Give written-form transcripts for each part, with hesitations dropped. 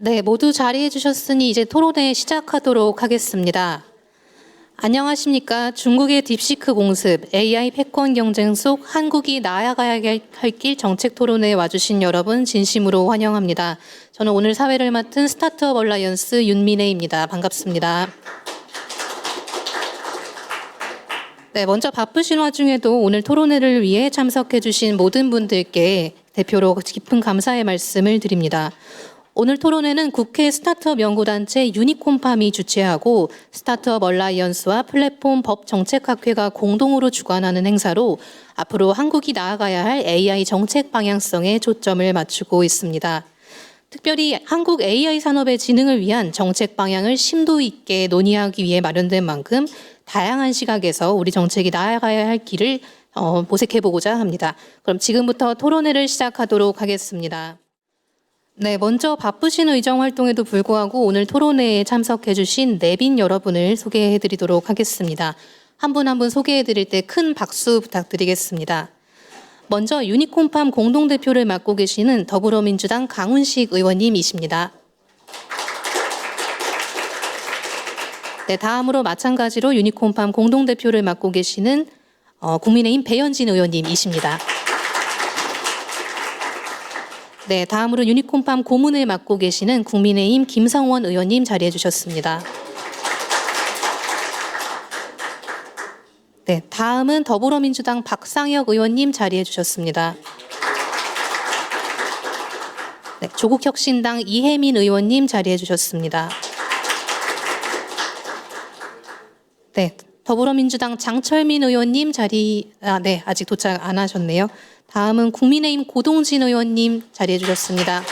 네, 모두 자리해 주셨으니 이제 토론회 시작하도록 하겠습니다. 안녕하십니까. 중국의 딥시크 공습, AI 패권 경쟁 속 한국이 나아가야 할 길 정책 토론회에 와주신 여러분 진심으로 환영합니다. 저는 오늘 사회를 맡은 스타트업 얼라이언스 윤미래입니다. 반갑습니다. 네, 먼저 바쁘신 와중에도 오늘 토론회를 위해 참석해 주신 모든 분들께 대표로 깊은 감사의 말씀을 드립니다. 오늘 토론회는 국회 스타트업 연구단체 유니콘팜이 주최하고 스타트업 얼라이언스와 플랫폼 법정책학회가 공동으로 주관하는 행사로 앞으로 한국이 나아가야 할 AI 정책 방향성에 초점을 맞추고 있습니다. 특별히 한국 AI 산업의 진흥을 위한 정책 방향을 심도 있게 논의하기 위해 마련된 만큼 다양한 시각에서 우리 정책이 나아가야 할 길을 모색해보고자 합니다. 그럼 지금부터 토론회를 시작하도록 하겠습니다. 네, 먼저 바쁘신 의정 활동에도 불구하고 오늘 토론회에 참석해주신 내빈 여러분을 소개해드리도록 하겠습니다. 한 분 한 분 소개해드릴 때 큰 박수 부탁드리겠습니다. 먼저 유니콘팜 공동대표를 맡고 계시는 더불어민주당 강훈식 의원님이십니다. 네, 다음으로 마찬가지로 유니콘팜 공동대표를 맡고 계시는 국민의힘 배현진 의원님이십니다. 네, 다음으로 유니콘팜 고문을 맡고 계시는 국민의힘 김성원 의원님 자리해 주셨습니다. 네, 다음은 더불어민주당 박상혁 의원님 자리해 주셨습니다. 네, 조국혁신당 이혜민 의원님 자리해 주셨습니다. 네, 더불어민주당 장철민 의원님 네, 아직 도착 안 하셨네요. 다음은 국민의힘 고동진 의원님 자리해 주셨습니다.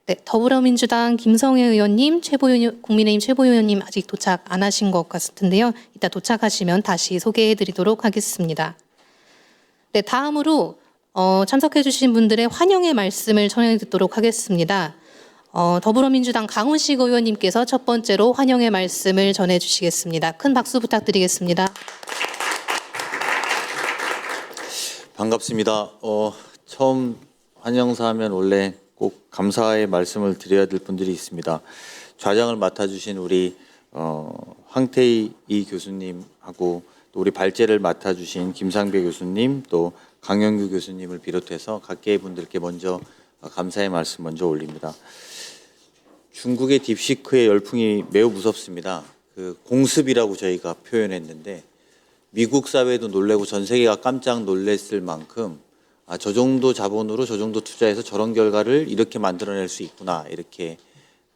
네, 더불어민주당 김성애 의원님, 국민의힘 최보유 의원님 아직 도착 안 하신 것 같은데요. 이따 도착하시면 다시 소개해 드리도록 하겠습니다. 네, 다음으로 참석해 주신 분들의 환영의 말씀을 전해 듣도록 하겠습니다. 더불어민주당 강훈식 의원님께서 첫 번째로 환영의 말씀을 전해 주시겠습니다. 큰 박수 부탁드리겠습니다. 반갑습니다. 처음 환영사 하면 원래 꼭 감사의 말씀을 드려야 될 분들이 있습니다. 좌장을 맡아주신 우리 황태희 교수님하고 또 우리 발제를 맡아주신 김상배 교수님 또 강영규 교수님을 비롯해서 각계의 분들께 먼저 감사의 말씀 먼저 올립니다. 중국의 딥시크의 열풍이 매우 무섭습니다. 그 공습이라고 저희가 표현했는데 미국 사회도 놀래고 전 세계가 깜짝 놀랐을 만큼 저 정도 자본으로 저 정도 투자해서 저런 결과를 이렇게 만들어낼 수 있구나 이렇게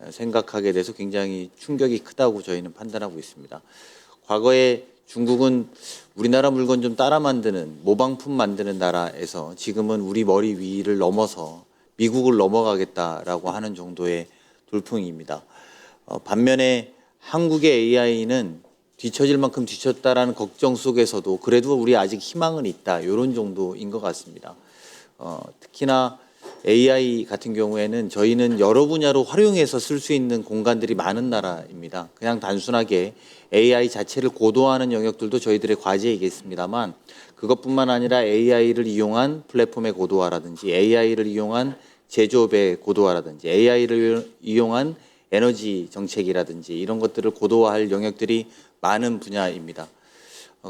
생각하게 돼서 굉장히 충격이 크다고 저희는 판단하고 있습니다. 과거에 중국은 우리나라 물건 좀 따라 만드는 모방품 만드는 나라에서 지금은 우리 머리 위를 넘어서 미국을 넘어가겠다라고 하는 정도의 돌풍입니다. 반면에 한국의 AI는 뒤처질 만큼 뒤쳤다라는 걱정 속에서도 그래도 우리 아직 희망은 있다 이런 정도인 것 같습니다. 특히나 AI 같은 경우에는 저희는 여러 분야로 활용해서 쓸 수 있는 공간들이 많은 나라입니다. 그냥 단순하게 AI 자체를 고도화하는 영역들도 저희들의 과제이겠습니다만 그것뿐만 아니라 AI를 이용한 플랫폼의 고도화라든지 AI를 이용한 제조업의 고도화라든지 AI를 이용한 에너지 정책이라든지 이런 것들을 고도화할 영역들이 많은 분야입니다.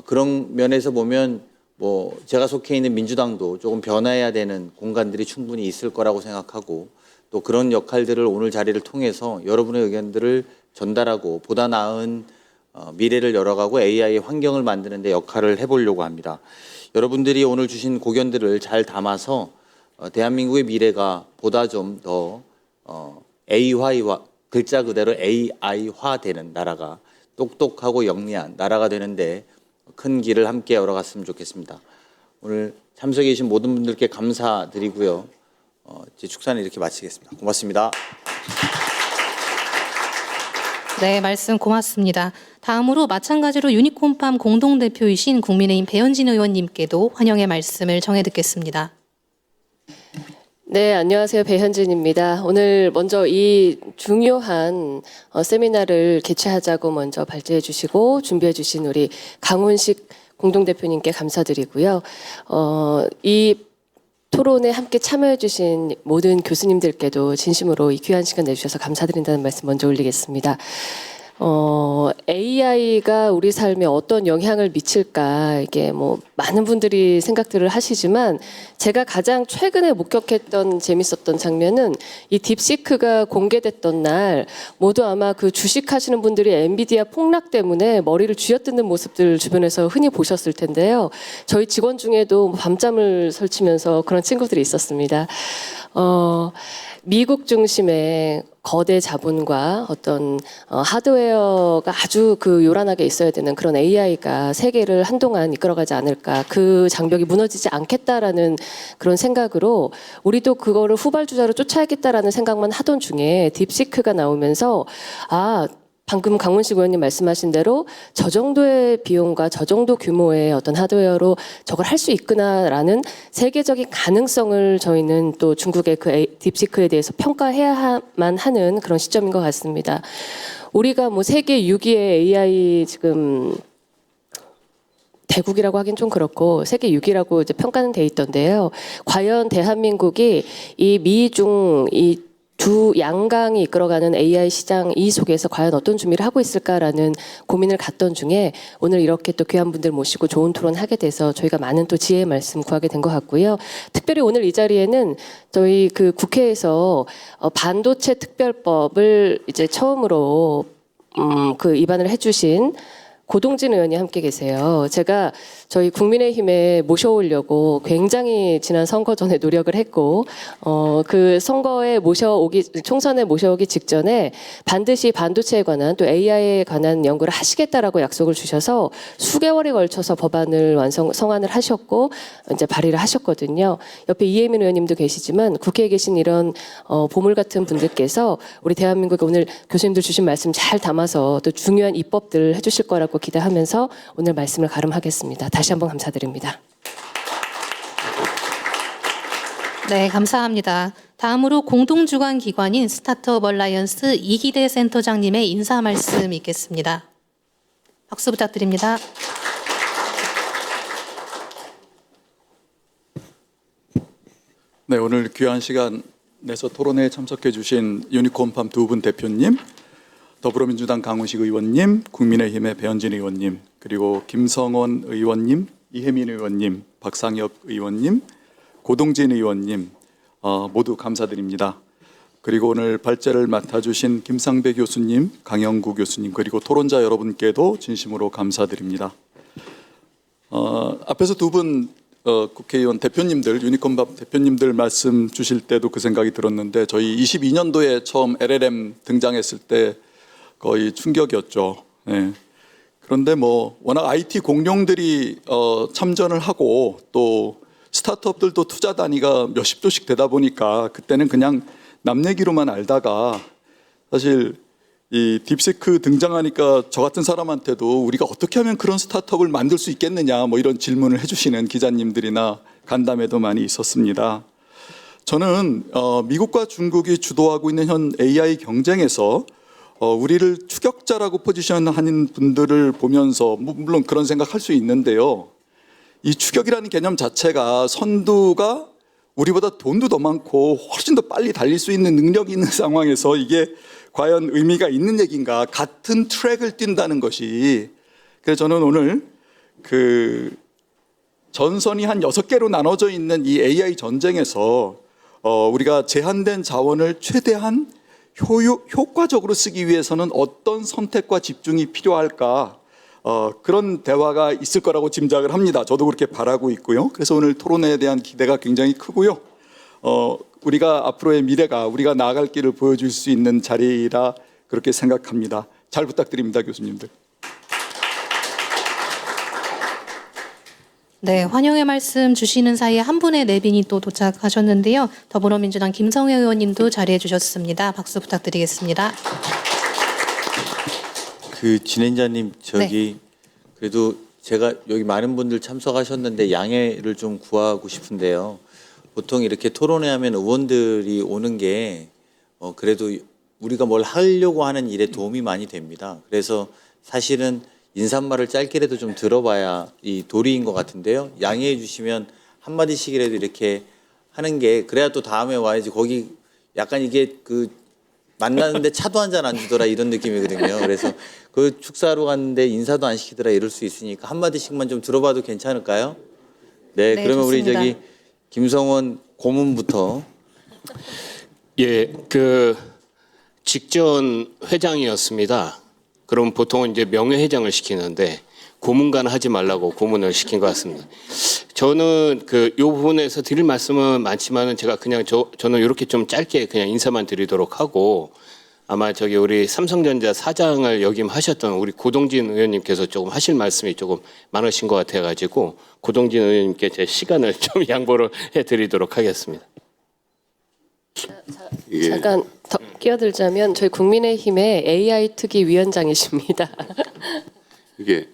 그런 면에서 보면 제가 속해 있는 민주당도 조금 변화해야 되는 공간들이 충분히 있을 거라고 생각하고 또 그런 역할들을 오늘 자리를 통해서 여러분의 의견들을 전달하고 보다 나은 미래를 열어가고 AI 환경을 만드는 데 역할을 해보려고 합니다. 여러분들이 오늘 주신 고견들을 잘 담아서 대한민국의 미래가 보다 좀 더 AI화, 글자 그대로 AI화되는 나라가 똑똑하고 영리한 나라가 되는데 큰 길을 함께 열어갔으면 좋겠습니다. 오늘 참석해 주신 모든 분들께 감사드리고요. 제 축사는 이렇게 마치겠습니다. 고맙습니다. 네, 말씀 고맙습니다. 다음으로 마찬가지로 유니콘팜 공동대표이신 국민의힘 배현진 의원님께도 환영의 말씀을 전해 듣겠습니다. 네, 안녕하세요. 배현진입니다. 오늘 먼저 이 중요한 세미나를 개최하자고 먼저 발제해 주시고 준비해 주신 우리 강훈식 공동대표님께 감사드리고요. 이 토론에 함께 참여해주신 모든 교수님들께도 진심으로 이 귀한 시간 내주셔서 감사드린다는 말씀 먼저 올리겠습니다. AI가 우리 삶에 어떤 영향을 미칠까, 이게 뭐 많은 분들이 생각들을 하시지만 제가 가장 최근에 목격했던 재밌었던 장면은 이 딥시크가 공개됐던 날 모두 아마 그 주식하시는 분들이 엔비디아 폭락 때문에 머리를 쥐어뜯는 모습들 주변에서 흔히 보셨을 텐데요. 저희 직원 중에도 밤잠을 설치면서 그런 친구들이 있었습니다. 미국 중심의 거대 자본과 어떤 하드웨어가 아주 그 요란하게 있어야 되는 그런 AI가 세계를 한동안 이끌어가지 않을까, 그 장벽이 무너지지 않겠다라는 그런 생각으로 우리도 그거를 후발주자로 쫓아야겠다라는 생각만 하던 중에 딥시크가 나오면서 방금 강문식 의원님 말씀하신 대로 저 정도의 비용과 저 정도 규모의 어떤 하드웨어로 저걸 할 수 있구나라는 세계적인 가능성을 저희는 또 중국의 그 딥시크에 대해서 평가해야만 하는 그런 시점인 것 같습니다. 우리가 뭐 세계 6위의 AI 지금 대국이라고 하긴 좀 그렇고 세계 6위라고 이제 평가는 돼 있던데요. 과연 대한민국이 이 미중 이 두 양강이 이끌어가는 AI 시장 이 속에서 과연 어떤 준비를 하고 있을까라는 고민을 갖던 중에 오늘 이렇게 또 귀한 분들 모시고 좋은 토론하게 돼서 저희가 많은 또 지혜의 말씀 구하게 된 것 같고요. 특별히 오늘 이 자리에는 저희 그 국회에서 반도체 특별법을 이제 처음으로 그 입안을 해주신 고동진 의원이 함께 계세요. 제가 저희 국민의힘에 모셔오려고 굉장히 지난 선거 전에 노력을 했고, 그 선거에 총선에 모셔오기 직전에 반드시 반도체에 관한 또 AI에 관한 연구를 하시겠다라고 약속을 주셔서 수개월에 걸쳐서 법안을 성안을 하셨고, 이제 발의를 하셨거든요. 옆에 이혜민 의원님도 계시지만 국회에 계신 이런 보물 같은 분들께서 우리 대한민국에 오늘 교수님들 주신 말씀 잘 담아서 또 중요한 입법들을 해주실 거라고 기대하면서 오늘 말씀을 가름하겠습니다. 다시 한번 감사드립니다. 네, 감사합니다. 다음으로 공동주관 기관인 스타트업 얼라이언스 이기대 센터장님의 인사 말씀 있겠습니다. 박수 부탁드립니다. 네, 오늘 귀한 시간 내서 토론회에 참석해 주신 유니콘팜 두 분 대표님, 더불어민주당 강훈식 의원님, 국민의힘의 배현진 의원님, 그리고 김성원 의원님, 이혜민 의원님, 박상혁 의원님, 고동진 의원님 모두 감사드립니다. 그리고 오늘 발제를 맡아주신 김상배 교수님, 강영구 교수님, 그리고 토론자 여러분께도 진심으로 감사드립니다. 앞에서 두 분 국회의원 대표님들, 유니콘밥 대표님들 말씀 주실 때도 그 생각이 들었는데 저희 22년도에 처음 LLM 등장했을 때 거의 충격이었죠. 네. 그런데 뭐 워낙 IT 공룡들이 참전을 하고 또 스타트업들도 투자 단위가 몇십 조씩 되다 보니까 그때는 그냥 남 얘기로만 알다가 사실 이 딥시크 등장하니까 저 같은 사람한테도 우리가 어떻게 하면 그런 스타트업을 만들 수 있겠느냐 뭐 이런 질문을 해주시는 기자님들이나 간담회도 많이 있었습니다. 저는 미국과 중국이 주도하고 있는 현 AI 경쟁에서 우리를 추격자라고 포지션하는 분들을 보면서 물론 그런 생각할 수 있는데요. 이 추격이라는 개념 자체가 선두가 우리보다 돈도 더 많고 훨씬 더 빨리 달릴 수 있는 능력이 있는 상황에서 이게 과연 의미가 있는 얘기인가, 같은 트랙을 뛴다는 것이. 그래서 저는 오늘 그 전선이 한 6개로 나눠져 있는 이 AI 전쟁에서 우리가 제한된 자원을 최대한 효과적으로 쓰기 위해서는 어떤 선택과 집중이 필요할까, 그런 대화가 있을 거라고 짐작을 합니다. 저도 그렇게 바라고 있고요. 그래서 오늘 토론회에 대한 기대가 굉장히 크고요. 우리가 앞으로의 미래가 우리가 나아갈 길을 보여줄 수 있는 자리라 그렇게 생각합니다. 잘 부탁드립니다, 교수님들. 네, 환영의 말씀 주시는 사이에 한 분의 내빈이 또 도착하셨는데요. 더불어민주당 김성회 의원님도 자리해 주셨습니다. 박수 부탁드리겠습니다. 그 진행자님 저기 그래도 제가 여기 많은 분들 참석하셨는데 양해를 좀 구하고 싶은데요. 보통 이렇게 토론회 하면 의원들이 오는 게 그래도 우리가 뭘 하려고 하는 일에 도움이 많이 됩니다. 그래서 사실은 인사말을 짧게라도 좀 들어봐야 이 도리인 것 같은데요. 양해해 주시면 한마디씩이라도 이렇게 하는 게 그래야 또 다음에 와야지. 거기 약간 이게 그 만나는데 차도 한 잔 안 주더라 이런 느낌이거든요. 그래서 그 축사로 갔는데 인사도 안 시키더라 이럴 수 있으니까 한마디씩만 좀 들어봐도 괜찮을까요? 네, 네, 그러면 우리 좋습니다. 저기 김성원 고문부터. 예, 그 직전 회장이었습니다. 그럼 보통은 이제 명예회장을 시키는데 고문관 하지 말라고 고문을 시킨 것 같습니다. 저는 그 요 부분에서 드릴 말씀은 많지만은 제가 그냥 저는 이렇게 좀 짧게 그냥 인사만 드리도록 하고 아마 저기 우리 삼성전자 사장을 역임하셨던 우리 고동진 의원님께서 조금 하실 말씀이 조금 많으신 것 같아가지고 고동진 의원님께 제 시간을 좀 양보를 해드리도록 하겠습니다. 예. 잠깐 더 끼어들자면 저희 국민의힘의 AI 특위 위원장이십니다. 이게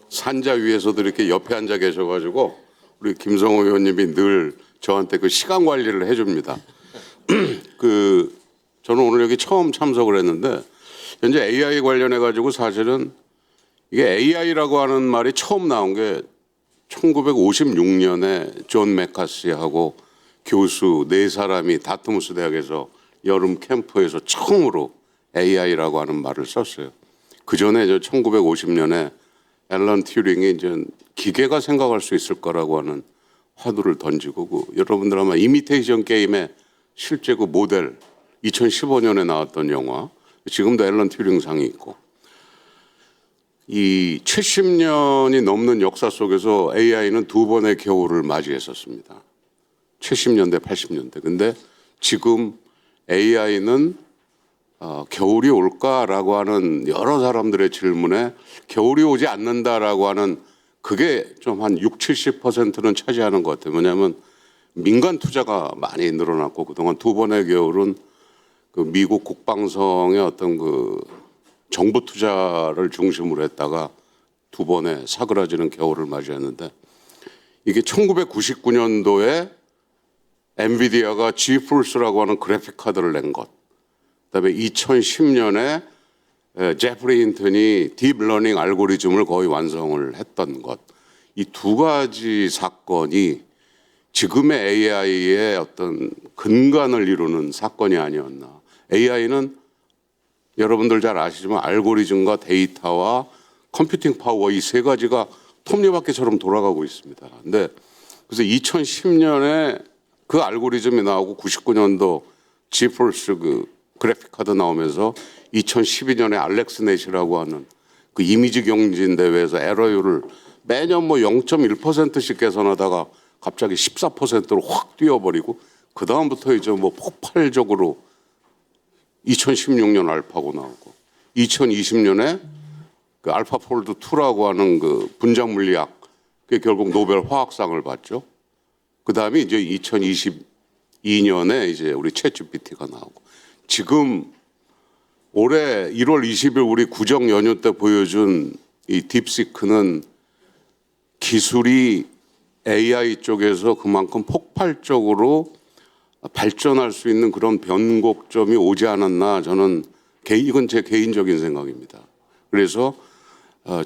산자 위에서도 이렇게 옆에 앉아 계셔가지고 우리 김성호 의원님이 늘 저한테 그 시간 관리를 해줍니다. 저는 오늘 여기 처음 참석을 했는데 현재 AI 관련해 가지고 사실은 이게 AI라고 하는 말이 처음 나온 게 1956년에 존 맥카시하고 교수 네 사람이 다트무스 대학에서 여름 캠프에서 처음으로 AI라고 하는 말을 썼어요. 그 전에 1950년에 앨런 튜링이 이제 기계가 생각할 수 있을 거라고 하는 화두를 던지고 여러분들 아마 이미테이션 게임의 실제 그 모델 2015년에 나왔던 영화 지금도 앨런 튜링상이 있고 이 70년이 넘는 역사 속에서 AI는 두 번의 겨울을 맞이했었습니다. 70년대, 80년대. 근데 지금 AI는 겨울이 올까라고 하는 여러 사람들의 질문에 겨울이 오지 않는다라고 하는 그게 좀 한 60, 70%는 차지하는 것 같아요. 왜냐하면 민간 투자가 많이 늘어났고 그동안 두 번의 겨울은 그 미국 국방성의 어떤 그 정부 투자를 중심으로 했다가 두 번의 사그라지는 겨울을 맞이했는데 이게 1999년도에 엔비디아가 지푸르스라고 하는 그래픽 카드를 낸 것. 그다음에 2010년에 제프리 힌턴이 딥러닝 알고리즘을 거의 완성을 했던 것. 이 두 가지 사건이 지금의 AI의 어떤 근간을 이루는 사건이 아니었나. AI는 여러분들 잘 아시지만 알고리즘과 데이터와 컴퓨팅 파워 이 세 가지가 톱니바퀴처럼 돌아가고 있습니다. 근데 그래서 2010년에 그 알고리즘이 나오고 99년도 지포스 그 그래픽 카드 나오면서 2012년에 알렉스넷이라고 하는 그 이미지 경진 대회에서 에러율을 매년 뭐 0.1%씩 개선하다가 갑자기 14%로 확 뛰어버리고 그 다음부터 이제 뭐 폭발적으로 2016년 알파고 나오고 2020년에 그 알파폴드 2라고 하는 그 분자 물리학 그게 결국 노벨 화학상을 받죠. 그 다음에 이제 2022년에 이제 우리 챗GPT가 나오고 지금 올해 1월 20일 우리 구정 연휴 때 보여준 이 딥시크는 기술이 AI 쪽에서 그만큼 폭발적으로 발전할 수 있는 그런 변곡점이 오지 않았나 저는 이건 제 개인적인 생각입니다. 그래서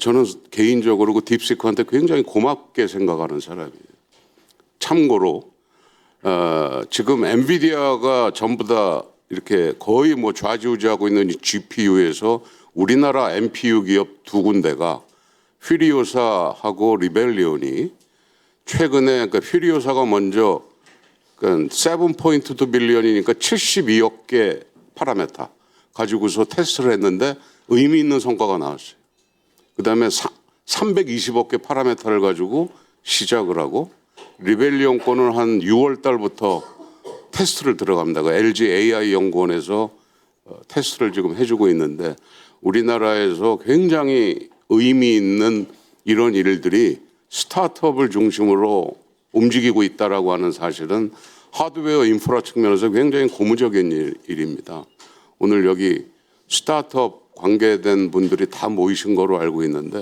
저는 개인적으로 그 딥시크한테 굉장히 고맙게 생각하는 사람이에요. 참고로 지금 엔비디아가 전부 다 이렇게 거의 뭐 좌지우지하고 있는 이 GPU에서 우리나라 NPU 기업 두 군데가 퓨리오사하고 리벨리온이 최근에 그 퓨리오사가 먼저 그 7.2 빌리언이니까 72억 개 파라메타 가지고서 테스트를 했는데 의미 있는 성과가 나왔어요. 그다음에 320억 개 파라메타를 가지고 시작을 하고 리벨리온 거는 한 6월 달부터 테스트를 들어갑니다. 그 LG AI 연구원에서 테스트를 지금 해주고 있는데 우리나라에서 굉장히 의미 있는 이런 일들이 스타트업을 중심으로 움직이고 있다라고 하는 사실은 하드웨어 인프라 측면에서 굉장히 고무적인 일입니다. 오늘 여기 스타트업 관계된 분들이 다 모이신 거로 알고 있는데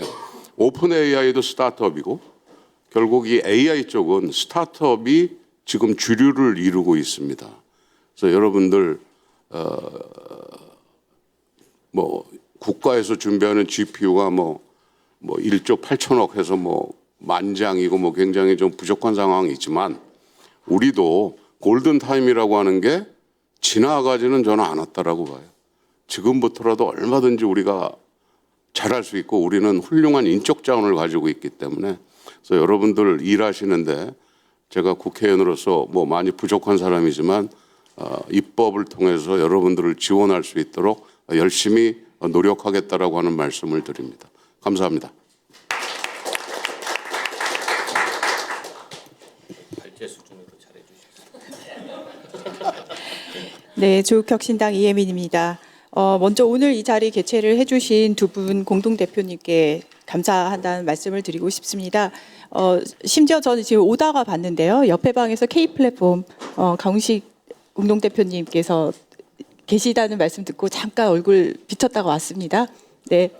오픈 AI도 스타트업이고 결국 이 AI 쪽은 스타트업이 지금 주류를 이루고 있습니다. 그래서 여러분들 뭐 국가에서 준비하는 GPU가 뭐 1조 8천억 해서 뭐 만장이고 뭐 굉장히 좀 부족한 상황이 있지만 우리도 골든 타임이라고 하는 게 지나가지는 저는 않았다라고 봐요. 지금부터라도 얼마든지 우리가 잘할 수 있고 우리는 훌륭한 인적 자원을 가지고 있기 때문에 그래서 여러분들 일하시는데 제가 국회의원으로서 뭐 많이 부족한 사람이지만 입법을 통해서 여러분들을 지원할 수 있도록 열심히 노력하겠다라고 하는 말씀을 드립니다. 감사합니다. 네, 조국혁신당 이혜민입니다. 먼저 오늘 이 자리 개최를 해주신 두 분 공동대표님께 감사한다는 말씀을 드리고 싶습니다. 심지어 저는 지금 오다가 봤는데요. 옆에 방에서 K플랫폼 강훈식 공동대표님께서 계시다는 말씀 듣고 잠깐 얼굴 비쳤다가 왔습니다. 네.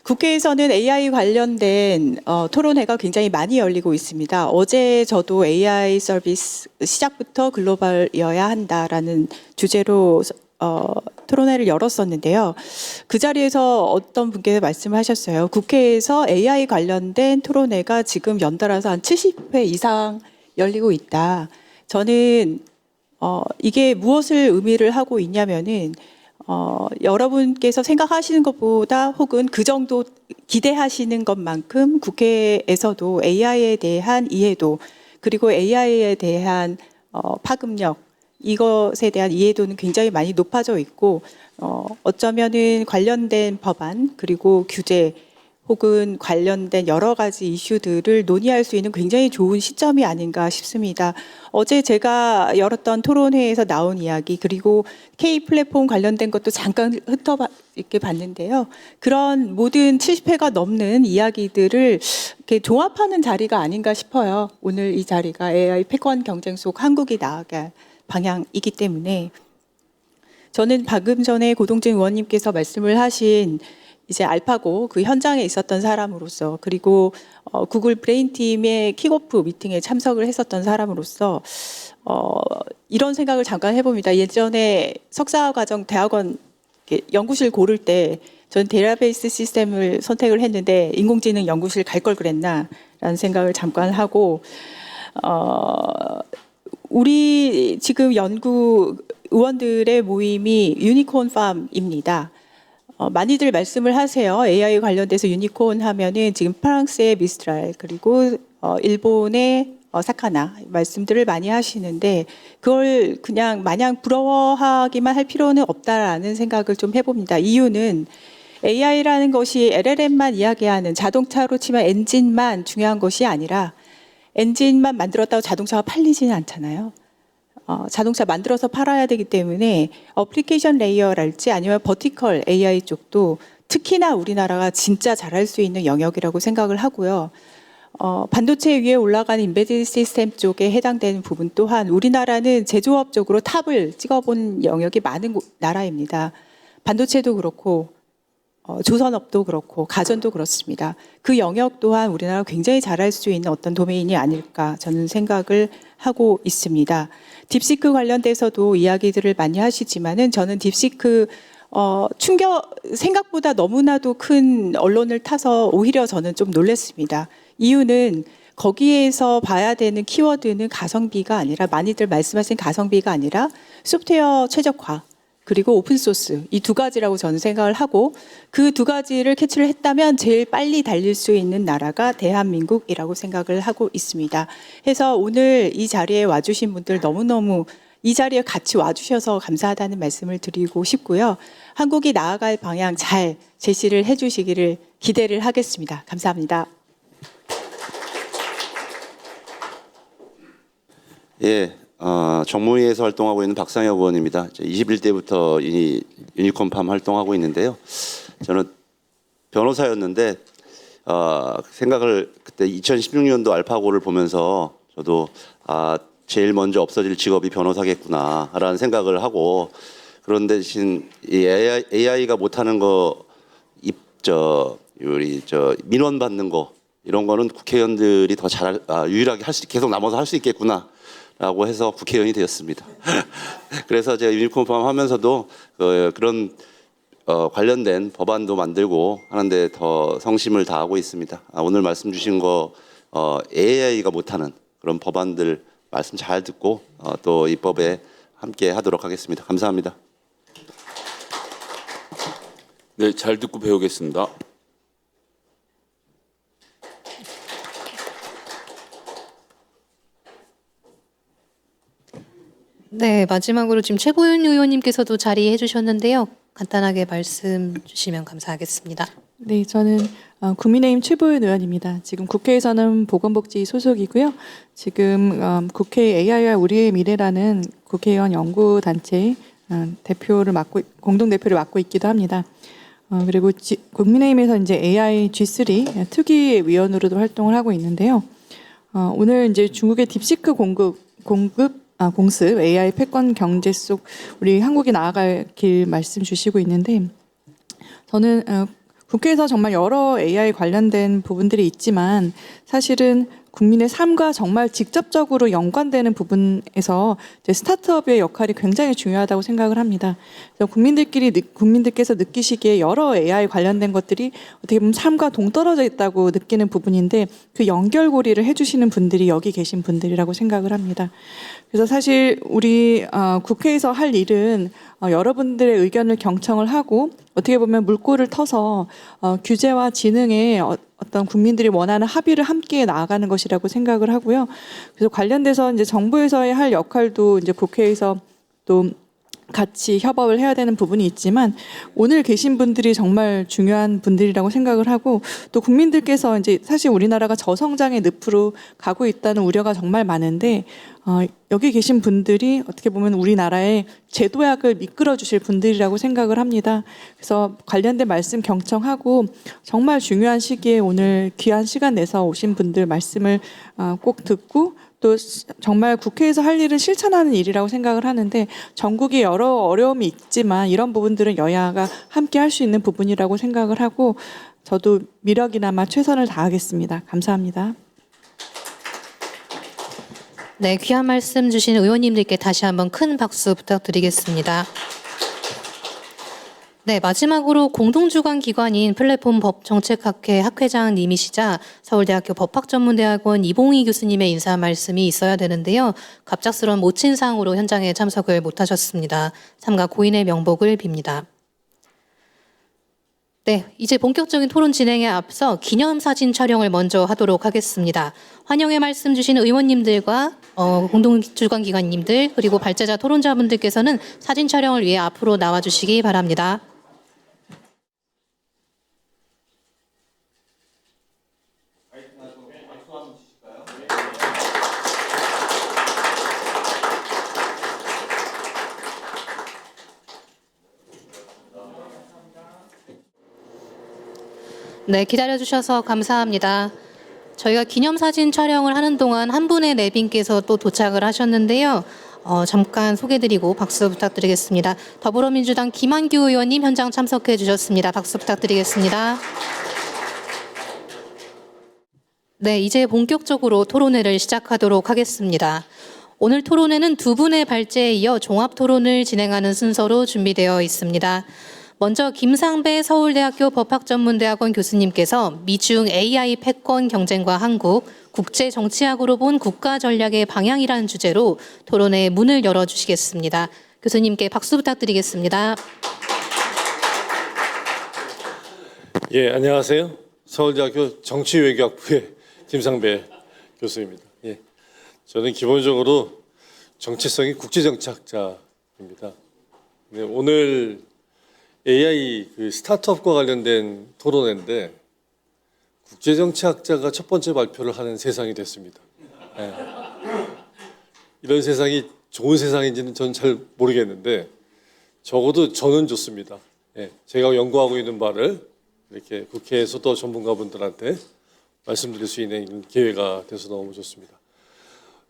국회에서는 AI 관련된 토론회가 굉장히 많이 열리고 있습니다. 어제 저도 AI 서비스 시작부터 글로벌이어야 한다라는 주제로 토론회를 열었었는데요. 그 자리에서 어떤 분께서 말씀을 하셨어요. 국회에서 AI 관련된 토론회가 지금 연달아서 한 70회 이상 열리고 있다. 저는 이게 무엇을 의미를 하고 있냐면은 여러분께서 생각하시는 것보다 혹은 그 정도 기대하시는 것만큼 국회에서도 AI에 대한 이해도 그리고 AI에 대한 파급력 이것에 대한 이해도는 굉장히 많이 높아져 있고 어쩌면은 관련된 법안 그리고 규제 혹은 관련된 여러 가지 이슈들을 논의할 수 있는 굉장히 좋은 시점이 아닌가 싶습니다. 어제 제가 열었던 토론회에서 나온 이야기 그리고 K 플랫폼 관련된 것도 잠깐 이렇게 봤는데요. 그런 모든 70회가 넘는 이야기들을 이렇게 종합하는 자리가 아닌가 싶어요. 오늘 이 자리가 AI 패권 경쟁 속 한국이 나아갈 방향이기 때문에 저는 방금 전에 고동진 의원님께서 말씀을 하신 이제 알파고 그 현장에 있었던 사람으로서 그리고 구글 브레인 팀의 킥오프 미팅에 참석을 했었던 사람으로서 이런 생각을 잠깐 해봅니다. 예전에 석사과정 대학원 연구실 고를 때 저는 데이터베이스 시스템을 선택을 했는데 인공지능 연구실 갈 걸 그랬나라는 생각을 잠깐 하고 우리 지금 연구 의원들의 모임이 유니콘 팜입니다. 많이들 말씀을 하세요. AI 관련돼서 유니콘 하면은 지금 프랑스의 미스트랄 그리고 일본의 사카나 말씀들을 많이 하시는데 그걸 그냥 마냥 부러워하기만 할 필요는 없다라는 생각을 좀 해봅니다. 이유는 AI라는 것이 LLM만 이야기하는 자동차로 치면 엔진만 중요한 것이 아니라 엔진만 만들었다고 자동차가 팔리지는 않잖아요. 자동차 만들어서 팔아야 되기 때문에 어플리케이션 레이어랄지 아니면 버티컬 AI 쪽도 특히나 우리나라가 진짜 잘할 수 있는 영역이라고 생각을 하고요. 반도체 위에 올라가는 인베디드 시스템 쪽에 해당되는 부분 또한 우리나라는 제조업적으로 탑을 찍어본 영역이 많은 나라입니다. 반도체도 그렇고 조선업도 그렇고 가전도 그렇습니다. 그 영역 또한 우리나라가 굉장히 잘할 수 있는 어떤 도메인이 아닐까 저는 생각을 하고 있습니다. 딥시크 관련돼서도 이야기들을 많이 하시지만은 저는 딥시크 생각보다 너무나도 큰 언론을 타서 오히려 저는 좀 놀랐습니다. 이유는 거기에서 봐야 되는 키워드는 가성비가 아니라 많이들 말씀하신 가성비가 아니라 소프트웨어 최적화 그리고 오픈소스 이 두 가지라고 저는 생각을 하고 그 두 가지를 캐치를 했다면 제일 빨리 달릴 수 있는 나라가 대한민국이라고 생각을 하고 있습니다. 해서 오늘 이 자리에 와주신 분들 너무너무 이 자리에 같이 와주셔서 감사하다는 말씀을 드리고 싶고요. 한국이 나아갈 방향 잘 제시를 해주시기를 기대를 하겠습니다. 감사합니다. 예, 정무위에서 활동하고 있는 박상혁 의원입니다. 21대부터 유니콘팜 활동하고 있는데요. 저는 변호사였는데 생각을 그때 2016년도 알파고를 보면서 저도 제일 먼저 없어질 직업이 변호사겠구나라는 생각을 하고 그런 대신 이 AI가 못하는 거 민원 받는 거 이런 거는 국회의원들이 더 유일하게 계속 남아서 할 수 있겠구나. 라고 해서 국회의원이 되었습니다. 그래서 제가 유니콘팜 하면서도 그런 관련된 법안도 만들고 하는데 더 성심을 다하고 있습니다. 오늘 말씀 주신 거 AI가 못하는 그런 법안들 말씀 잘 듣고 또 입법에 함께 하도록 하겠습니다. 감사합니다. 네, 잘 듣고 배우겠습니다. 네, 마지막으로 지금 최고윤 의원님께서도 자리해 주셨는데요. 간단하게 말씀 주시면 감사하겠습니다. 네, 저는 국민의힘 최보윤 의원입니다. 지금 국회에서는 보건복지 소속이고요. 지금 국회 AI와 우리의 미래라는 국회의원 연구단체 공동 대표를 맡고 있기도 합니다. 그리고 국민의힘에서 이제 AI G3 특위 위원으로도 활동을 하고 있는데요. 오늘 이제 중국의 딥시크 공습 AI 패권 경제 속 우리 한국이 나아갈 길 말씀 주시고 있는데 저는 국회에서 정말 여러 AI 관련된 부분들이 있지만 사실은 국민의 삶과 정말 직접적으로 연관되는 부분에서 이제 스타트업의 역할이 굉장히 중요하다고 생각을 합니다. 그래서 국민들께서 느끼시기에 여러 AI 관련된 것들이 어떻게 보면 삶과 동떨어져 있다고 느끼는 부분인데 그 연결고리를 해주시는 분들이 여기 계신 분들이라고 생각을 합니다. 그래서 사실 우리 국회에서 할 일은 여러분들의 의견을 경청을 하고 어떻게 보면 물꼬를 터서 규제와 지능에 어떤 국민들이 원하는 합의를 함께 나아가는 것이라고 생각을 하고요. 그래서 관련돼서 이제 정부에서의 할 역할도 이제 국회에서 또 같이 협업을 해야 되는 부분이 있지만 오늘 계신 분들이 정말 중요한 분들이라고 생각을 하고 또 국민들께서 이제 사실 우리나라가 저성장의 늪으로 가고 있다는 우려가 정말 많은데 여기 계신 분들이 어떻게 보면 우리나라의 제도약을 이끌어 주실 분들이라고 생각을 합니다. 그래서 관련된 말씀 경청하고 정말 중요한 시기에 오늘 귀한 시간 내서 오신 분들 말씀을 꼭 듣고 또 정말 국회에서 할 일은 실천하는 일이라고 생각을 하는데 전국에 여러 어려움이 있지만 이런 부분들은 여야가 함께 할 수 있는 부분이라고 생각을 하고 저도 미력이나마 최선을 다하겠습니다. 감사합니다. 네, 귀한 말씀 주신 의원님들께 다시 한번 큰 박수 부탁드리겠습니다. 네, 마지막으로 공동주관 기관인 플랫폼 법정책학회 학회장님이시자 서울대학교 법학전문대학원 이봉희 교수님의 인사 말씀이 있어야 되는데요. 갑작스러운 모친상으로 현장에 참석을 못하셨습니다. 삼가 고인의 명복을 빕니다. 네, 이제 본격적인 토론 진행에 앞서 기념사진 촬영을 먼저 하도록 하겠습니다. 환영의 말씀 주신 의원님들과 공동주관기관님들 그리고 발제자 토론자분들께서는 사진 촬영을 위해 앞으로 나와주시기 바랍니다. 네, 기다려주셔서 감사합니다. 저희가 기념사진 촬영을 하는 동안 한 분의 내빈께서 또 도착을 하셨는데요. 잠깐 소개드리고 박수 부탁드리겠습니다. 더불어민주당 김한규 의원님 현장 참석해 주셨습니다. 박수 부탁드리겠습니다. 네, 이제 본격적으로 토론회를 시작하도록 하겠습니다. 오늘 토론회는 두 분의 발제에 이어 종합 토론을 진행하는 순서로 준비되어 있습니다. 먼저 김상배 서울대학교 법학전문대학원 교수님께서 미중 AI 패권 경쟁과 한국, 국제 정치학으로 본 국가 전략의 방향이라는 주제로 토론회 문을 열어주시겠습니다. 교수님께 박수 부탁드리겠습니다. 예, 안녕하세요. 서울대학교 정치외교학부의 김상배 교수입니다. 예, 저는 기본적으로 정체성이 국제정치학자입니다. 네, 오늘 AI 스타트업과 관련된 토론회인데 국제정치학자가 첫 번째 발표를 하는 세상이 됐습니다. 예. 이런 세상이 좋은 세상인지는 저는 잘 모르겠는데 적어도 저는 좋습니다. 예. 제가 연구하고 있는 바를 이렇게 국회에서 또 전문가분들한테 말씀드릴 수 있는 기회가 돼서 너무 좋습니다.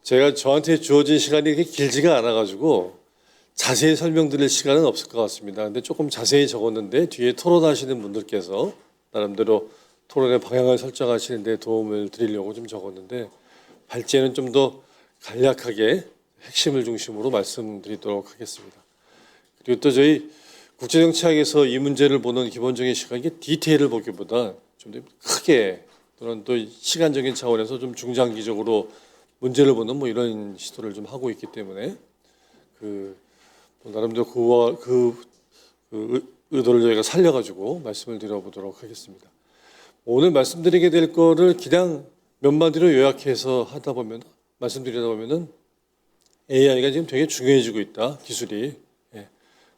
제가 저한테 주어진 시간이 그렇게 길지가 않아가지고 자세히 설명드릴 시간은 없을 것 같습니다. 근데 조금 자세히 적었는데 뒤에 토론하시는 분들께서 나름대로 토론의 방향을 설정하시는 데 도움을 드리려고 좀 적었는데 발제는 좀 더 간략하게 핵심을 중심으로 말씀드리도록 하겠습니다. 그리고 또 저희 국제정치학에서 이 문제를 보는 기본적인 시각이 디테일을 보기보다 좀 더 크게 또는 또 시간적인 차원에서 좀 중장기적으로 문제를 보는 뭐 이런 시도를 좀 하고 있기 때문에 뭐 나름대로 그와 의도를 저희가 살려가지고 말씀을 드려보도록 하겠습니다. 오늘 말씀드리게 될 거를 그냥 몇 마디로 요약해서 말씀드리다 보면은 AI가 지금 되게 중요해지고 있다, 기술이. 예.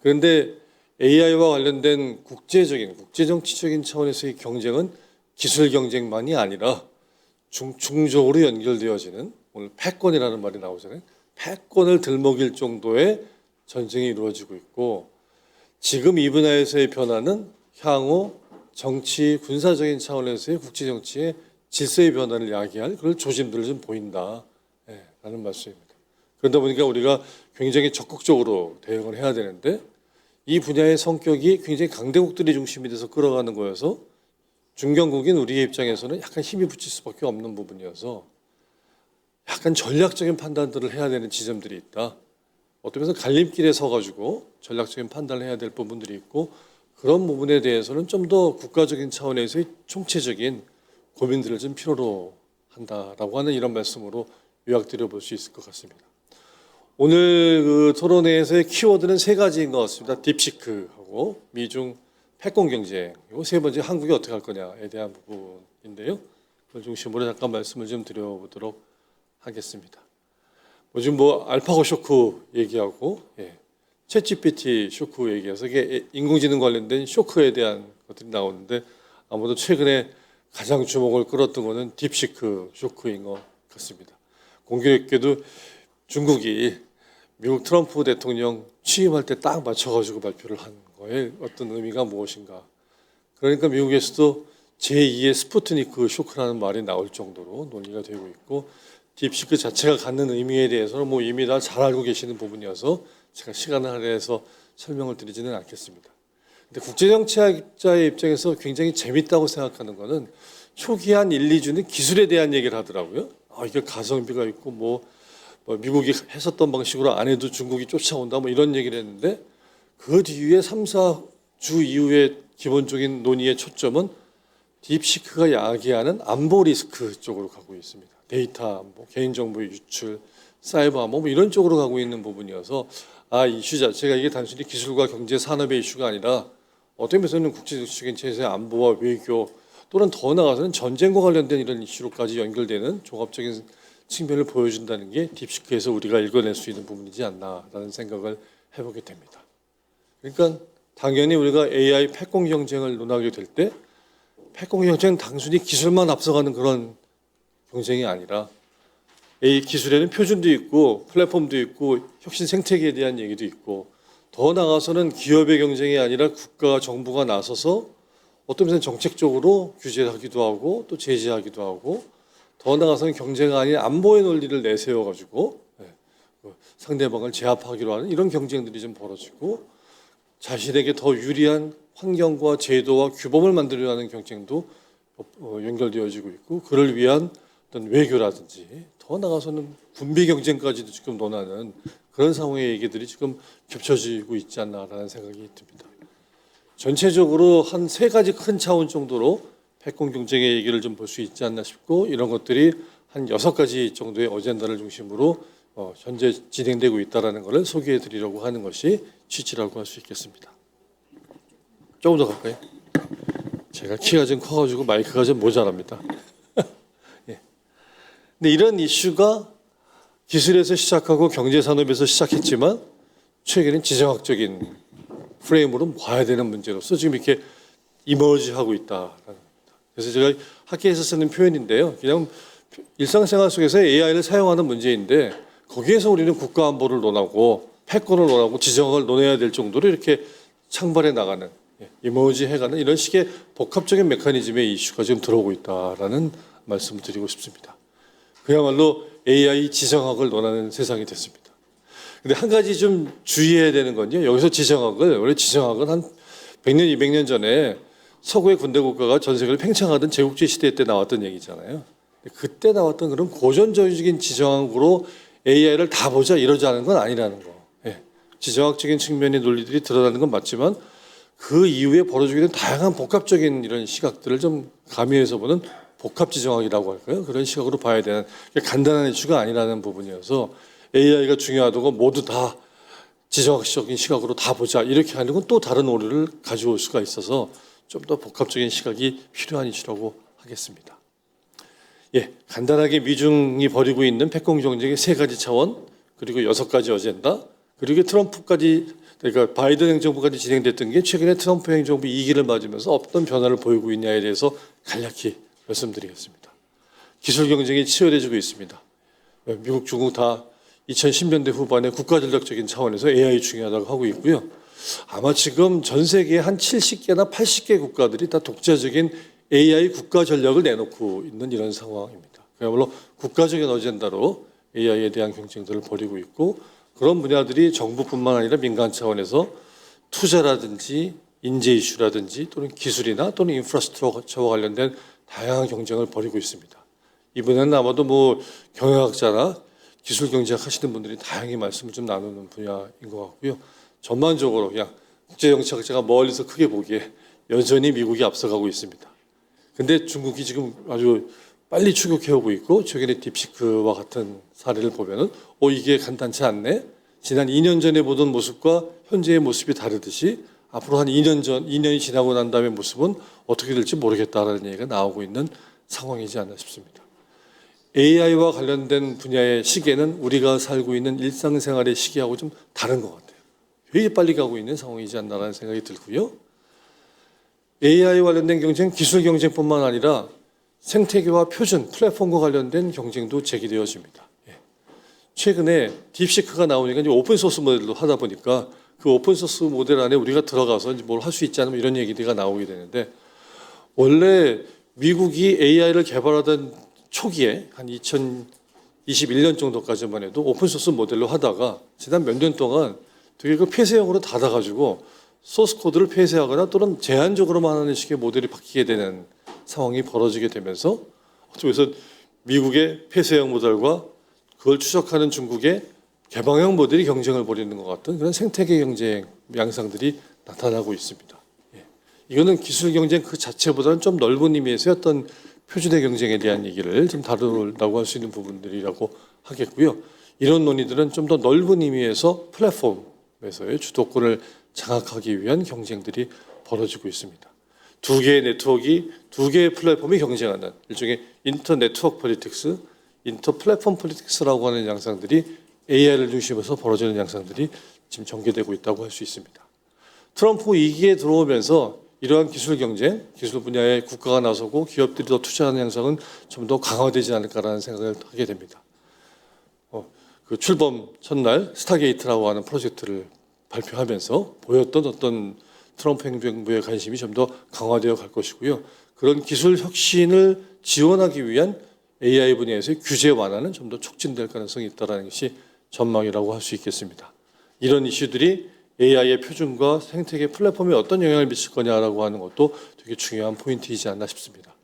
그런데 AI와 관련된 국제정치적인 차원에서의 경쟁은 기술 경쟁만이 아니라 중충적으로 연결되어지는, 오늘 패권이라는 말이 나오잖아요. 패권을 들먹일 정도의 전쟁이 이루어지고 있고, 지금 이 분야에서의 변화는 향후 정치, 군사적인 차원에서의 국제정치의 질서의 변화를 야기할 그런 조짐들을 좀 보인다, 라는 말씀입니다. 그러다 보니까 우리가 굉장히 적극적으로 대응을 해야 되는데, 이 분야의 성격이 굉장히 강대국들이 중심이 돼서 끌어가는 거여서 중견국인 우리의 입장에서는 약간 힘이 붙일 수밖에 없는 부분이어서 약간 전략적인 판단들을 해야 되는 지점들이 있다. 어떤 면에서 갈림길에 서가지고 전략적인 판단을 해야 될 부분들이 있고, 그런 부분에 대해서는 좀 더 국가적인 차원에서의 총체적인 고민들을 좀 필요로 한다라고 하는 이런 말씀으로 요약드려 볼 수 있을 것 같습니다. 오늘 그 토론회에서의 키워드는 세 가지인 것 같습니다. 딥시크하고 미중 패권 경쟁, 그리고 세 번째 한국이 어떻게 할 거냐에 대한 부분인데요. 그걸 중심으로 잠깐 말씀을 좀 드려보도록 하겠습니다. 요즘 알파고 쇼크 얘기하고 챗GPT 쇼크 얘기해서 이게 인공지능 관련된 쇼크에 대한 것들이 나오는데, 아무도 최근에 가장 주목을 끌었던 것은 딥시크 쇼크인 것 같습니다. 공교롭게도 중국이 미국 트럼프 대통령 취임할 때 딱 맞춰가지고 발표를 한 거에 어떤 의미가 무엇인가. 그러니까 미국에서도 제2의 스푸트니크 쇼크라는 말이 나올 정도로 논의가 되고 있고, 딥시크 자체가 갖는 의미에 대해서는 이미 다 잘 알고 계시는 부분이어서 제가 시간을 할애해서 설명을 드리지는 않겠습니다. 근데 국제정치학자의 입장에서 굉장히 재밌다고 생각하는 거는 초기 한 1, 2주는 기술에 대한 얘기를 하더라고요. 이게 가성비가 있고 미국이 했었던 방식으로 안 해도 중국이 쫓아온다 이런 얘기를 했는데, 그 뒤에 3, 4주 이후에 기본적인 논의의 초점은 딥시크가 야기하는 안보 리스크 쪽으로 가고 있습니다. 데이터 안보, 개인정보의 유출, 사이버 안보 이런 쪽으로 가고 있는 부분이어서 이슈 자체가 이게 단순히 기술과 경제, 산업의 이슈가 아니라 어떤 면에서는 국제적인 체제의 안보와 외교, 또는 더 나아가서는 전쟁과 관련된 이런 이슈로까지 연결되는 종합적인 측면을 보여준다는 게 딥시크에서 우리가 읽어낼 수 있는 부분이지 않나라는 생각을 해보게 됩니다. 그러니까 당연히 우리가 AI 패권 경쟁을 논하게 될 때 패권 경쟁은 단순히 기술만 앞서가는 그런 경쟁이 아니라 AI 기술에는 표준도 있고 플랫폼도 있고 혁신 생태계에 대한 얘기도 있고, 더 나아가서는 기업의 경쟁이 아니라 국가 정부가 나서서 어떤 면에서 정책적으로 규제하기도 하고 또 제재하기도 하고, 더 나아가서는 경제가 아닌 안보의 논리를 내세워가지고 상대방을 제압하기로 하는 이런 경쟁들이 좀 벌어지고, 자신에게 더 유리한 환경과 제도와 규범을 만들려고 하는 경쟁도 연결되어지고 있고, 그를 위한 어떤 외교라든지 더 나아가서는 군비 경쟁까지도 지금 논하는 그런 상황의 얘기들이 지금 겹쳐지고 있지 않나라는 생각이 듭니다. 전체적으로 한 세 가지 큰 차원 정도로 패권 경쟁의 얘기를 좀 볼 수 있지 않나 싶고, 이런 것들이 한 6가지 정도의 어젠다를 중심으로 현재 진행되고 있다는 것을 소개해 드리려고 하는 것이 취지라고 할 수 있겠습니다. 조금 더 갈까요? 제가 키가 좀 커가지고 마이크가 좀 모자랍니다. 예. 근데 이런 이슈가 기술에서 시작하고 경제산업에서 시작했지만 최근엔 지정학적인 프레임으로 봐야 되는 문제로서 지금 이렇게 이머지하고 있다. 그래서 제가 학계에서 쓰는 표현인데요. 그냥 일상생활 속에서 AI를 사용하는 문제인데, 거기에서 우리는 국가안보를 논하고 패권을 논하고 지정학을 논해야 될 정도로 이렇게 창발해 나가는, 이머지 해가는 이런 식의 복합적인 메커니즘의 이슈가 지금 들어오고 있다라는 말씀을 드리고 싶습니다. 그야말로 AI 지정학을 논하는 세상이 됐습니다. 근데 한 가지 좀 주의해야 되는 건요. 여기서 원래 지정학은 한 100년, 200년 전에 서구의 군대 국가가 전 세계를 팽창하던 제국주의 시대 때 나왔던 얘기잖아요. 그때 나왔던 그런 고전적인 지정학으로 AI를 다 보자 이러자는 건 아니라는 거. 지정학적인 측면의 논리들이 드러나는 건 맞지만 그 이후에 벌어지게 된 다양한 복합적인 이런 시각들을 좀 가미해서 보는 복합 지정학이라고 할까요? 그런 시각으로 봐야 되는 간단한 이슈가 아니라는 부분이어서 AI가 중요하다고 모두 다 지정학적인 시각으로 다 보자 이렇게 하는 건 또 다른 오류를 가져올 수가 있어서 좀 더 복합적인 시각이 필요한 이슈라고 하겠습니다. 예, 간단하게 미중이 벌이고 있는 패권 경쟁의 3가지 차원 그리고 6가지 어젠다 그리고 트럼프까지 그러니까 바이든 행정부까지 진행됐던 게 최근에 트럼프 행정부 2기를 맞으면서 어떤 변화를 보이고 있냐에 대해서 간략히 말씀드리겠습니다. 기술 경쟁이 치열해지고 있습니다. 미국, 중국 다 2010년대 후반에 국가전략적인 차원에서 AI 중요하다고 하고 있고요. 아마 지금 전 세계 한 70개나 80개 국가들이 다 독자적인 AI 국가 전략을 내놓고 있는 이런 상황입니다. 그야말로 국가적인 어젠다로 AI에 대한 경쟁들을 벌이고 있고 그런 분야들이 정부뿐만 아니라 민간 차원에서 투자라든지 인재 이슈라든지 또는 기술이나 또는 인프라스트럭처와 관련된 다양한 경쟁을 벌이고 있습니다. 이번에는 아마도 뭐 경영학자나 기술 경제학 하시는 분들이 다양히 말씀을 좀 나누는 분야인 것 같고요. 전반적으로 그냥 국제정치학자가 멀리서 크게 보기에 여전히 미국이 앞서가고 있습니다. 근데 중국이 지금 아주 빨리 추격해오고 있고 최근에 딥시크와 같은 사례를 보면은 이게 간단치 않네. 지난 2년 전에 보던 모습과 현재의 모습이 다르듯이 앞으로 한 2년이 지나고 난 다음에 모습은 어떻게 될지 모르겠다라는 얘기가 나오고 있는 상황이지 않나 싶습니다. AI와 관련된 분야의 시계는 우리가 살고 있는 일상생활의 시계하고 좀 다른 것 같아요. 되게 빨리 가고 있는 상황이지 않나라는 생각이 들고요. AI 관련된 경쟁, 기술 경쟁뿐만 아니라 생태계와 표준, 플랫폼과 관련된 경쟁도 제기되어집니다. 최근에 딥시크가 나오니까 이제 오픈소스 모델로 하다 보니까 그 오픈소스 모델 안에 우리가 들어가서 뭘 할 수 있지 않으면 이런 얘기가 나오게 되는데 원래 미국이 AI를 개발하던 초기에 한 2021년 정도까지만 해도 오픈소스 모델로 하다가 지난 몇 년 동안 되게 그 폐쇄형으로 닫아가지고 소스 코드를 폐쇄하거나 또는 제한적으로만 하는 식의 모델이 바뀌게 되는 상황이 벌어지게 되면서 그래서 미국의 폐쇄형 모델과 그걸 추적하는 중국의 개방형 모델이 경쟁을 벌이는 것 같은 그런 생태계 경쟁 양상들이 나타나고 있습니다. 이거는 기술 경쟁 그 자체보다는 좀 넓은 의미에서의 어떤 표준의 경쟁에 대한 얘기를 좀 다루려고 할 수 있는 부분들이라고 하겠고요. 이런 논의들은 좀 더 넓은 의미에서 플랫폼에서의 주도권을 장악하기 위한 경쟁들이 벌어지고 있습니다. 두 개의 네트워크가 두 개의 플랫폼이 경쟁하는 일종의 인터 네트워크 폴리틱스, 인터 플랫폼 폴리틱스라고 하는 양상들이 AI를 중심으로 벌어지는 양상들이 지금 전개되고 있다고 할 수 있습니다. 트럼프 2기에 들어오면서 이러한 기술 경쟁, 기술 분야에 국가가 나서고 기업들이 더 투자하는 양상은 좀 더 강화되지 않을까라는 생각을 하게 됩니다. 그 출범 첫날 스타게이트라고 하는 프로젝트를 발표하면서 보였던 어떤 트럼프 행정부의 관심이 좀 더 강화되어 갈 것이고요. 그런 기술 혁신을 지원하기 위한 AI 분야에서의 규제 완화는 좀 더 촉진될 가능성이 있다는 것이 전망이라고 할 수 있겠습니다. 이런 이슈들이 AI의 표준과 생태계 플랫폼에 어떤 영향을 미칠 거냐라고 하는 것도 되게 중요한 포인트이지 않나 싶습니다.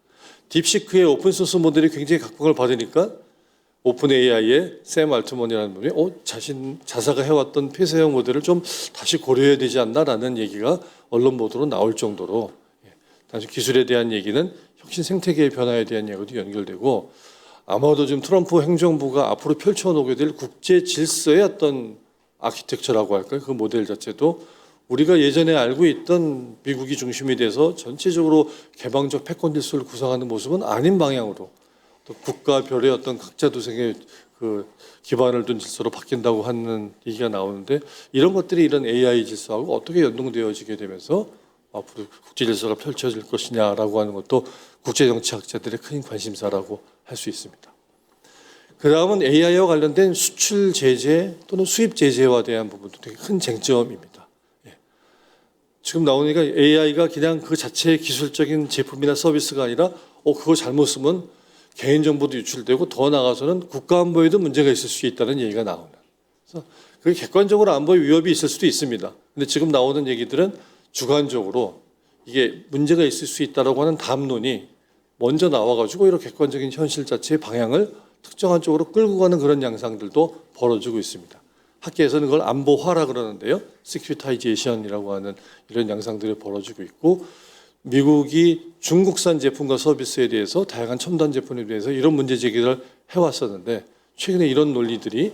딥시크의 오픈소스 모델이 굉장히 각광을 받으니까 오픈 AI의 샘 알트먼이라는 분이 자사가 해왔던 폐쇄형 모델을 좀 다시 고려해야 되지 않나라는 얘기가 언론 보도로 나올 정도로 단지 기술에 대한 얘기는 혁신 생태계의 변화에 대한 얘기도 연결되고 아마도 지금 트럼프 행정부가 앞으로 펼쳐놓게 될 국제 질서의 어떤 아키텍처라고 할까요? 그 모델 자체도 우리가 예전에 알고 있던 미국이 중심이 돼서 전체적으로 개방적 패권 질서를 구성하는 모습은 아닌 방향으로 또 국가별의 어떤 각자 도생의 그 기반을 둔 질서로 바뀐다고 하는 얘기가 나오는데 이런 것들이 이런 AI 질서하고 어떻게 연동되어지게 되면서 앞으로 국제 질서가 펼쳐질 것이냐라고 하는 것도 국제 정치학자들의 큰 관심사라고 할 수 있습니다. 그 다음은 AI와 관련된 수출 제재 또는 수입 제재와 대한 부분도 되게 큰 쟁점입니다. 지금 나오니까 AI가 그냥 그 자체의 기술적인 제품이나 서비스가 아니라 그거 잘못 쓰면 개인정보도 유출되고 더 나아가서는 국가안보에도 문제가 있을 수 있다는 얘기가 나오는. 그래서 그게 객관적으로 안보에 위협이 있을 수도 있습니다. 근데 지금 나오는 얘기들은 주관적으로 이게 문제가 있을 수 있다라고 하는 담론이 먼저 나와가지고 이런 객관적인 현실 자체의 방향을 특정한 쪽으로 끌고 가는 그런 양상들도 벌어지고 있습니다. 학계에서는 그걸 안보화라 그러는데요. 시큐리타이제이션이라고 하는 이런 양상들이 벌어지고 있고 미국이 중국산 제품과 서비스에 대해서 다양한 첨단 제품에 대해서 이런 문제 제기를 해왔었는데 최근에 이런 논리들이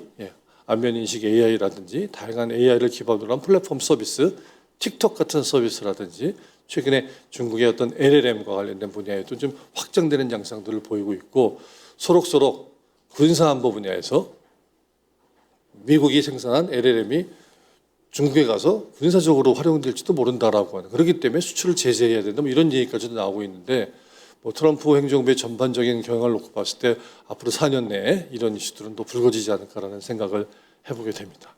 안면 인식 AI라든지 다양한 AI를 기반으로 한 플랫폼 서비스, 틱톡 같은 서비스라든지 최근에 중국의 어떤 LLM과 관련된 분야에도 좀 확장되는 양상들을 보이고 있고 소록소록 군사안보 분야에서 미국이 생산한 LLM이 중국에 가서 군사적으로 활용될지도 모른다라고 하는 그렇기 때문에 수출을 제재해야 된다 뭐 이런 얘기까지도 나오고 있는데 뭐 트럼프 행정부의 전반적인 경향을 놓고 봤을 때 앞으로 4년 내에 이런 이슈들은 또 불거지지 않을까라는 생각을 해보게 됩니다.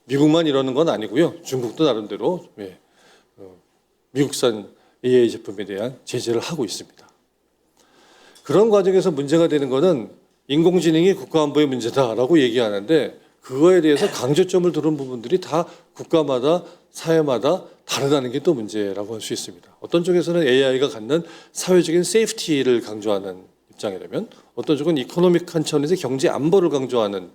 미국만 이러는 건 아니고요. 중국도 나름대로 미국산 AI 제품에 대한 제재를 하고 있습니다. 그런 과정에서 문제가 되는 것은 인공지능이 국가안보의 문제다라고 얘기하는데 그거에 대해서 강조점을 두는 부분들이 다 국가마다 사회마다 다르다는 게 또 문제라고 할 수 있습니다. 어떤 쪽에서는 AI가 갖는 사회적인 세이프티를 강조하는 입장이라면 어떤 쪽은 이코노믹한 차원에서 경제 안보를 강조하는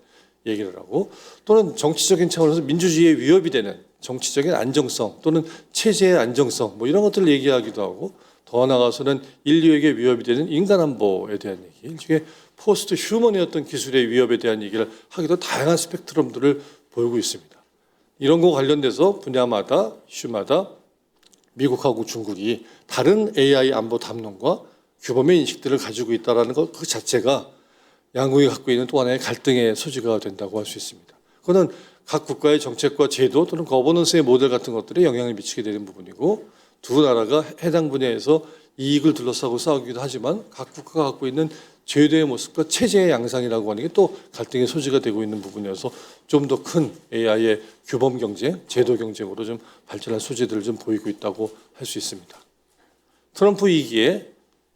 얘기를 하고 또는 정치적인 차원에서 민주주의의 위협이 되는 정치적인 안정성 또는 체제의 안정성 뭐 이런 것들을 얘기하기도 하고 더 나아가서는 인류에게 위협이 되는 인간 안보에 대한 얘기, 일종의 포스트 휴먼의 어떤 기술의 위협에 대한 얘기를 하기도 다양한 스펙트럼들을 보이고 있습니다. 이런 거 관련돼서 분야마다 이슈마다 미국하고 중국이 다른 AI 안보 담론과 규범의 인식들을 가지고 있다는 것 그 자체가 양국이 갖고 있는 또 하나의 갈등의 소지가 된다고 할 수 있습니다. 그거는 각 국가의 정책과 제도 또는 거버넌스의 모델 같은 것들에 영향을 미치게 되는 부분이고 두 나라가 해당 분야에서 이익을 둘러싸고 싸우기도 하지만 각 국가가 갖고 있는 제도의 모습과 체제의 양상이라고 하는 게 또 갈등의 소지가 되고 있는 부분이어서 좀 더 큰 AI의 규범 경쟁, 제도 경쟁으로 좀 발전할 소지들을 좀 보이고 있다고 할 수 있습니다. 트럼프 2기에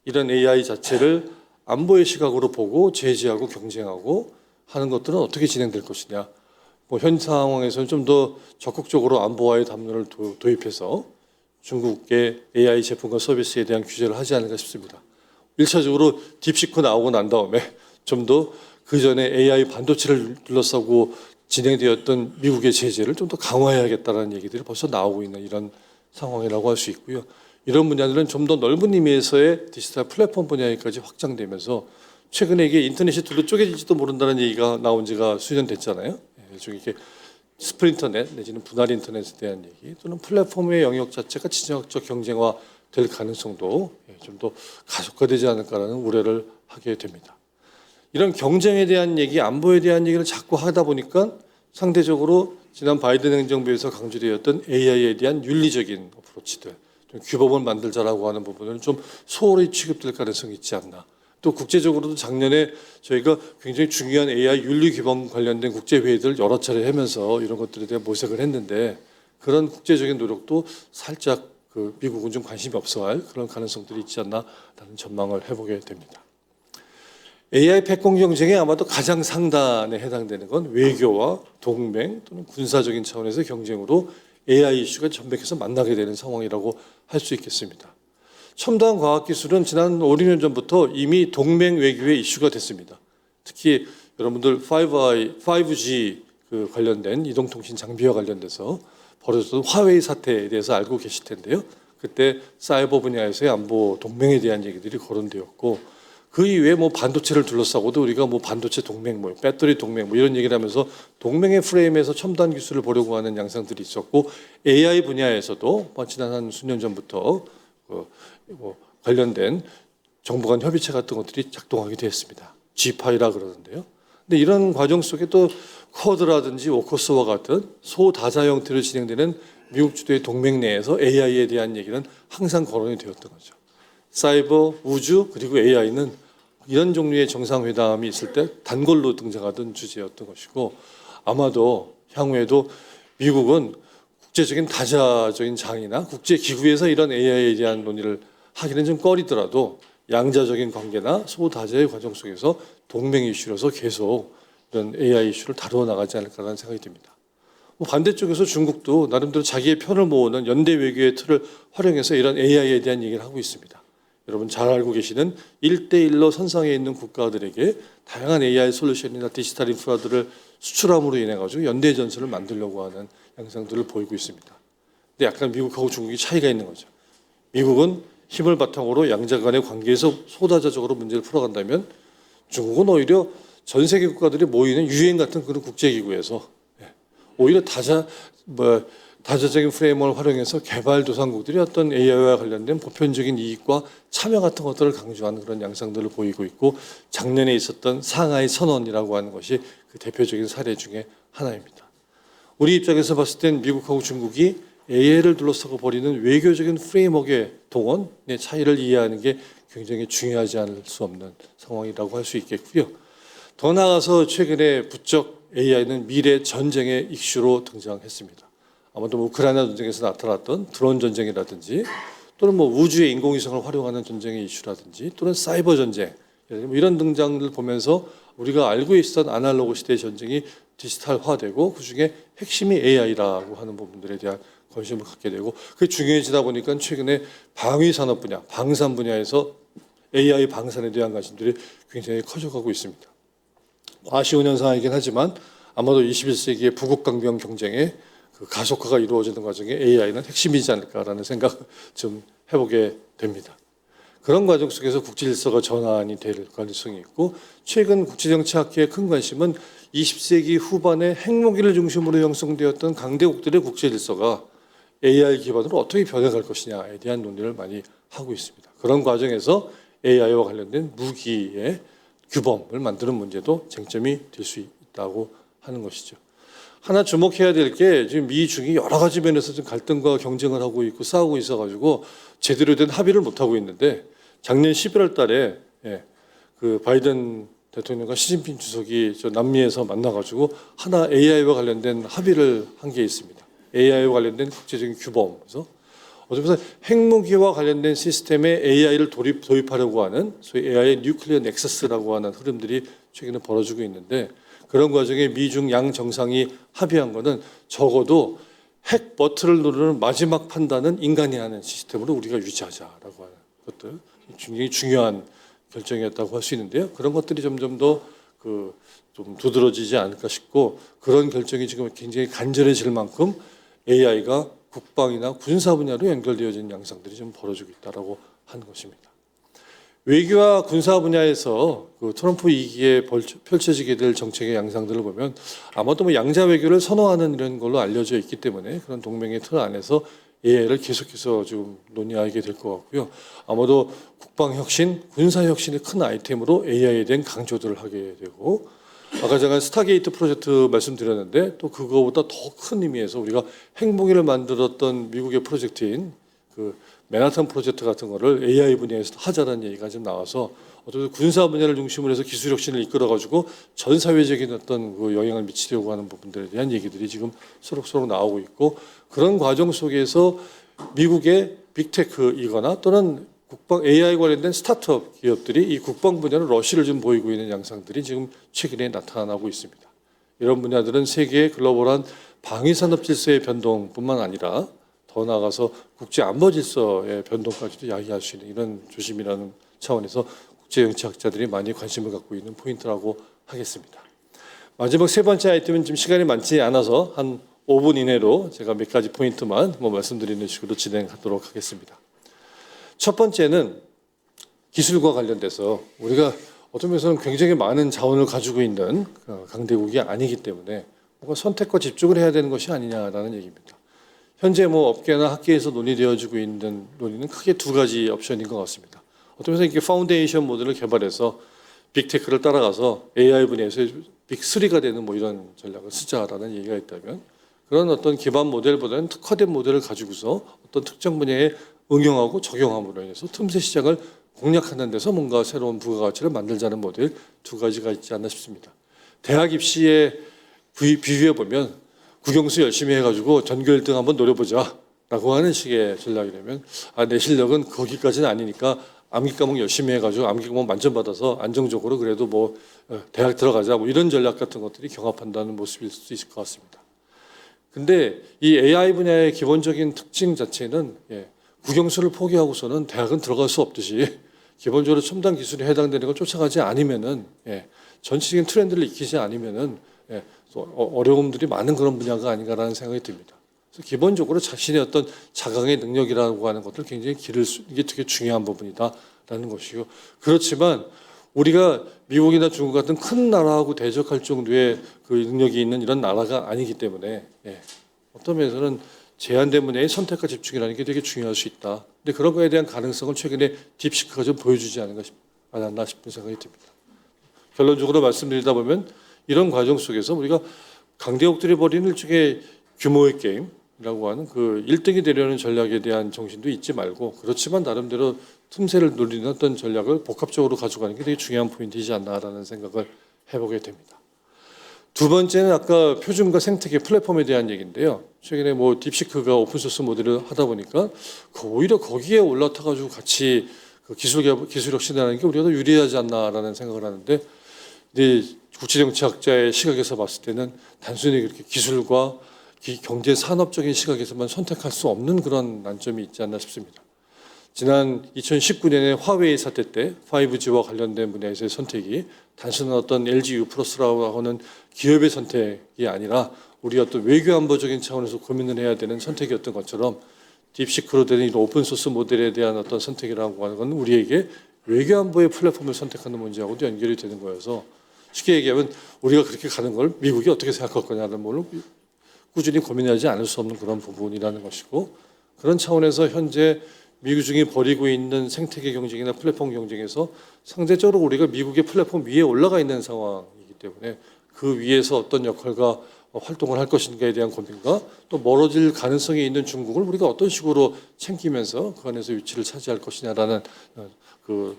이런 AI 자체를 안보의 시각으로 보고 제지하고 경쟁하고 하는 것들은 어떻게 진행될 것이냐. 뭐 현 상황에서는 좀 더 적극적으로 안보와의 담론을 도입해서 중국의 AI 제품과 서비스에 대한 규제를 하지 않을까 싶습니다. 1차적으로 딥시크 나오고 난 다음에 좀 더 그 전에 AI 반도체를 둘러싸고 진행되었던 미국의 제재를 좀 더 강화해야겠다는 얘기들이 벌써 나오고 있는 이런 상황이라고 할 수 있고요. 이런 분야들은 좀 더 넓은 의미에서의 디지털 플랫폼 분야에까지 확장되면서 최근에 이게 인터넷이 둘로 쪼개질지도 모른다는 얘기가 나온 지가 수년 됐잖아요. 일종의 이게 스프린터넷 내지는 분할 인터넷에 대한 얘기 또는 플랫폼의 영역 자체가 지정학적 경쟁화 될 가능성도 좀 더 가속화되지 않을까라는 우려를 하게 됩니다. 이런 경쟁에 대한 얘기, 안보에 대한 얘기를 자꾸 하다 보니까 상대적으로 지난 바이든 행정부에서 강조되었던 AI에 대한 윤리적인 어프로치들, 좀 규범을 만들자라고 하는 부분은 좀 소홀히 취급될 가능성이 있지 않나. 또 국제적으로도 작년에 저희가 굉장히 중요한 AI 윤리 규범 관련된 국제회의들 여러 차례 하면서 이런 것들에 대해 모색을 했는데 그런 국제적인 노력도 살짝 그 미국은 좀 관심이 없어할 그런 가능성들이 있지 않나라는 전망을 해보게 됩니다. AI 패권 경쟁에 아마도 가장 상단에 해당되는 건 외교와 동맹 또는 군사적인 차원에서 경쟁으로 AI 이슈가 전백해서 만나게 되는 상황이라고 할 수 있겠습니다. 첨단 과학기술은 지난 5, 6년 전부터 이미 동맹 외교의 이슈가 됐습니다. 특히 여러분들 5G 그 관련된 이동통신 장비와 관련돼서 벌어졌던 화웨이 사태에 대해서 알고 계실 텐데요. 그때 사이버 분야에서의 안보 동맹에 대한 얘기들이 거론되었고 그 이외에 뭐 반도체를 둘러싸고도 우리가 뭐 반도체 동맹, 뭐 배터리 동맹 뭐 이런 얘기를 하면서 동맹의 프레임에서 첨단 기술을 보려고 하는 양상들이 있었고 AI 분야에서도 지난 한 수년 전부터 뭐 관련된 정부 간 협의체 같은 것들이 작동하게 되었습니다. G-PA이라 그러는데요. 근데 이런 과정 속에 또 쿼드라든지 오커스와 같은 소다자 형태로 진행되는 미국 주도의 동맹 내에서 AI에 대한 얘기는 항상 거론이 되었던 거죠. 사이버, 우주 그리고 AI는 이런 종류의 정상회담이 있을 때 단골로 등장하던 주제였던 것이고 아마도 향후에도 미국은 국제적인 다자적인 장이나 국제기구에서 이런 AI에 대한 논의를 하기는 좀 꺼리더라도 양자적인 관계나 소다자의 과정 속에서 동맹 이슈로서 계속 이런 AI 이슈를 다루어 나가지 않을까라는 생각이 듭니다. 반대쪽에서 중국도 나름대로 자기의 편을 모으는 연대 외교의 틀을 활용해서 이런 AI에 대한 얘기를 하고 있습니다. 여러분 잘 알고 계시는 1대1로 선상에 있는 국가들에게 다양한 AI 솔루션이나 디지털 인프라들을 수출함으로 인해 가지고 연대 전선을 만들려고 하는 양상들을 보이고 있습니다. 근데 약간 미국하고 중국이 차이가 있는 거죠. 미국은 힘을 바탕으로 양자 간의 관계에서 소다자적으로 문제를 풀어간다면 중국은 오히려 전 세계 국가들이 모이는 유엔 같은 그런 국제기구에서 오히려 다자적인 프레임을 활용해서 개발도상국들이 어떤 AI와 관련된 보편적인 이익과 참여 같은 것들을 강조하는 그런 양상들을 보이고 있고, 작년에 있었던 상하이 선언이라고 하는 것이 그 대표적인 사례 중에 하나입니다. 우리 입장에서 봤을 땐 미국하고 중국이 AI를 둘러싸고 벌이는 외교적인 프레임워크의 동원의 차이를 이해하는 게 굉장히 중요하지 않을 수 없는 상황이라고 할 수 있겠고요. 더 나아가서 최근에 부쩍 AI는 미래 전쟁의 이슈로 등장했습니다. 아마도 우크라이나 전쟁에서 나타났던 드론 전쟁이라든지, 또는 우주의 인공위성을 활용하는 전쟁의 이슈라든지, 또는 사이버 전쟁, 이런 등장을 보면서 우리가 알고 있었던 아날로그 시대의 전쟁이 디지털화되고 그중에 핵심이 AI라고 하는 부분들에 대한 관심을 갖게 되고, 그게 중요해지다 보니까 최근에 방위산업 분야, 방산 분야에서 AI 방산에 대한 관심들이 굉장히 커져가고 있습니다. 아쉬운 현상이긴 하지만 아마도 21세기의 부국강병 경쟁의 그 가속화가 이루어지는 과정에 AI는 핵심이지 않을까라는 생각 좀 해보게 됩니다. 그런 과정 속에서 국제질서가 전환이 될 가능성이 있고, 최근 국제정치학계의 큰 관심은 20세기 후반에 핵무기를 중심으로 형성되었던 강대국들의 국제질서가 AI 기반으로 어떻게 변해갈 것이냐에 대한 논의를 많이 하고 있습니다. 그런 과정에서 AI와 관련된 무기의 규범을 만드는 문제도 쟁점이 될 수 있다고 하는 것이죠. 하나 주목해야 될 게, 지금 미중이 여러 가지 면에서 좀 갈등과 경쟁을 하고 있고 싸우고 있어가지고 제대로 된 합의를 못 하고 있는데, 작년 11월 달에 그 바이든 대통령과 시진핑 주석이 저 남미에서 만나가지고 하나 AI와 관련된 합의를 한 게 있습니다. AI와 관련된 국제적인 규범. 그래서 어쩌면서 핵무기와 관련된 시스템에 AI를 도입하려고 하는 소위 AI 뉴클리어 넥서스라고 하는 흐름들이 최근에 벌어지고 있는데, 그런 과정에 미중 양 정상이 합의한 것은 적어도 핵 버튼을 누르는 마지막 판단은 인간이 하는 시스템으로 우리가 유지하자라고 하는 것들, 굉장히 중요한 결정이었다고 할 수 있는데요. 그런 것들이 점점 더 좀 두드러지지 않을까 싶고, 그런 결정이 지금 굉장히 간절해질 만큼 AI가 국방이나 군사 분야로 연결되어진 양상들이 좀 벌어지고 있다라고 하는 것입니다. 외교와 군사 분야에서 그 트럼프 2기에 펼쳐지게 될 정책의 양상들을 보면 아마도 양자 외교를 선호하는 이런 걸로 알려져 있기 때문에 그런 동맹의 틀 안에서 AI를 계속해서 좀 논의하게 될 것 같고요. 아마도 국방 혁신, 군사 혁신의 큰 아이템으로 AI에 대한 강조들을 하게 되고, 아까 잠깐 스타게이트 프로젝트 말씀드렸는데, 또 그거보다 더 큰 의미에서 우리가 핵무기를 만들었던 미국의 프로젝트인 그 맨하탄 프로젝트 같은 거를 AI 분야에서 하자라는 얘기가 지금 나와서, 어떤 군사 분야를 중심으로 해서 기술 혁신을 이끌어가지고 전 사회적인 어떤 그 영향을 미치려고 하는 부분들에 대한 얘기들이 지금 서로 나오고 있고, 그런 과정 속에서 미국의 빅테크이거나 또는 국방 AI 관련된 스타트업 기업들이 이 국방 분야로 러시를 좀 보이고 있는 양상들이 지금 최근에 나타나고 있습니다. 이런 분야들은 세계의 글로벌한 방위산업 질서의 변동뿐만 아니라 더 나아가서 국제 안보 질서의 변동까지도 야기할 수 있는 이런 조심이라는 차원에서 국제정치학자들이 많이 관심을 갖고 있는 포인트라고 하겠습니다. 마지막 세 번째 아이템은 지금 시간이 많지 않아서 한 5분 이내로 제가 몇 가지 포인트만 말씀드리는 식으로 진행하도록 하겠습니다. 첫 번째는 기술과 관련돼서 우리가 어떤 면에서는 굉장히 많은 자원을 가지고 있는 강대국이 아니기 때문에 뭔가 선택과 집중을 해야 되는 것이 아니냐라는 얘기입니다. 현재 업계나 학계에서 논의되어지고 있는 논의는 크게 두 가지 옵션인 것 같습니다. 어떤 면에서 이렇게 파운데이션 모델을 개발해서 빅테크를 따라가서 AI 분야에서 빅3가 되는 이런 전략을 쓰자라는 얘기가 있다면, 그런 어떤 기반 모델보다는 특화된 모델을 가지고서 어떤 특정 분야에 응용하고 적용함으로 인해서 틈새 시장을 공략하는 데서 뭔가 새로운 부가가치를 만들자는 모델 두 가지가 있지 않나 싶습니다. 대학 입시에 비유해 보면 국영수 열심히 해가지고 전교 1등 한번 노려보자라고 하는 식의 전략이라면, 내 실력은 거기까지는 아니니까 암기 과목 열심히 해가지고 암기 과목 만점 받아서 안정적으로 그래도 대학 들어가자 이런 전략 같은 것들이 경합한다는 모습일 수 있을 것 같습니다. 근데 이 AI 분야의 기본적인 특징 자체는 국영수를 포기하고서는 대학은 들어갈 수 없듯이 기본적으로 첨단 기술에 해당되는 걸 쫓아가지 않으면은 전체적인 트렌드를 익히지 않으면은 어려움들이 많은 그런 분야가 아닌가라는 생각이 듭니다. 그래서 기본적으로 자신의 어떤 자강의 능력이라고 하는 것들 굉장히 이게 되게 중요한 부분이다라는 것이고, 그렇지만 우리가 미국이나 중국 같은 큰 나라하고 대적할 정도의 그 능력이 있는 이런 나라가 아니기 때문에 어떤 면에서는 제한된 분야의 선택과 집중이라는 게 되게 중요할 수 있다. 근데 그런 거에 대한 가능성을 최근에 딥시크가 좀 보여주지 않았나 싶은 생각이 듭니다. 결론적으로 말씀드리다 보면 이런 과정 속에서 우리가 강대국들이 벌이는 일종의 규모의 게임이라고 하는 그 1등이 되려는 전략에 대한 정신도 잊지 말고, 그렇지만 나름대로 틈새를 노리는 어떤 전략을 복합적으로 가져가는 게 되게 중요한 포인트이지 않나라는 생각을 해보게 됩니다. 두 번째는 아까 표준과 생태계 플랫폼에 대한 얘기인데요. 최근에 뭐 딥시크가 오픈소스 모델을 하다 보니까 오히려 거기에 올라타가지고 같이 그 기술 혁신하는 게 우리가 더 유리하지 않나라는 생각을 하는데, 이제 국제정치학자의 시각에서 봤을 때는 단순히 그렇게 기술과 경제 산업적인 시각에서만 선택할 수 없는 그런 난점이 있지 않나 싶습니다. 지난 2019년에 화웨이 사태 때 5G와 관련된 분야에서의 선택이 단순한 어떤 LG U+라고 하는 기업의 선택이 아니라 우리 어떤 외교 안보적인 차원에서 고민을 해야 되는 선택이었던 것처럼, 딥시크로 되는 이 오픈소스 모델에 대한 어떤 선택이라고 하는 건 우리에게 외교 안보의 플랫폼을 선택하는 문제하고도 연결이 되는 거여서, 쉽게 얘기하면 우리가 그렇게 가는 걸 미국이 어떻게 생각할 거냐는 걸 꾸준히 고민하지 않을 수 없는 그런 부분이라는 것이고, 그런 차원에서 현재 미국이 벌이고 있는 생태계 경쟁이나 플랫폼 경쟁에서 상대적으로 우리가 미국의 플랫폼 위에 올라가 있는 상황이기 때문에 그 위에서 어떤 역할과 활동을 할 것인가에 대한 고민과, 또 멀어질 가능성이 있는 중국을 우리가 어떤 식으로 챙기면서 그 안에서 위치를 차지할 것이냐라는 그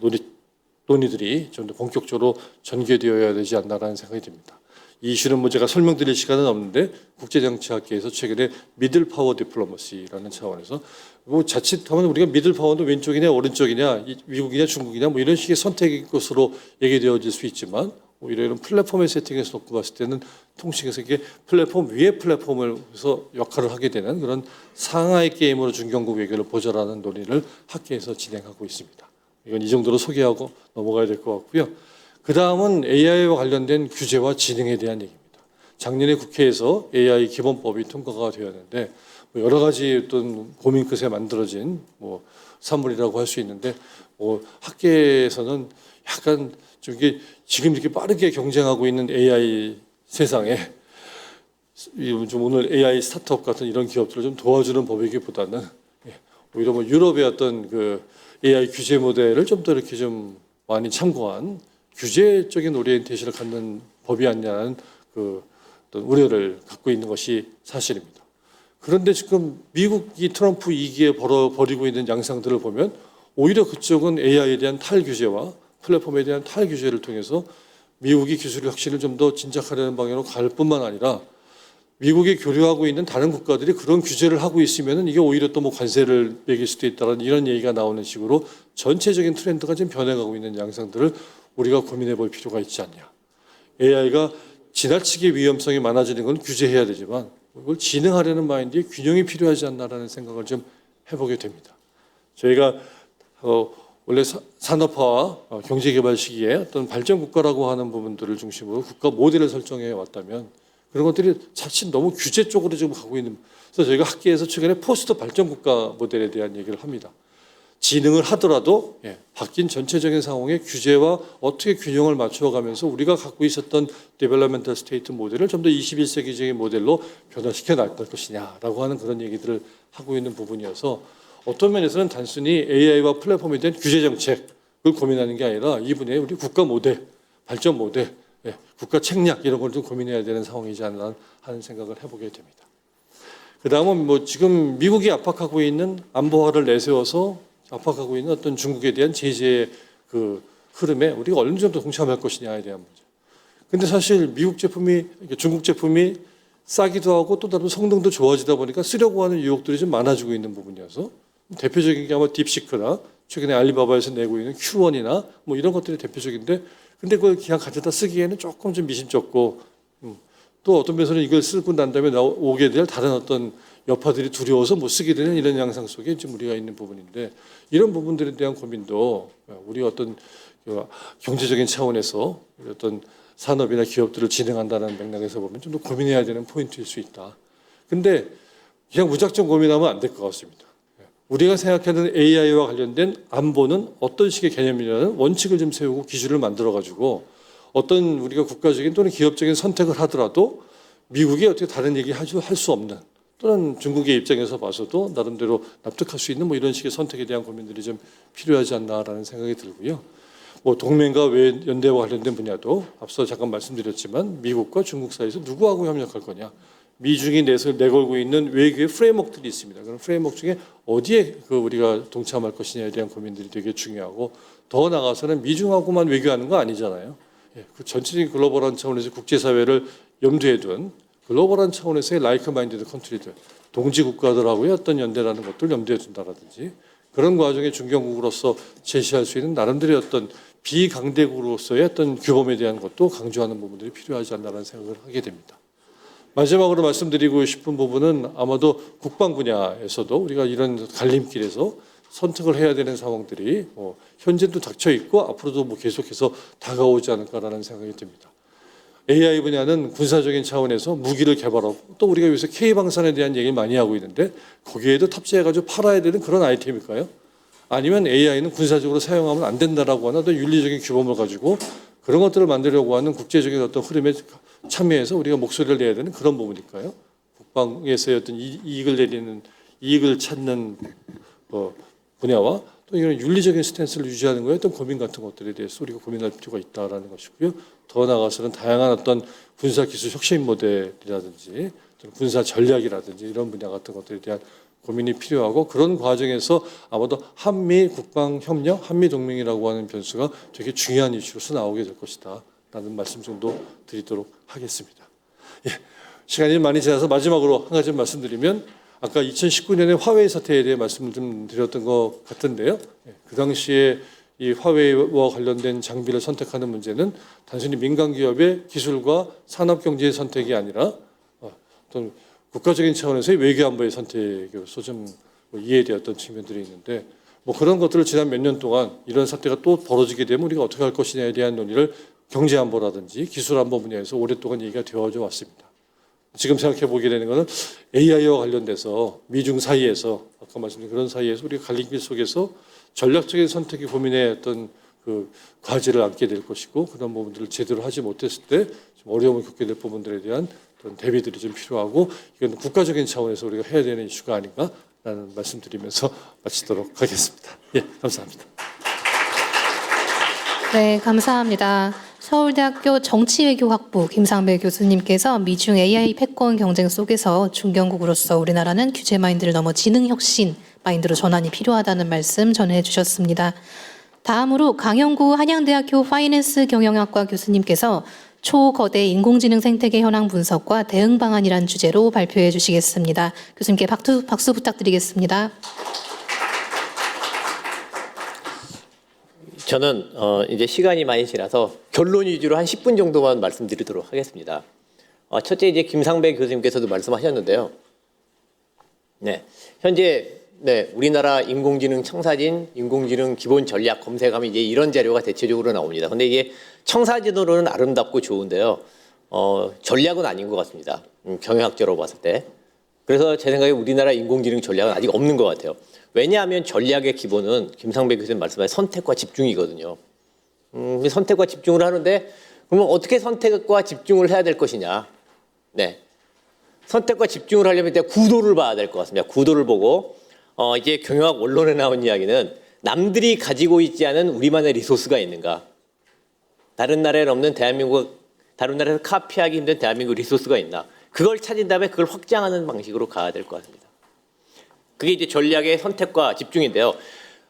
논의들이 좀 더 본격적으로 전개되어야 되지 않나라는 생각이 듭니다. 이 이슈는 뭐 제가 설명드릴 시간은 없는데, 국제정치학계에서 최근에 미들 파워 디플로머시라는 차원에서 뭐 자칫하면 우리가 미들 파워는 왼쪽이냐 오른쪽이냐, 미국이냐 중국이냐 뭐 이런 식의 선택의 것으로 얘기되어질 수 있지만, 오히려 이런 플랫폼의 세팅에서 놓고 봤을 때는 통칭해서 이게 플랫폼 위에 플랫폼을 해서 역할을 하게 되는 그런 상하의 게임으로 중견국 외교를 보좌라는 논의를 학계에서 진행하고 있습니다. 이건 이 정도로 소개하고 넘어가야 될 것 같고요. 그 다음은 AI와 관련된 규제와 진흥에 대한 얘기입니다. 작년에 국회에서 AI 기본법이 통과가 되었는데, 여러 가지 어떤 고민 끝에 만들어진 뭐 산물이라고 할 수 있는데, 학계에서는 약간 좀 이게 지금 이렇게 빠르게 경쟁하고 있는 AI 세상에 좀 오늘 AI 스타트업 같은 이런 기업들을 좀 도와주는 법이기보다는 오히려 뭐 유럽의 어떤 그 AI 규제 모델을 좀 더 이렇게 좀 많이 참고한 규제적인 오리엔테이션을 갖는 법이 아니냐는 그 어떤 우려를 갖고 있는 것이 사실입니다. 그런데 지금 미국이 트럼프 2기에 벌이고 있는 양상들을 보면 오히려 그쪽은 AI에 대한 탈규제와 플랫폼에 대한 탈규제를 통해서 미국이 기술 혁신을 좀 더 진작하려는 방향으로 갈 뿐만 아니라, 미국이 교류하고 있는 다른 국가들이 그런 규제를 하고 있으면 이게 오히려 또 뭐 관세를 매길 수도 있다는 이런 얘기가 나오는 식으로 전체적인 트렌드가 지금 변해가고 있는 양상들을 우리가 고민해 볼 필요가 있지 않냐. AI가 지나치게 위험성이 많아지는 건 규제해야 되지만 이걸 진행하려는 마인드에 균형이 필요하지 않나라는 생각을 좀 해보게 됩니다. 저희가 원래 산업화와 경제개발 시기에 어떤 발전 국가라고 하는 부분들을 중심으로 국가 모델을 설정해 왔다면, 그런 것들이 자칫 너무 규제 쪽으로 지금 가고 있는, 그래서 저희가 학계에서 최근에 포스트 발전 국가 모델에 대한 얘기를 합니다. 진흥을 하더라도 바뀐 전체적인 상황의 규제와 어떻게 균형을 맞춰가면서 우리가 갖고 있었던 데벨롭멘털 스테이트 모델을 좀 더 21세기적인 모델로 변화시켜 나갈 것이냐라고 하는 그런 얘기들을 하고 있는 부분이어서, 어떤 면에서는 단순히 AI와 플랫폼에 대한 규제 정책을 고민하는 게 아니라 이 분야에 우리 국가 모델, 발전 모델, 국가 책략 이런 걸 좀 고민해야 되는 상황이지 않나 하는 생각을 해보게 됩니다. 그 다음은 뭐 지금 미국이 압박하고 있는 안보화를 내세워서 압박하고 있는 어떤 중국에 대한 제재의 그 흐름에 우리가 어느 정도 동참할 것이냐에 대한 문제. 근데 사실 미국 제품이, 중국 제품이 싸기도 하고 또 다른 성능도 좋아지다 보니까 쓰려고 하는 유혹들이 좀 많아지고 있는 부분이어서, 대표적인 게 아마 딥시크나 최근에 알리바바에서 내고 있는 Q1이나 뭐 이런 것들이 대표적인데, 근데 그걸 그냥 가져다 쓰기에는 조금 좀 미심쩍고, 또 어떤 면에서는 이걸 쓰고 난 다음에 오게 될 다른 어떤 여파들이 두려워서 못 쓰게 되는 이런 양상 속에 지금 우리가 있는 부분인데, 이런 부분들에 대한 고민도 우리 어떤 경제적인 차원에서 어떤 산업이나 기업들을 진행한다는 맥락에서 보면 좀 더 고민해야 되는 포인트일 수 있다. 근데 그냥 무작정 고민하면 안 될 것 같습니다. 우리가 생각하는 AI와 관련된 안보는 어떤 식의 개념이라는 원칙을 좀 세우고 기준을 만들어가지고 어떤 우리가 국가적인 또는 기업적인 선택을 하더라도 미국이 어떻게 다른 얘기 할 수 없는 또는 중국의 입장에서 봐서도 나름대로 납득할 수 있는 뭐 이런 식의 선택에 대한 고민들이 좀 필요하지 않나라는 생각이 들고요. 뭐 동맹과 연대와 관련된 분야도 앞서 잠깐 말씀드렸지만 미국과 중국 사이에서 누구하고 협력할 거냐. 미중이 내걸고 있는 외교의 프레임워크들이 있습니다. 그런 프레임워크 중에 어디에 우리가 동참할 것이냐에 대한 고민들이 되게 중요하고 더 나아가서는 미중하고만 외교하는 거 아니잖아요. 그 전체적인 글로벌한 차원에서 국제사회를 염두에 둔 글로벌한 차원에서의 라이크 마인드드 컨트리들, 동지 국가들하고의 어떤 연대라는 것들 염두에 둔다라든지 그런 과정의 중견국으로서 제시할 수 있는 나름대로의 어떤 비강대국으로서의 어떤 규범에 대한 것도 강조하는 부분들이 필요하지 않나라는 생각을 하게 됩니다. 마지막으로 말씀드리고 싶은 부분은 아마도 국방 분야에서도 우리가 이런 갈림길에서 선택을 해야 되는 상황들이 현재도 닥쳐 있고 앞으로도 계속해서 다가오지 않을까라는 생각이 듭니다. AI 분야는 군사적인 차원에서 무기를 개발하고 또 우리가 요새 K방산에 대한 얘기를 많이 하고 있는데 거기에도 탑재해가지고 팔아야 되는 그런 아이템일까요? 아니면 AI는 군사적으로 사용하면 안 된다라고 하는 어떤 윤리적인 규범을 가지고 그런 것들을 만들려고 하는 국제적인 어떤 흐름에 참여해서 우리가 목소리를 내야 되는 그런 부분일까요? 국방에서의 어떤 이익을 찾는 분야와 또 이런 윤리적인 스탠스를 유지하는 거에 어떤 고민 같은 것들에 대해서 우리가 고민할 필요가 있다라는 것이고요. 더 나아가서는 다양한 어떤 군사 기술 혁신 모델이라든지 군사 전략이라든지 이런 분야 같은 것들에 대한 고민이 필요하고 그런 과정에서 아마도 한미 국방 협력, 한미 동맹이라고 하는 변수가 되게 중요한 이슈로서 나오게 될 것이다. 라는 말씀 정도 드리도록 하겠습니다. 시간이 많이 지나서 마지막으로 한 가지 말씀드리면 아까 2019년에 화웨이 사태에 대해 말씀을 좀 드렸던 것 같은데요. 그 당시에 이 화웨이와 관련된 장비를 선택하는 문제는 단순히 민간 기업의 기술과 산업 경제의 선택이 아니라 어떤 국가적인 차원에서의 외교 안보의 선택으로서 좀 이해되었던 측면들이 있는데 그런 것들을 지난 몇 년 동안 이런 사태가 또 벌어지게 되면 우리가 어떻게 할 것이냐에 대한 논의를 경제 안보라든지 기술 안보 분야에서 오랫동안 얘기가 되어져 왔습니다. 지금 생각해 보게 되는 것은 AI와 관련돼서 미중 사이에서 아까 말씀드린 그런 사이에서 우리가 갈림길 속에서 전략적인 선택의 고민의 어떤 과제를 안게 될 것이고 그런 부분들을 제대로 하지 못했을 때 좀 어려움을 겪게 될 부분들에 대한 그런 대비들이 좀 필요하고 이건 국가적인 차원에서 우리가 해야 되는 이슈가 아닌가라는 말씀드리면서 마치도록 하겠습니다. 감사합니다. 네, 감사합니다. 서울대학교 정치외교학부 김상배 교수님께서 미중 AI 패권 경쟁 속에서 중견국으로서 우리나라는 규제 마인드를 넘어 지능 혁신 마인드로 전환이 필요하다는 말씀 전해 주셨습니다. 다음으로 강영구 한양대학교 파이낸스 경영학과 교수님께서 초거대 인공지능 생태계 현황 분석과 대응 방안이란 주제로 발표해 주시겠습니다. 교수님께 박수 부탁드리겠습니다. 저는 이제 시간이 많이 지나서 결론 위주로 한 10분 정도만 말씀드리도록 하겠습니다. 첫째 이제 김상배 교수님께서도 말씀하셨는데요. 현재 우리나라 인공지능 청사진, 인공지능 기본 전략 검색하면 이제 이런 자료가 대체적으로 나옵니다. 근데 이게 청사진으로는 아름답고 좋은데요. 전략은 아닌 것 같습니다. 경영학적으로 봤을 때. 그래서 제 생각에 우리나라 인공지능 전략은 아직 없는 것 같아요. 왜냐하면 전략의 기본은 김상배 교수님 말씀하신 선택과 집중이거든요. 선택과 집중을 하는데 그러면 어떻게 선택과 집중을 해야 될 것이냐. 선택과 집중을 하려면 일단 구도를 봐야 될 것 같습니다. 구도를 보고 이제 경영학 원론에 나온 이야기는 남들이 가지고 있지 않은 우리만의 리소스가 있는가. 다른 나라에 없는 다른 나라에서 카피하기 힘든 대한민국 리소스가 있나. 그걸 찾은 다음에 그걸 확장하는 방식으로 가야 될 것 같습니다. 그게 이제 전략의 선택과 집중인데요.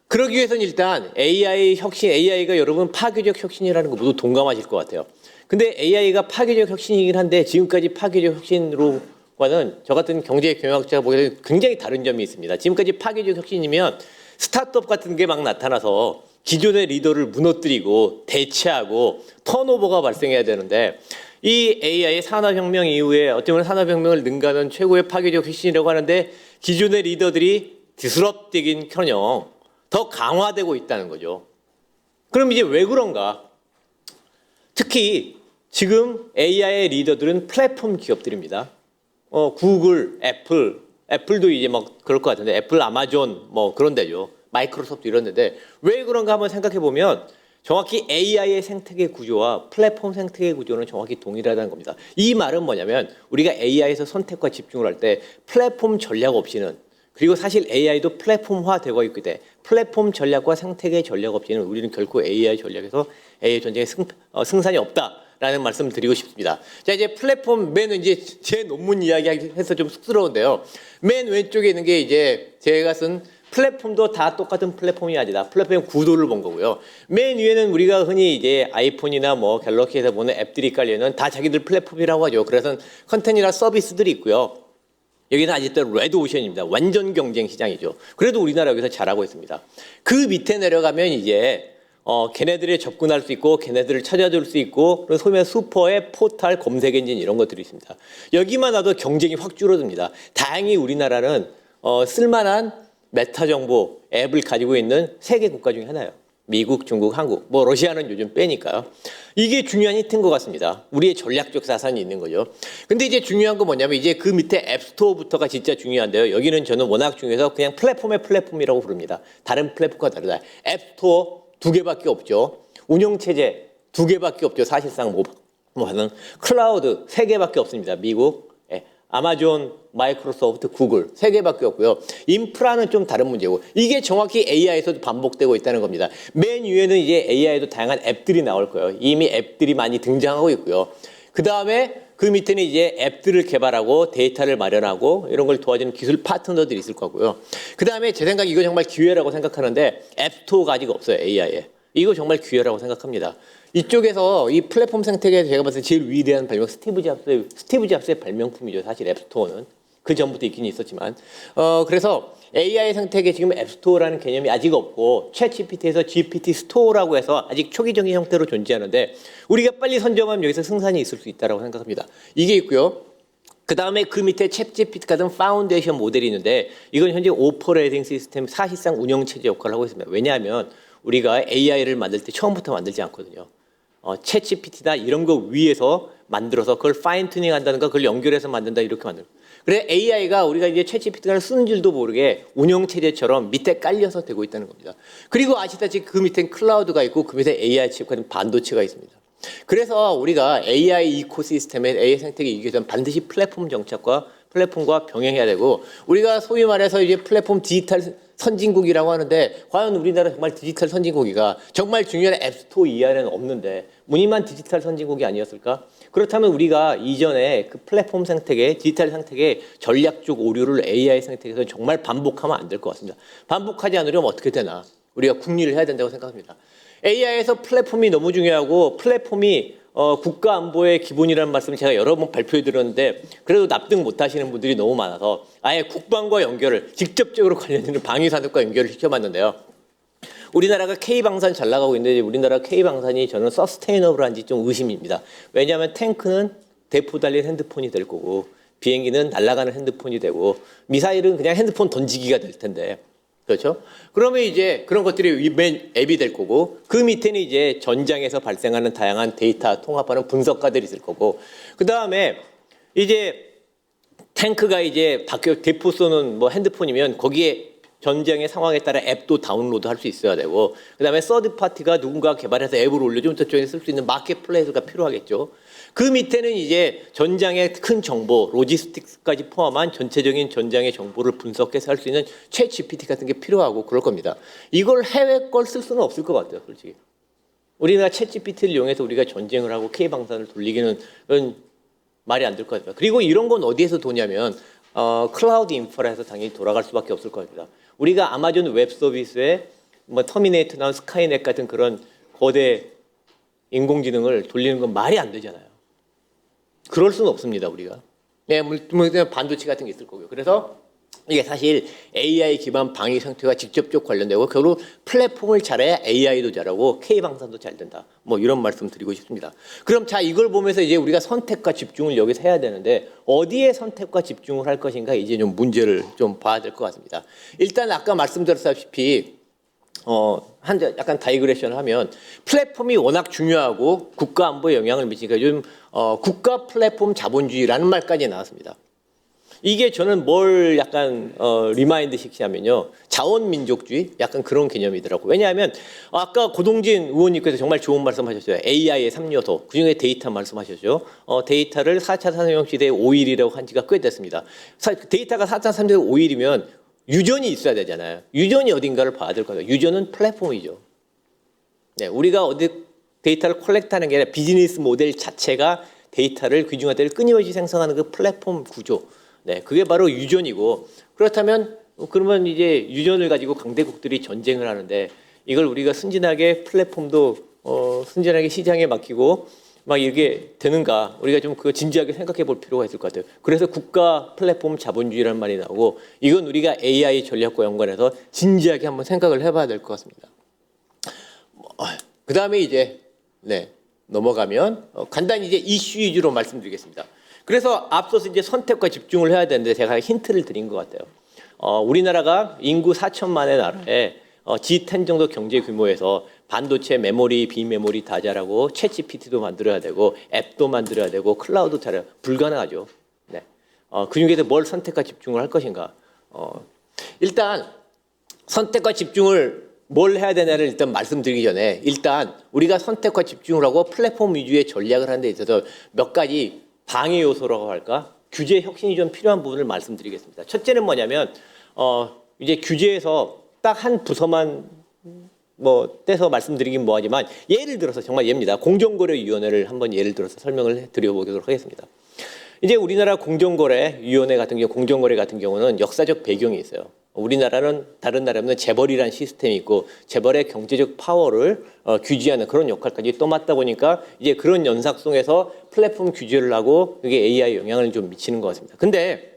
그러기 위해서는 일단 AI 혁신, AI가 여러분 파괴적 혁신이라는 거 모두 동감하실 것 같아요. 근데 AI가 파괴적 혁신이긴 한데 지금까지 파괴적 혁신으로와는 저 같은 경제 경영학자가 보기에는 굉장히 다른 점이 있습니다. 지금까지 파괴적 혁신이면 스타트업 같은 게 막 나타나서 기존의 리더를 무너뜨리고 대체하고 턴오버가 발생해야 되는데 이 AI 산업혁명 이후에 어떻게 보면 산업혁명을 능가하는 최고의 파괴적 혁신이라고 하는데 기존의 리더들이 디스럽되긴커녕 더 강화되고 있다는 거죠. 그럼 이제 왜 그런가? 특히 지금 AI의 리더들은 플랫폼 기업들입니다. 구글, 애플, 애플도 이제 막 그럴 것 같은데 애플, 아마존 뭐 그런 데죠. 마이크로소프트 이런 데인데 왜 그런가 한번 생각해 보면 정확히 AI의 생태계 구조와 플랫폼 생태계 구조는 정확히 동일하다는 겁니다. 이 말은 뭐냐면 우리가 AI에서 선택과 집중을 할 때 플랫폼 전략 없이는 그리고 사실 AI도 플랫폼화되고 있기 때문에 플랫폼 전략과 생태계 전략 없이는 우리는 결코 AI 전략에서 AI 전쟁의 승산이 없다라는 말씀을 드리고 싶습니다. 자, 이제 플랫폼 맨 이제 제 논문 이야기해서 좀 쑥스러운데요. 맨 왼쪽에 있는 게 이제 제가 쓴 플랫폼도 다 똑같은 플랫폼이 아니다. 플랫폼의 구도를 본 거고요. 맨 위에는 우리가 흔히 이제 아이폰이나 뭐 갤럭시에서 보는 앱들이 깔려있는 다 자기들 플랫폼이라고 하죠. 그래서 컨텐츠나 서비스들이 있고요. 여기는 아직도 레드오션입니다. 완전 경쟁 시장이죠. 그래도 우리나라 여기서 잘하고 있습니다. 그 밑에 내려가면 이제 걔네들이 접근할 수 있고 걔네들을 찾아줄 수 있고 그리고 소위 말해 슈퍼의 포탈 검색 엔진 이런 것들이 있습니다. 여기만 와도 경쟁이 확 줄어듭니다. 다행히 우리나라는 쓸만한 메타 정보 앱을 가지고 있는 세계 국가 중에 하나예요. 미국, 중국, 한국, 뭐 러시아는 요즘 빼니까요. 이게 중요한 히트인 것 같습니다. 우리의 전략적 자산이 있는 거죠. 근데 이제 중요한 건 뭐냐면 이제 그 밑에 앱스토어부터가 진짜 중요한데요. 여기는 저는 워낙 중요해서 그냥 플랫폼의 플랫폼이라고 부릅니다. 다른 플랫폼과 다르다. 앱스토어 2개밖에 없죠. 운영체제 2개밖에 없죠. 사실상 뭐 하는 클라우드 3개밖에 없습니다. 미국, 아마존, 마이크로소프트, 구글 3개밖에 없고요. 인프라는 좀 다른 문제고 이게 정확히 AI에서도 반복되고 있다는 겁니다. 맨 위에는 이제 AI에도 다양한 앱들이 나올 거예요. 이미 앱들이 많이 등장하고 있고요. 그 다음에 그 밑에는 이제 앱들을 개발하고 데이터를 마련하고 이런 걸 도와주는 기술 파트너들이 있을 거고요. 그 다음에 제 생각에 이거 정말 기회라고 생각하는데 앱스토어가 아직 없어요. AI에. 이거 정말 기회라고 생각합니다. 이쪽에서 이 플랫폼 생태계에 제가 봤을 때 제일 위대한 발명 스티브 잡스의 발명품이죠. 사실 앱스토어는. 그 전부터 있긴 있었지만. 그래서 AI 생태계 지금 앱스토어라는 개념이 아직 없고 챗GPT에서 GPT 스토어라고 해서 아직 초기적인 형태로 존재하는데 우리가 빨리 선점하면 여기서 승산이 있을 수 있다고 생각합니다. 이게 있고요. 그 다음에 그 밑에 챗GPT 같은 파운데이션 모델이 있는데 이건 현재 오퍼레이팅 시스템 사실상 운영체제 역할을 하고 있습니다. 왜냐하면 우리가 AI를 만들 때 처음부터 만들지 않거든요. 챗GPT나 이런 거 위에서 만들어서 그걸 파인 튜닝 한다든가 그걸 연결해서 만든다 이렇게 만들고 그래 AI가 우리가 이제 챗GPT를 쓰는 줄도 모르게 운영체제처럼 밑에 깔려서 되고 있다는 겁니다. 그리고 아시다시피 그 밑엔 클라우드가 있고 그 밑에 AI 칩 같은 반도체가 있습니다. 그래서 우리가 AI 이코시스템의 AI 생태계 이기전 반드시 플랫폼 정착과 플랫폼과 병행해야 되고 우리가 소위 말해서 이제 플랫폼 디지털 선진국이라고 하는데 과연 우리나라 정말 디지털 선진국이가 정말 중요한 앱스토어 이하에는 없는데 무늬만 디지털 선진국이 아니었을까? 그렇다면 우리가 이전에 그 플랫폼 생태계, 디지털 생태계 전략적 오류를 AI 생태계에서 정말 반복하면 안 될 것 같습니다. 반복하지 않으려면 어떻게 되나? 우리가 국리를 해야 된다고 생각합니다. AI에서 플랫폼이 너무 중요하고 플랫폼이 국가 안보의 기본이라는 말씀을 제가 여러 번 발표해 드렸는데 그래도 납득 못 하시는 분들이 너무 많아서 아예 국방과 연결을 직접적으로 관련되는 방위산업과 연결을 시켜봤는데요. 우리나라가 K방산 잘 나가고 있는데 우리나라 K방산이 저는 서스테이너블한지 좀 의심입니다. 왜냐하면 탱크는 대포 달린 핸드폰이 될 거고 비행기는 날아가는 핸드폰이 되고 미사일은 그냥 핸드폰 던지기가 될 텐데 그렇죠? 그러면 이제 그런 것들이 맨 앱이 될 거고 그 밑에는 이제 전장에서 발생하는 다양한 데이터 통합하는 분석가들이 있을 거고 그 다음에 이제 탱크가 이제 대포 쏘는 뭐 핸드폰이면 거기에 전쟁의 상황에 따라 앱도 다운로드 할 수 있어야 되고 그 다음에 서드 파티가 누군가 개발해서 앱을 올려주면 저쪽에 쓸 수 있는 마켓플레이스가 필요하겠죠. 그 밑에는 이제 전장의 큰 정보, 로지스틱스까지 포함한 전체적인 전장의 정보를 분석해서 할 수 있는 챗 GPT 같은 게 필요하고 그럴 겁니다. 이걸 해외 걸 쓸 수는 없을 것 같아요, 솔직히. 우리나라 챗 GPT를 이용해서 우리가 전쟁을 하고 K방산을 돌리기는 말이 안 될 것 같아요. 그리고 이런 건 어디에서 도냐면 클라우드 인프라에서 당연히 돌아갈 수밖에 없을 것 같습니다. 우리가 아마존 웹 서비스에 뭐 터미네이터나 스카이넷 같은 그런 거대 인공지능을 돌리는 건 말이 안 되잖아요. 그럴 수는 없습니다, 우리가. 네, 반도체 같은 게 있을 거고요. 그래서 이게 사실 AI 기반 방위 상태가 직접적 관련되고 결국 플랫폼을 잘해야 AI도 잘하고 K방산도 잘 된다. 뭐 이런 말씀 드리고 싶습니다. 그럼 자 이걸 보면서 이제 우리가 선택과 집중을 여기서 해야 되는데 어디에 선택과 집중을 할 것인가 이제 좀 문제를 좀 봐야 될 것 같습니다. 일단 아까 말씀드렸다시피 약간 다이그레션을 하면 플랫폼이 워낙 중요하고 국가 안보에 영향을 미치니까 요즘 국가 플랫폼 자본주의라는 말까지 나왔습니다. 이게 저는 뭘 약간 리마인드 시키냐면요. 자원민족주의 약간 그런 개념이더라고요. 왜냐하면 아까 고동진 의원님께서 정말 좋은 말씀하셨어요. AI의 3요소 그중에 데이터 말씀하셨죠. 데이터를 4차 산업시대의 5일이라고 한 지가 꽤 됐습니다. 데이터가 4차 산업시대의 5일이면 유전이 있어야 되잖아요. 유전이 어딘가를 봐야 될 거예요. 유전은 플랫폼이죠. 네, 우리가 어디 데이터를 컬렉트하는 게 아니라 비즈니스 모델 자체가 데이터를 귀중화되를 끊임없이 생성하는 그 플랫폼 구조. 네, 그게 바로 유전이고 그렇다면 그러면 이제 유전을 가지고 강대국들이 전쟁을 하는데 이걸 우리가 순진하게 플랫폼도 순진하게 시장에 맡기고 막 이게 되는가 우리가 좀 그거 진지하게 생각해 볼 필요가 있을 것 같아요. 그래서 국가 플랫폼 자본주의라는 말이 나오고 이건 우리가 AI 전략과 연관해서 진지하게 한번 생각을 해봐야 될 것 같습니다. 그 다음에 이제 넘어가면 간단히 이제 이슈 위주로 말씀드리겠습니다. 그래서 앞서서 이제 선택과 집중을 해야 되는데 제가 힌트를 드린 것 같아요. 우리나라가 인구 4천만의 나라에 G10 정도 경제 규모에서 반도체, 메모리, 비메모리 다 잘하고 챗GPT도 만들어야 되고 앱도 만들어야 되고 클라우드 잘해야 불가능하죠. 네. 그중에서 뭘 선택과 집중을 할 것인가. 일단 선택과 집중을 뭘 해야 되냐를 일단 말씀드리기 전에 일단 우리가 선택과 집중을 하고 플랫폼 위주의 전략을 하는 데 있어서 몇 가지 방해 요소라고 할까? 규제 혁신이 좀 필요한 부분을 말씀드리겠습니다. 첫째는 뭐냐면 이제 규제에서 딱 한 부서만 떼서 말씀드리긴 뭐하지만 예를 들어서 정말 예입니다. 공정거래위원회를 한번 예를 들어서 설명을 드려보도록 하겠습니다. 이제 우리나라 공정거래위원회 같은 경우 공정거래 같은 경우는 역사적 배경이 있어요. 우리나라는 다른 나라는 재벌이라는 시스템이 있고 재벌의 경제적 파워를 규제하는 그런 역할까지 또 맡다 보니까 이제 그런 연상성에서 플랫폼 규제를 하고 그게 AI에 영향을 좀 미치는 것 같습니다. 근데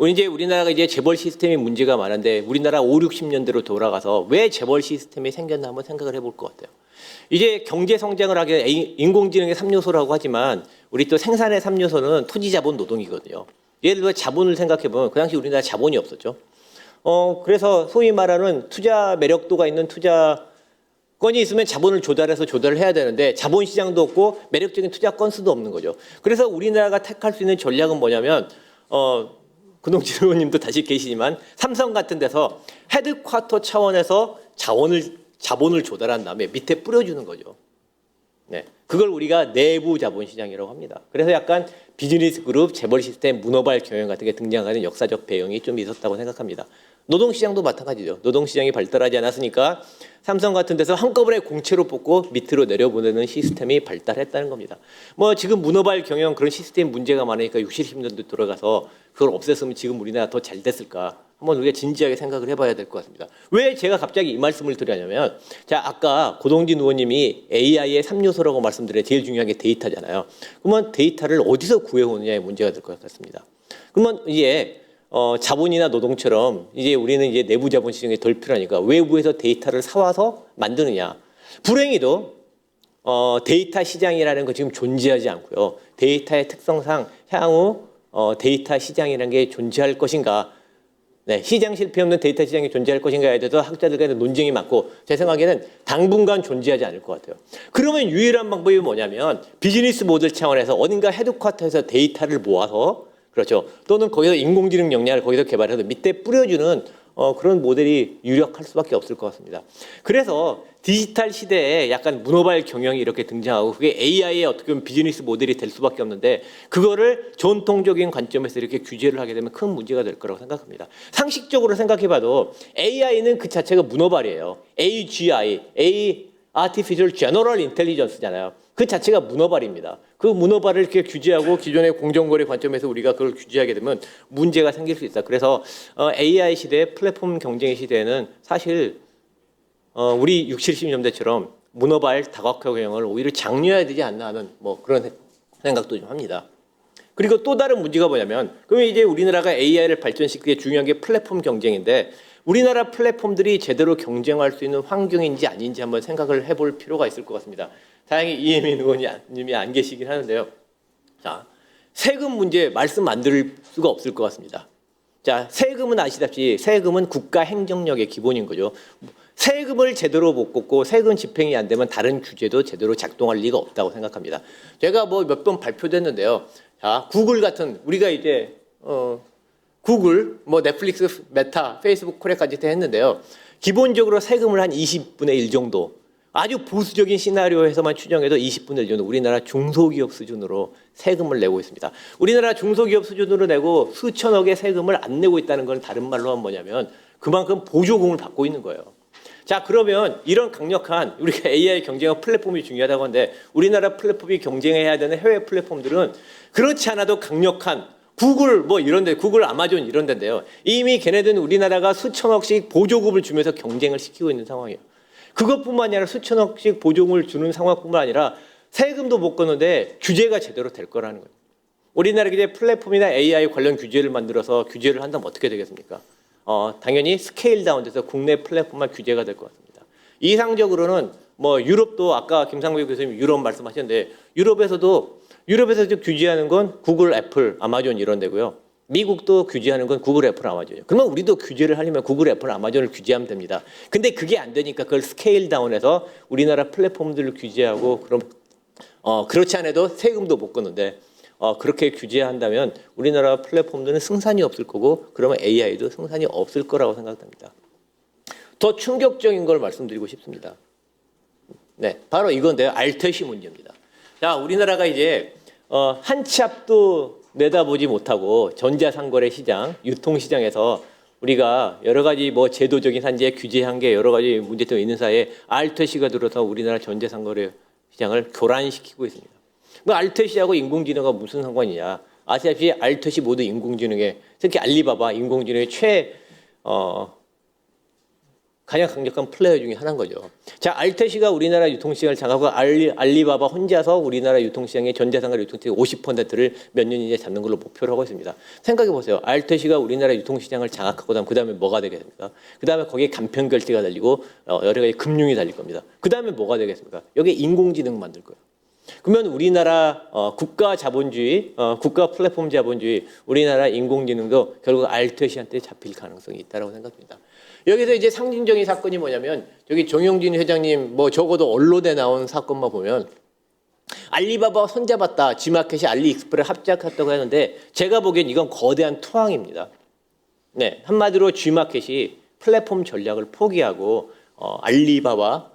이제 우리나라가 이제 재벌 시스템이 문제가 많은데 우리나라 5, 60년대로 돌아가서 왜 재벌 시스템이 생겼나 한번 생각을 해볼 것 같아요. 이제 경제 성장을 하기 위해 인공지능의 3요소라고 하지만 우리 또 생산의 3요소는 토지, 자본, 노동이거든요. 예를 들어 자본을 생각해보면 그 당시 우리나라 자본이 없었죠. 그래서 소위 말하는 투자 매력도가 있는 투자건이 있으면 자본을 조달을 해야 되는데 자본 시장도 없고 매력적인 투자 건수도 없는 거죠. 그래서 우리나라가 택할 수 있는 전략은 뭐냐면 고동진 의원님도 다시 계시지만 삼성 같은 데서 헤드쿼터 차원에서 자본을 조달한 다음에 밑에 뿌려주는 거죠. 네, 그걸 우리가 내부 자본시장이라고 합니다. 그래서 약간 비즈니스 그룹, 재벌 시스템, 문어발 경영 같은 게 등장하는 역사적 배경이 좀 있었다고 생각합니다. 노동시장도 마찬가지죠. 노동시장이 발달하지 않았으니까 삼성 같은 데서 한꺼번에 공채로 뽑고 밑으로 내려보내는 시스템이 발달했다는 겁니다. 지금 문어발 경영 그런 시스템 문제가 많으니까 60, 70년대 돌아가서 그걸 없앴으면 지금 우리나라 더 잘 됐을까? 한번 우리가 진지하게 생각을 해봐야 될 것 같습니다. 왜 제가 갑자기 이 말씀을 드리냐면 자 아까 고동진 의원님이 AI의 3요소라고 말씀드린 제일 중요한 게 데이터잖아요. 그러면 데이터를 어디서 구해오느냐의 문제가 될 것 같습니다. 그러면 이제 자본이나 노동처럼 이제 우리는 이제 내부 자본 시장이 덜 필요하니까 외부에서 데이터를 사와서 만드느냐. 불행히도 데이터 시장이라는 거 지금 존재하지 않고요. 데이터의 특성상 향후 데이터 시장이라는 게 존재할 것인가. 네, 시장 실패 없는 데이터 시장이 존재할 것인가에 대해서 학자들 간의 논쟁이 많고 제 생각에는 당분간 존재하지 않을 것 같아요. 그러면 유일한 방법이 뭐냐면 비즈니스 모델 차원에서 어딘가 헤드쿼터에서 데이터를 모아서 그렇죠. 또는 거기서 인공지능 역량을 거기서 개발해서 밑에 뿌려주는 그런 모델이 유력할 수밖에 없을 것 같습니다. 그래서 디지털 시대에 약간 문어발 경영이 이렇게 등장하고 그게 AI의 어떻게 보면 비즈니스 모델이 될 수밖에 없는데 그거를 전통적인 관점에서 이렇게 규제를 하게 되면 큰 문제가 될 거라고 생각합니다. 상식적으로 생각해봐도 AI는 그 자체가 문어발이에요. AGI, Artificial General Intelligence잖아요. 그 자체가 문어발입니다. 그 문어발을 이렇게 규제하고 기존의 공정거래 관점에서 우리가 그걸 규제하게 되면 문제가 생길 수 있다. 그래서 AI 시대, 플랫폼 경쟁의 시대에는 사실 우리 60, 70년대처럼 문어발 다각화 경영을 오히려 장려해야 되지 않나 하는 그런 생각도 좀 합니다. 그리고 또 다른 문제가 뭐냐면 그러면 이제 우리나라가 AI를 발전시키기 중요한 게 플랫폼 경쟁인데 우리나라 플랫폼들이 제대로 경쟁할 수 있는 환경인지 아닌지 한번 생각을 해볼 필요가 있을 것 같습니다. 다행히 이혜민 의원님이 안 계시긴 하는데요. 자, 세금 문제 말씀 안 드릴 수가 없을 것 같습니다. 자, 세금은 아시다시피 세금은 국가 행정력의 기본인 거죠. 세금을 제대로 못 걷고 세금 집행이 안 되면 다른 규제도 제대로 작동할 리가 없다고 생각합니다. 제가 몇 번 발표됐는데요. 자, 구글 같은 우리가 이제 구글, 뭐 넷플릭스, 메타, 페이스북, 코리아까지 다 했는데요. 기본적으로 세금을 한 20분의 1 정도, 아주 보수적인 시나리오에서만 추정해도 20분의 1 정도 우리나라 중소기업 수준으로 세금을 내고 있습니다. 우리나라 중소기업 수준으로 내고 수천억의 세금을 안 내고 있다는 건 다른 말로 하면 뭐냐면 그만큼 보조금을 받고 있는 거예요. 자, 그러면 이런 강력한 우리가 AI 경쟁력 플랫폼이 중요하다고 하는데 우리나라 플랫폼이 경쟁해야 되는 해외 플랫폼들은 그렇지 않아도 강력한 구글 뭐 이런 데, 구글, 아마존 이런 데인데요. 이미 걔네들은 우리나라가 수천억씩 보조금을 주면서 경쟁을 시키고 있는 상황이에요. 그것뿐만 아니라 수천억씩 보조금을 주는 상황뿐만 아니라 세금도 못 걷는데 규제가 제대로 될 거라는 거예요. 우리나라 이제 플랫폼이나 AI 관련 규제를 만들어서 규제를 한다면 어떻게 되겠습니까? 당연히 스케일 다운돼서 국내 플랫폼만 규제가 될 것 같습니다. 이상적으로는 뭐 유럽도 아까 김상배 교수님 유럽 말씀하셨는데 유럽에서도 규제하는 건 구글, 애플, 아마존 이런 데고요. 미국도 규제하는 건 구글, 애플, 아마존이에요. 그러면 우리도 규제를 하려면 구글, 애플, 아마존을 규제하면 됩니다. 근데 그게 안 되니까 그걸 스케일 다운해서 우리나라 플랫폼들을 규제하고 그럼 그렇지 않아도 세금도 못 걷는데 그렇게 규제한다면 우리나라 플랫폼들은 승산이 없을 거고 그러면 AI도 승산이 없을 거라고 생각됩니다. 더 충격적인 걸 말씀드리고 싶습니다. 네, 바로 이건데요. 알테시 문제입니다. 자, 우리나라가 이제 한 치 앞도 내다보지 못하고 전자상거래 시장, 유통시장에서 우리가 여러 가지 뭐 제도적인 한계, 규제 한계 여러 가지 문제점이 있는 사이에 알테시가 들어서 우리나라 전자상거래 시장을 교란시키고 있습니다. 뭐 알테시하고 인공지능과 무슨 상관이냐? 아시다시피 알테시 모두 인공지능에 특히 알리바바 인공지능의 가장 강력한 플레이어 중에 하나인 거죠. 자, 알테시가 우리나라 유통시장을 장악하고 알리바바 혼자서 우리나라 유통시장의 전자상거래 유통시장 50%를 몇 년 이내 잡는 걸로 목표로 하고 있습니다. 생각해 보세요. 알테시가 우리나라 유통시장을 장악하고 그다음에 뭐가 되겠습니까? 그다음에 거기에 간편결제가 달리고 여러 가지 금융이 달릴 겁니다. 그다음에 뭐가 되겠습니까? 여기에 인공지능 만들 거예요. 그러면 우리나라 국가 자본주의, 국가 플랫폼 자본주의, 우리나라 인공지능도 결국 알테시한테 잡힐 가능성이 있다고 생각합니다. 여기서 이제 상징적인 사건이 뭐냐면 저기 정영진 회장님 뭐 적어도 언론에 나온 사건만 보면 알리바바 손잡았다, G마켓이 알리익스프레스 합작했다고 하는데 제가 보기엔 이건 거대한 투항입니다. 네, 한마디로 G마켓이 플랫폼 전략을 포기하고 알리바바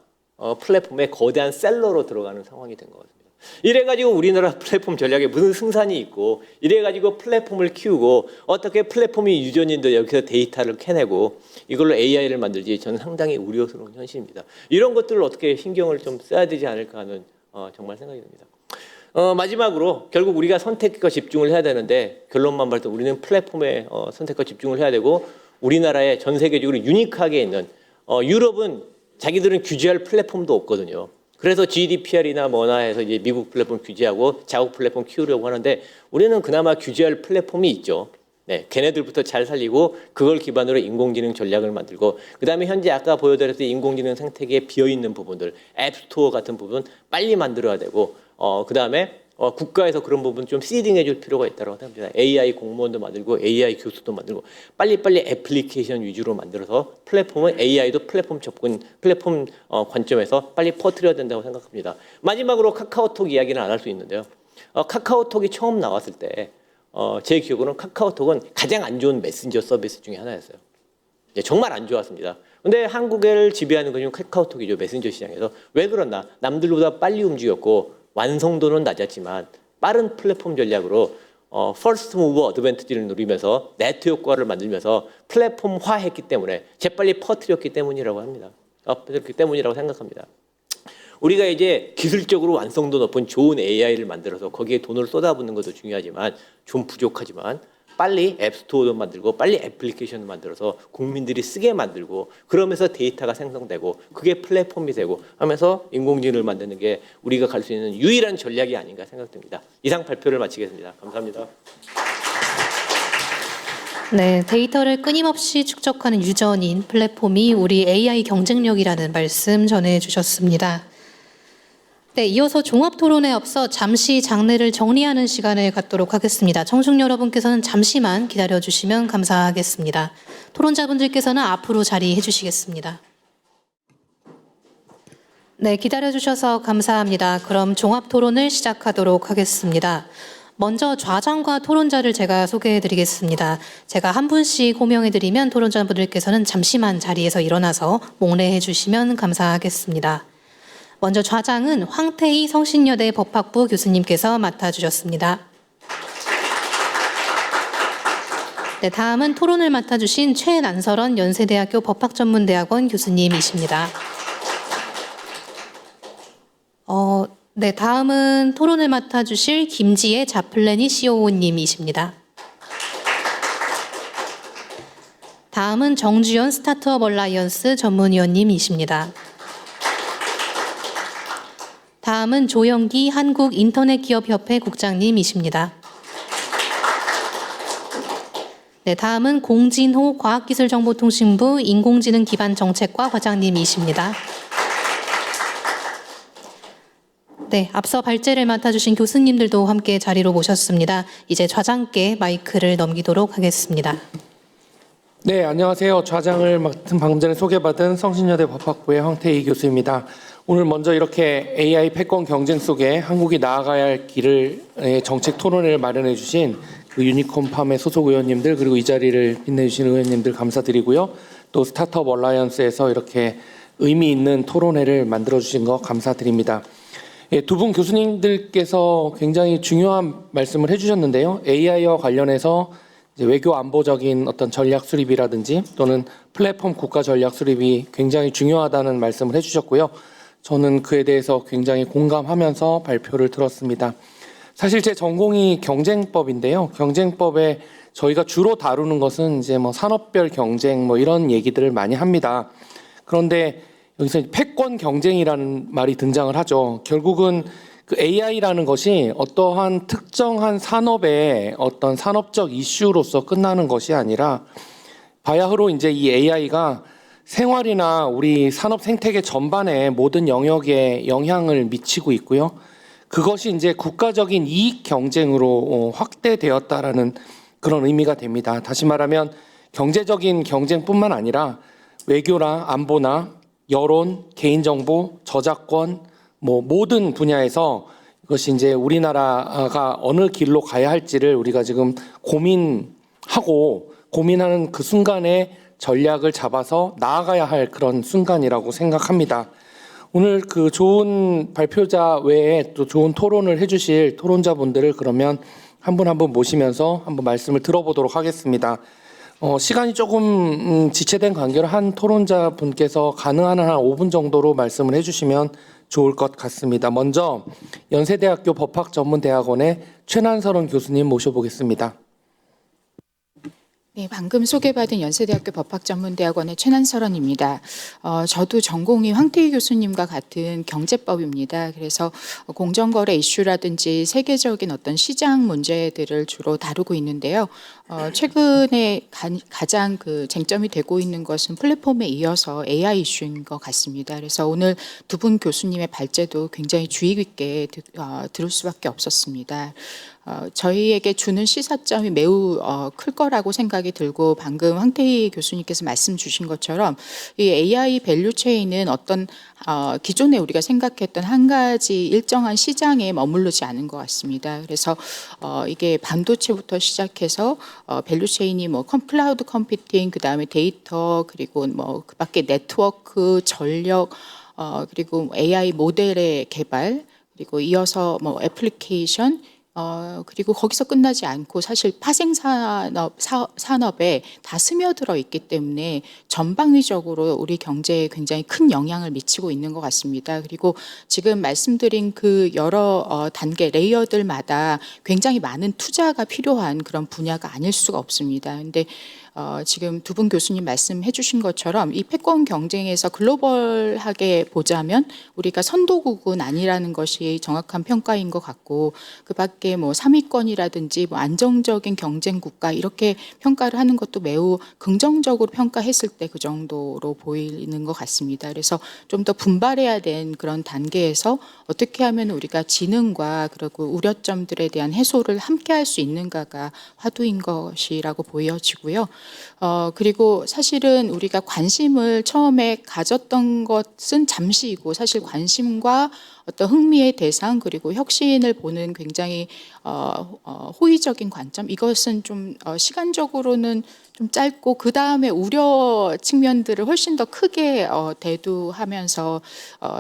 플랫폼의 거대한 셀러로 들어가는 상황이 된 것 같습니다. 이래가지고 우리나라 플랫폼 전략에 무슨 승산이 있고 이래가지고 플랫폼을 키우고 어떻게 플랫폼이 유전인데 여기서 데이터를 캐내고 이걸로 AI를 만들지 저는 상당히 우려스러운 현실입니다. 이런 것들을 어떻게 신경을 좀 써야 되지 않을까 하는 정말 생각이 듭니다. 마지막으로 결국 우리가 선택과 집중을 해야 되는데 결론만 말해도 우리는 플랫폼에 선택과 집중을 해야 되고 우리나라에 전 세계적으로 유니크하게 있는 유럽은 자기들은 규제할 플랫폼도 없거든요. 그래서 GDPR이나 뭐나 해서 이제 미국 플랫폼 규제하고 자국 플랫폼 키우려고 하는데 우리는 그나마 규제할 플랫폼이 있죠. 네, 걔네들부터 잘 살리고 그걸 기반으로 인공지능 전략을 만들고 그다음에 현재 아까 보여드렸던 인공지능 생태계에 비어있는 부분들, 앱스토어 같은 부분 빨리 만들어야 되고 그다음에 국가에서 그런 부분 좀 시딩해 줄 필요가 있다고 생각합니다. AI 공무원도 만들고 AI 교수도 만들고 빨리빨리 애플리케이션 위주로 만들어서 플랫폼은 AI도 플랫폼 접근, 플랫폼 관점에서 빨리 퍼뜨려야 된다고 생각합니다. 마지막으로 카카오톡 이야기는 안 할 수 있는데요. 카카오톡이 처음 나왔을 때 제 기억으로는 카카오톡은 가장 안 좋은 메신저 서비스 중에 하나였어요. 정말 안 좋았습니다. 근데 한국을 지배하는 건 카카오톡이죠. 메신저 시장에서. 왜 그러나? 남들보다 빨리 움직였고 완성도는 낮았지만 빠른 플랫폼 전략으로 퍼스트 무버 어드밴티지를 누리면서 네트 효과를 만들면서 플랫폼화했기 때문에 재빨리 퍼뜨렸기 때문이라고 합니다. 그렇기 때문이라고 생각합니다. 우리가 이제 기술적으로 완성도 높은 좋은 AI를 만들어서 거기에 돈을 쏟아붓는 것도 중요하지만 좀 부족하지만 빨리 앱스토어도 만들고 빨리 애플리케이션을 만들어서 국민들이 쓰게 만들고 그러면서 데이터가 생성되고 그게 플랫폼이 되고 하면서 인공지능을 만드는 게 우리가 갈 수 있는 유일한 전략이 아닌가 생각됩니다. 이상 발표를 마치겠습니다. 감사합니다. 네, 데이터를 끊임없이 축적하는 유전인 플랫폼이 우리 AI 경쟁력이라는 말씀 전해주셨습니다. 네, 이어서 종합토론에 앞서 잠시 장례를 정리하는 시간을 갖도록 하겠습니다. 청중 여러분께서는 잠시만 기다려주시면 감사하겠습니다. 토론자분들께서는 앞으로 자리해 주시겠습니다. 네, 기다려주셔서 감사합니다. 그럼 종합토론을 시작하도록 하겠습니다. 먼저 좌장과 토론자를 제가 소개해드리겠습니다. 제가 한 분씩 호명해드리면 토론자분들께서는 잠시만 자리에서 일어나서 몽례해주시면 감사하겠습니다. 먼저 좌장은 황태희 성신여대 법학부 교수님께서 맡아주셨습니다. 네, 다음은 토론을 맡아주신 최난설원 연세대학교 법학전문대학원 교수님이십니다. 네, 다음은 토론을 맡아주실 김지혜 자플래닛 COO님이십니다. 다음은 정주연 스타트업 얼라이언스 전문위원님이십니다. 다음은 조영기 한국인터넷기업협회 국장님이십니다. 네, 다음은 공진호 과학기술정보통신부 인공지능기반정책과 과장님이십니다. 네, 앞서 발제를 맡아주신 교수님들도 함께 자리로 모셨습니다. 이제 좌장께 마이크를 넘기도록 하겠습니다. 네, 안녕하세요. 좌장을 맡은 방금 전에 소개받은 성신여대 법학부의 황태희 교수입니다. 오늘 먼저 이렇게 AI 패권 경쟁 속에 한국이 나아가야 할 길을 정책 토론회를 마련해 주신 그 유니콘팜의 소속 의원님들 그리고 이 자리를 빛내주신 의원님들 감사드리고요. 또 스타트업 얼라이언스에서 이렇게 의미 있는 토론회를 만들어 주신 거 감사드립니다. 두 분 교수님들께서 굉장히 중요한 말씀을 해주셨는데요. AI와 관련해서 이제 외교 안보적인 어떤 전략 수립이라든지 또는 플랫폼 국가 전략 수립이 굉장히 중요하다는 말씀을 해주셨고요. 저는 그에 대해서 굉장히 공감하면서 발표를 들었습니다. 사실 제 전공이 경쟁법인데요. 경쟁법에 저희가 주로 다루는 것은 이제 뭐 산업별 경쟁 뭐 이런 얘기들을 많이 합니다. 그런데 여기서 패권 경쟁이라는 말이 등장을 하죠. 결국은 그 AI라는 것이 어떠한 특정한 산업의 어떤 산업적 이슈로서 끝나는 것이 아니라 바야흐로 이제 이 AI가 생활이나 우리 산업 생태계 전반의 모든 영역에 영향을 미치고 있고요. 그것이 이제 국가적인 이익 경쟁으로 확대되었다라는 그런 의미가 됩니다. 다시 말하면 경제적인 경쟁뿐만 아니라 외교나 안보나 여론, 개인정보, 저작권, 뭐 모든 분야에서 이것이 이제 우리나라가 어느 길로 가야 할지를 우리가 지금 고민하는 그 순간에 전략을 잡아서 나아가야 할 그런 순간이라고 생각합니다. 오늘 그 좋은 발표자 외에 또 좋은 토론을 해주실 토론자분들을 그러면 한 분 한 분 모시면서 한번 말씀을 들어보도록 하겠습니다. 시간이 조금 지체된 관계로 한 토론자 분께서 가능한 한 5분 정도로 말씀을 해주시면 좋을 것 같습니다. 먼저 연세대학교 법학전문대학원의 최난설원 교수님 모셔보겠습니다. 네, 방금 소개받은 연세대학교 법학전문대학원의 최난설원입니다. 저도 전공이 황태희 교수님과 같은 경제법입니다. 그래서 공정거래 이슈라든지 세계적인 어떤 시장 문제들을 주로 다루고 있는데요. 최근에 가장 그 쟁점이 되고 있는 것은 플랫폼에 이어서 AI 이슈인 것 같습니다. 그래서 오늘 두 분 교수님의 발제도 굉장히 주의 깊게 들을 수밖에 없었습니다. 저희에게 주는 시사점이 매우 클 거라고 생각이 들고 방금 황태희 교수님께서 말씀 주신 것처럼 이 AI 밸류체인은 어떤 기존에 우리가 생각했던 한 가지 일정한 시장에 머무르지 않은 것 같습니다. 그래서 이게 반도체부터 시작해서 밸류체인이 뭐 클라우드 컴퓨팅, 그 다음에 데이터, 그리고 뭐 그밖에 네트워크, 전력, 그리고 AI 모델의 개발, 그리고 이어서 뭐 애플리케이션, 그리고 거기서 끝나지 않고 사실 산업에 다 스며들어 있기 때문에 전방위적으로 우리 경제에 굉장히 큰 영향을 미치고 있는 것 같습니다. 그리고 지금 말씀드린 그 여러 단계 레이어들마다 굉장히 많은 투자가 필요한 그런 분야가 아닐 수가 없습니다. 근데 지금 두 분 교수님 말씀해 주신 것처럼 이 패권 경쟁에서 글로벌하게 보자면 우리가 선도국은 아니라는 것이 정확한 평가인 것 같고 그밖에 뭐 3위권이라든지 뭐 안정적인 경쟁 국가 이렇게 평가를 하는 것도 매우 긍정적으로 평가했을 때 그 정도로 보이는 것 같습니다. 그래서 좀 더 분발해야 된 그런 단계에서 어떻게 하면 우리가 지능과 그리고 우려점들에 대한 해소를 함께 할 수 있는가가 화두인 것이라고 보여지고요. 그리고 사실은 우리가 관심을 처음에 가졌던 것은 잠시이고 사실 관심과 어떤 흥미의 대상 그리고 혁신을 보는 굉장히 호의적인 관점 이것은 좀 시간적으로는 좀 짧고 그 다음에 우려 측면들을 훨씬 더 크게 대두하면서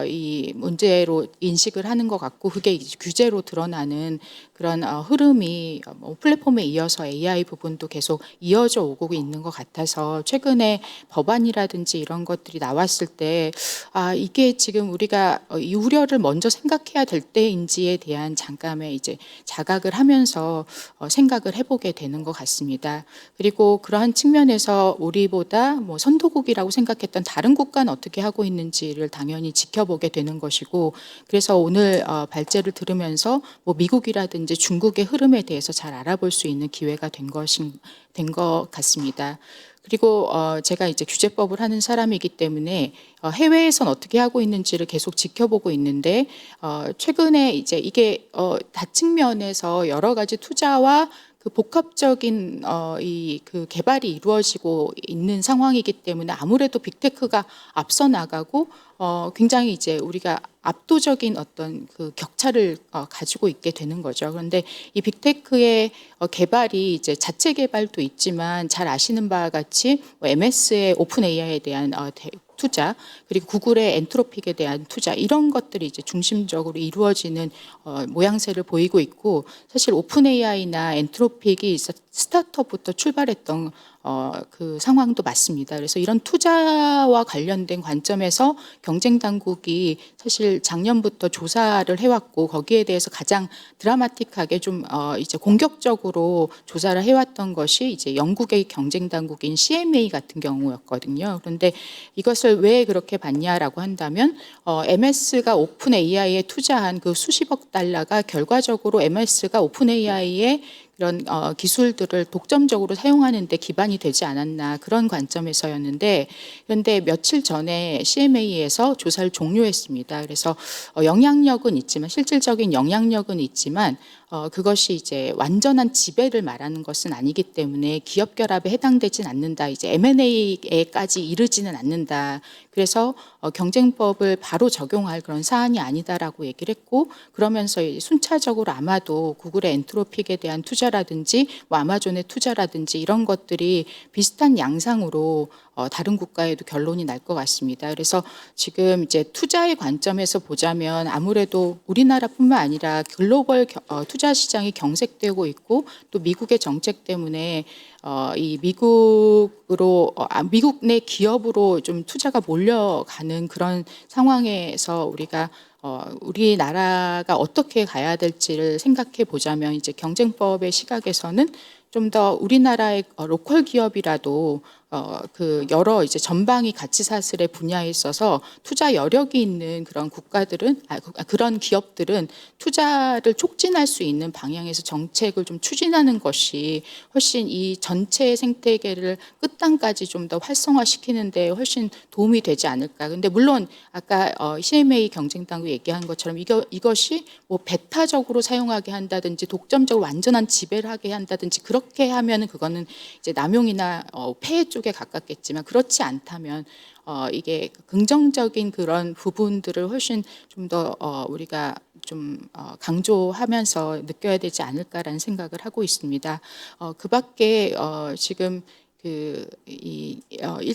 이 문제로 인식을 하는 것 같고 그게 이제 규제로 드러나는 그런 흐름이 플랫폼에 이어서 AI 부분도 계속 이어져 오고 있는 것 같아서 최근에 법안이라든지 이런 것들이 나왔을 때 이게 지금 우리가 이 우려를 먼저 생각해야 될 때인지에 대한 잠깐의 이제 자각을 하면서 생각을 해보게 되는 것 같습니다. 그리고 그러한 측면에서 우리보다 뭐 선도국이라고 생각했던 다른 국가는 어떻게 하고 있는지를 당연히 지켜보게 되는 것이고 그래서 오늘 발제를 들으면서 뭐 미국이라든지 중국의 흐름에 대해서 잘 알아볼 수 있는 기회가 된 것 같습니다. 그리고 제가 이제 규제법을 하는 사람이기 때문에 해외에선 어떻게 하고 있는지를 계속 지켜보고 있는데 최근에 이제 이게 다측 면에서 여러 가지 투자와 그 복합적인 그 개발이 이루어지고 있는 상황이기 때문에 아무래도 빅테크가 앞서 나가고 굉장히 이제 우리가 압도적인 어떤 그 격차를 가지고 있게 되는 거죠. 그런데 이 빅테크의 개발이 이제 자체 개발도 있지만 잘 아시는 바와 같이 MS의 오픈 AI에 대한 투자 그리고 구글의 엔트로픽에 대한 투자 이런 것들이 이제 중심적으로 이루어지는 모양새를 보이고 있고 사실 오픈 AI나 엔트로픽이 스타트업부터 출발했던 그 상황도 맞습니다. 그래서 이런 투자와 관련된 관점에서 경쟁 당국이 사실 작년부터 조사를 해왔고 거기에 대해서 가장 드라마틱하게 좀 이제 공격적으로 조사를 해왔던 것이 이제 영국의 경쟁 당국인 CMA 같은 경우였거든요. 그런데 이것을 왜 그렇게 봤냐라고 한다면 MS가 오픈 AI에 투자한 그 수십억 달러가 결과적으로 MS가 오픈 AI에 그런 기술들을 독점적으로 사용하는 데 기반이 되지 않았나 그런 관점에서였는데 그런데 며칠 전에 CMA에서 조사를 종료했습니다. 그래서 영향력은 있지만 실질적인 영향력은 있지만 그것이 이제 완전한 지배를 말하는 것은 아니기 때문에 기업 결합에 해당되진 않는다. 이제 M&A에까지 이르지는 않는다. 그래서 경쟁법을 바로 적용할 그런 사안이 아니다라고 얘기를 했고 그러면서 순차적으로 아마도 구글의 엔트로픽에 대한 투자라든지 뭐 아마존의 투자라든지 이런 것들이 비슷한 양상으로 다른 국가에도 결론이 날 것 같습니다. 그래서 지금 이제 투자의 관점에서 보자면 아무래도 우리나라뿐만 아니라 글로벌 투자 시장이 경색되고 있고 또 미국의 정책 때문에 이 미국으로 미국 내 기업으로 좀 투자가 몰려가는 그런 상황에서 우리가 우리나라가 어떻게 가야 될지를 생각해 보자면 이제 경쟁법의 시각에서는 좀 더 우리나라의 로컬 기업이라도 그 여러 이제 전방위 가치 사슬의 분야에 있어서 투자 여력이 있는 그런 국가들은 그런 기업들은 투자를 촉진할 수 있는 방향에서 정책을 좀 추진하는 것이 훨씬 이 전체 생태계를 끝단까지 좀 더 활성화시키는 데 훨씬 도움이 되지 않을까. 근데 물론 아까 CMA 경쟁 당국이 얘기한 것처럼 이것이 뭐 배타적으로 사용하게 한다든지 독점적으로 완전한 지배를 하게 한다든지 그렇게 하면은 그거는 이제 남용이나 폐해 쪽에 가깝겠지만 그렇지 않다면 이게 긍정적인 그런 부분들을 훨씬 좀 더 우리가 좀 강조하면서 느껴야 되지 않을까라는 생각을 하고 있습니다. 그밖에 지금 이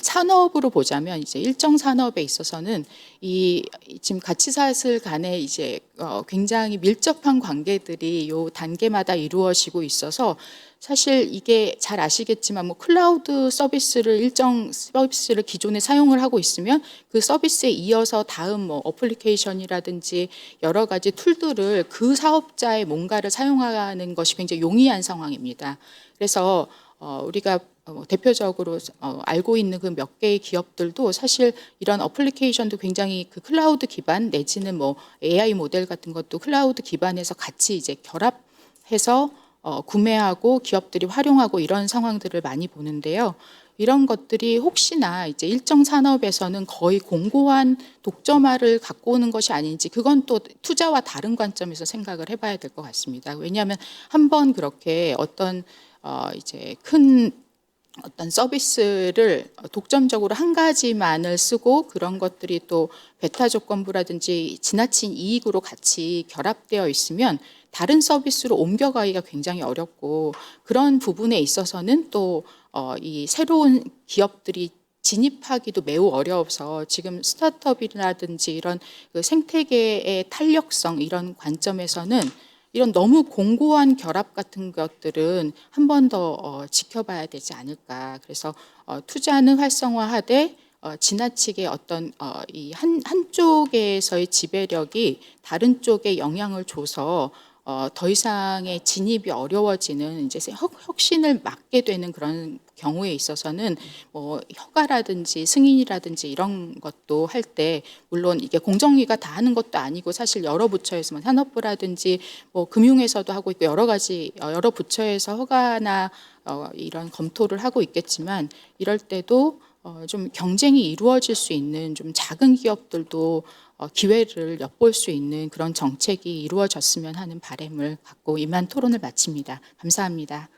산업으로 보자면 이제 일정 산업에 있어서는 이 지금 가치사슬 간에 이제 굉장히 밀접한 관계들이 요 단계마다 이루어지고 있어서 사실 이게 잘 아시겠지만 뭐 클라우드 서비스를 일정 서비스를 기존에 사용을 하고 있으면 그 서비스에 이어서 다음 뭐 어플리케이션이라든지 여러 가지 툴들을 그 사업자의 뭔가를 사용하는 것이 굉장히 용이한 상황입니다. 그래서 우리가 대표적으로 알고 있는 그 몇 개의 기업들도 사실 이런 어플리케이션도 굉장히 그 클라우드 기반 내지는 뭐 AI 모델 같은 것도 클라우드 기반에서 같이 이제 결합해서 구매하고 기업들이 활용하고 이런 상황들을 많이 보는데요. 이런 것들이 혹시나 이제 일정 산업에서는 거의 공고한 독점화를 갖고 오는 것이 아닌지 그건 또 투자와 다른 관점에서 생각을 해봐야 될 것 같습니다. 왜냐하면 한번 그렇게 어떤 이제 큰 어떤 서비스를 독점적으로 한 가지만을 쓰고 그런 것들이 또 배타 조건부라든지 지나친 이익으로 같이 결합되어 있으면 다른 서비스로 옮겨가기가 굉장히 어렵고 그런 부분에 있어서는 또 이 새로운 기업들이 진입하기도 매우 어려워서 지금 스타트업이라든지 이런 그 생태계의 탄력성 이런 관점에서는 이런 너무 공고한 결합 같은 것들은 한 번 더 지켜봐야 되지 않을까. 그래서 투자는 활성화하되 지나치게 어떤 이 한쪽에서의 지배력이 다른 쪽에 영향을 줘서 더 이상의 진입이 어려워지는 이제 혁신을 막게 되는 그런 경우에 있어서는 뭐 허가라든지 승인이라든지 이런 것도 할 때 물론 이게 공정위가 다 하는 것도 아니고 사실 여러 부처에서만 산업부라든지 뭐 금융에서도 하고 있고 여러 가지 여러 부처에서 허가나 이런 검토를 하고 있겠지만 이럴 때도 좀 경쟁이 이루어질 수 있는 좀 작은 기업들도 기회를 엿볼 수 있는 그런 정책이 이루어졌으면 하는 바람을 갖고 이만 토론을 마칩니다. 감사합니다.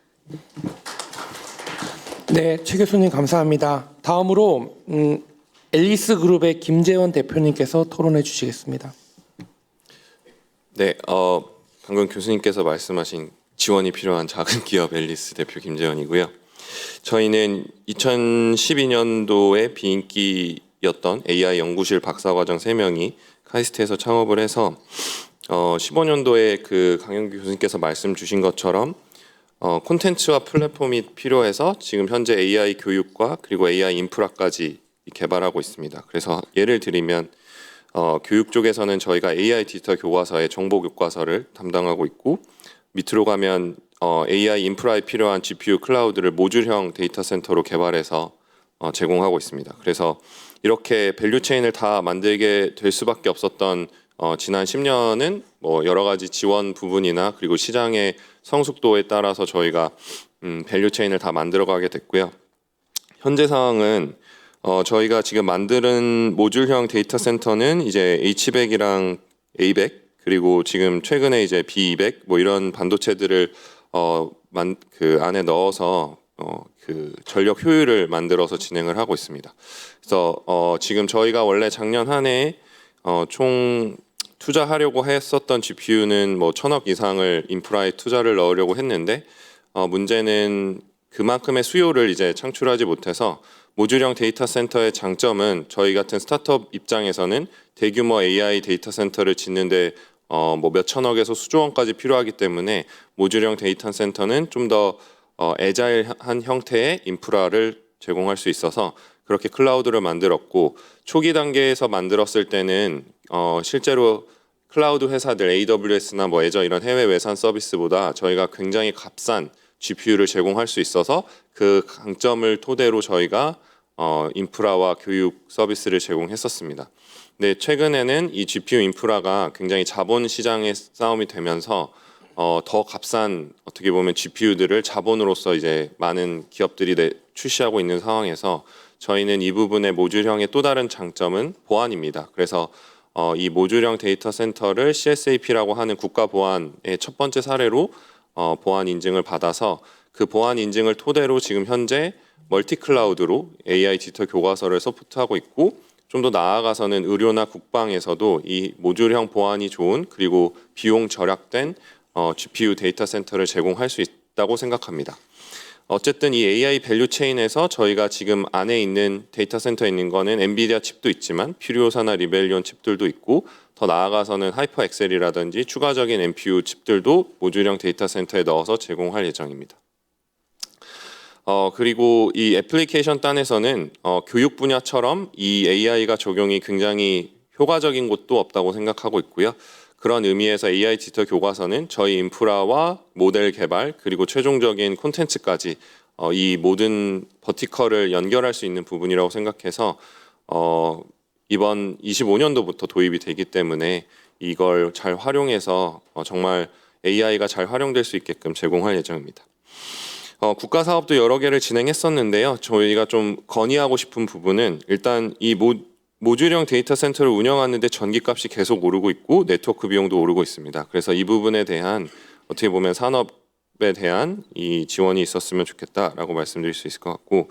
네, 최 교수님 감사합니다. 다음으로 앨리스 그룹의 김재원 대표님께서 토론해 주시겠습니다. 네, 방금 교수님께서 말씀하신 지원이 필요한 작은 기업 앨리스 대표 김재원이고요. 저희는 2012년도에 비인기였던 AI 연구실 박사과정 3명이 카이스트에서 창업을 해서 15년도에 그 강영규 교수님께서 말씀 주신 것처럼 콘텐츠와 플랫폼이 필요해서 지금 현재 AI 교육과 그리고 AI 인프라까지 개발하고 있습니다. 그래서 예를 들면 교육 쪽에서는 저희가 AI 디지털 교과서의 정보 교과서를 담당하고 있고 밑으로 가면 AI 인프라에 필요한 GPU 클라우드를 모듈형 데이터 센터로 개발해서 제공하고 있습니다. 그래서 이렇게 밸류 체인을 다 만들게 될 수밖에 없었던 지난 10년은 뭐 여러 가지 지원 부분이나 그리고 시장의 성숙도에 따라서 저희가 밸류 체인을 다 만들어가게 됐고요. 현재 상황은 저희가 지금 만드는 모듈형 데이터 센터는 이제 H100이랑 A100 그리고 지금 최근에 이제 B200 뭐 이런 반도체들을 그 안에 넣어서 그 전력 효율을 만들어서 진행을 하고 있습니다. 그래서 지금 저희가 원래 작년 한 해에 총 투자하려고 했었던 GPU는 뭐 1,000억 이상을 인프라에 투자를 넣으려고 했는데 문제는 그만큼의 수요를 이제 창출하지 못해서 모듈형 데이터 센터의 장점은 저희 같은 스타트업 입장에서는 대규모 AI 데이터 센터를 짓는데 뭐 몇천억에서 수조원까지 필요하기 때문에 모듈형 데이터 센터는 좀 더 애자일한 형태의 인프라를 제공할 수 있어서 그렇게 클라우드를 만들었고 초기 단계에서 만들었을 때는 실제로 클라우드 회사들 AWS나 뭐 애저 이런 해외 외산 서비스보다 저희가 굉장히 값싼 GPU를 제공할 수 있어서 그 강점을 토대로 저희가 인프라와 교육 서비스를 제공했었습니다. 근데 최근에는 이 GPU 인프라가 굉장히 자본 시장의 싸움이 되면서 더 값싼 어떻게 보면 GPU들을 자본으로서 이제 많은 기업들이 출시하고 있는 상황에서 저희는 이 부분의 모듈형의 또 다른 장점은 보안입니다. 그래서 이 모듈형 데이터 센터를 CSAP라고 하는 국가 보안의 첫 번째 사례로 보안 인증을 받아서 그 보안 인증을 토대로 지금 현재 멀티 클라우드로 AI 디지털 교과서를 서포트하고 있고 좀 더 나아가서는 의료나 국방에서도 이 모듈형 보안이 좋은 그리고 비용 절약된 GPU 데이터 센터를 제공할 수 있다고 생각합니다. 어쨌든 이 AI 밸류 체인에서 저희가 지금 안에 있는 데이터 센터에 있는 거는 엔비디아 칩도 있지만 퓨리오사나 리벨리온 칩들도 있고 더 나아가서는 하이퍼 엑셀이라든지 추가적인 NPU 칩들도 모듈형 데이터 센터에 넣어서 제공할 예정입니다. 그리고 이 애플리케이션 단에서는 교육 분야처럼 이 AI가 적용이 굉장히 효과적인 곳도 없다고 생각하고 있고요. 그런 의미에서 AI 디지털 교과서는 저희 인프라와 모델 개발 그리고 최종적인 콘텐츠까지 이 모든 버티컬을 연결할 수 있는 부분이라고 생각해서 이번 25년도부터 도입이 되기 때문에 이걸 잘 활용해서 정말 AI가 잘 활용될 수 있게끔 제공할 예정입니다. 국가 사업도 여러 개를 진행했었는데요. 저희가 좀 건의하고 싶은 부분은 일단 이 모듈형 데이터 센터를 운영하는데 전기값이 계속 오르고 있고 네트워크 비용도 오르고 있습니다. 그래서 이 부분에 대한 어떻게 보면 산업 사업에 대한 이 지원이 있었으면 좋겠다라고 말씀드릴 수 있을 것 같고,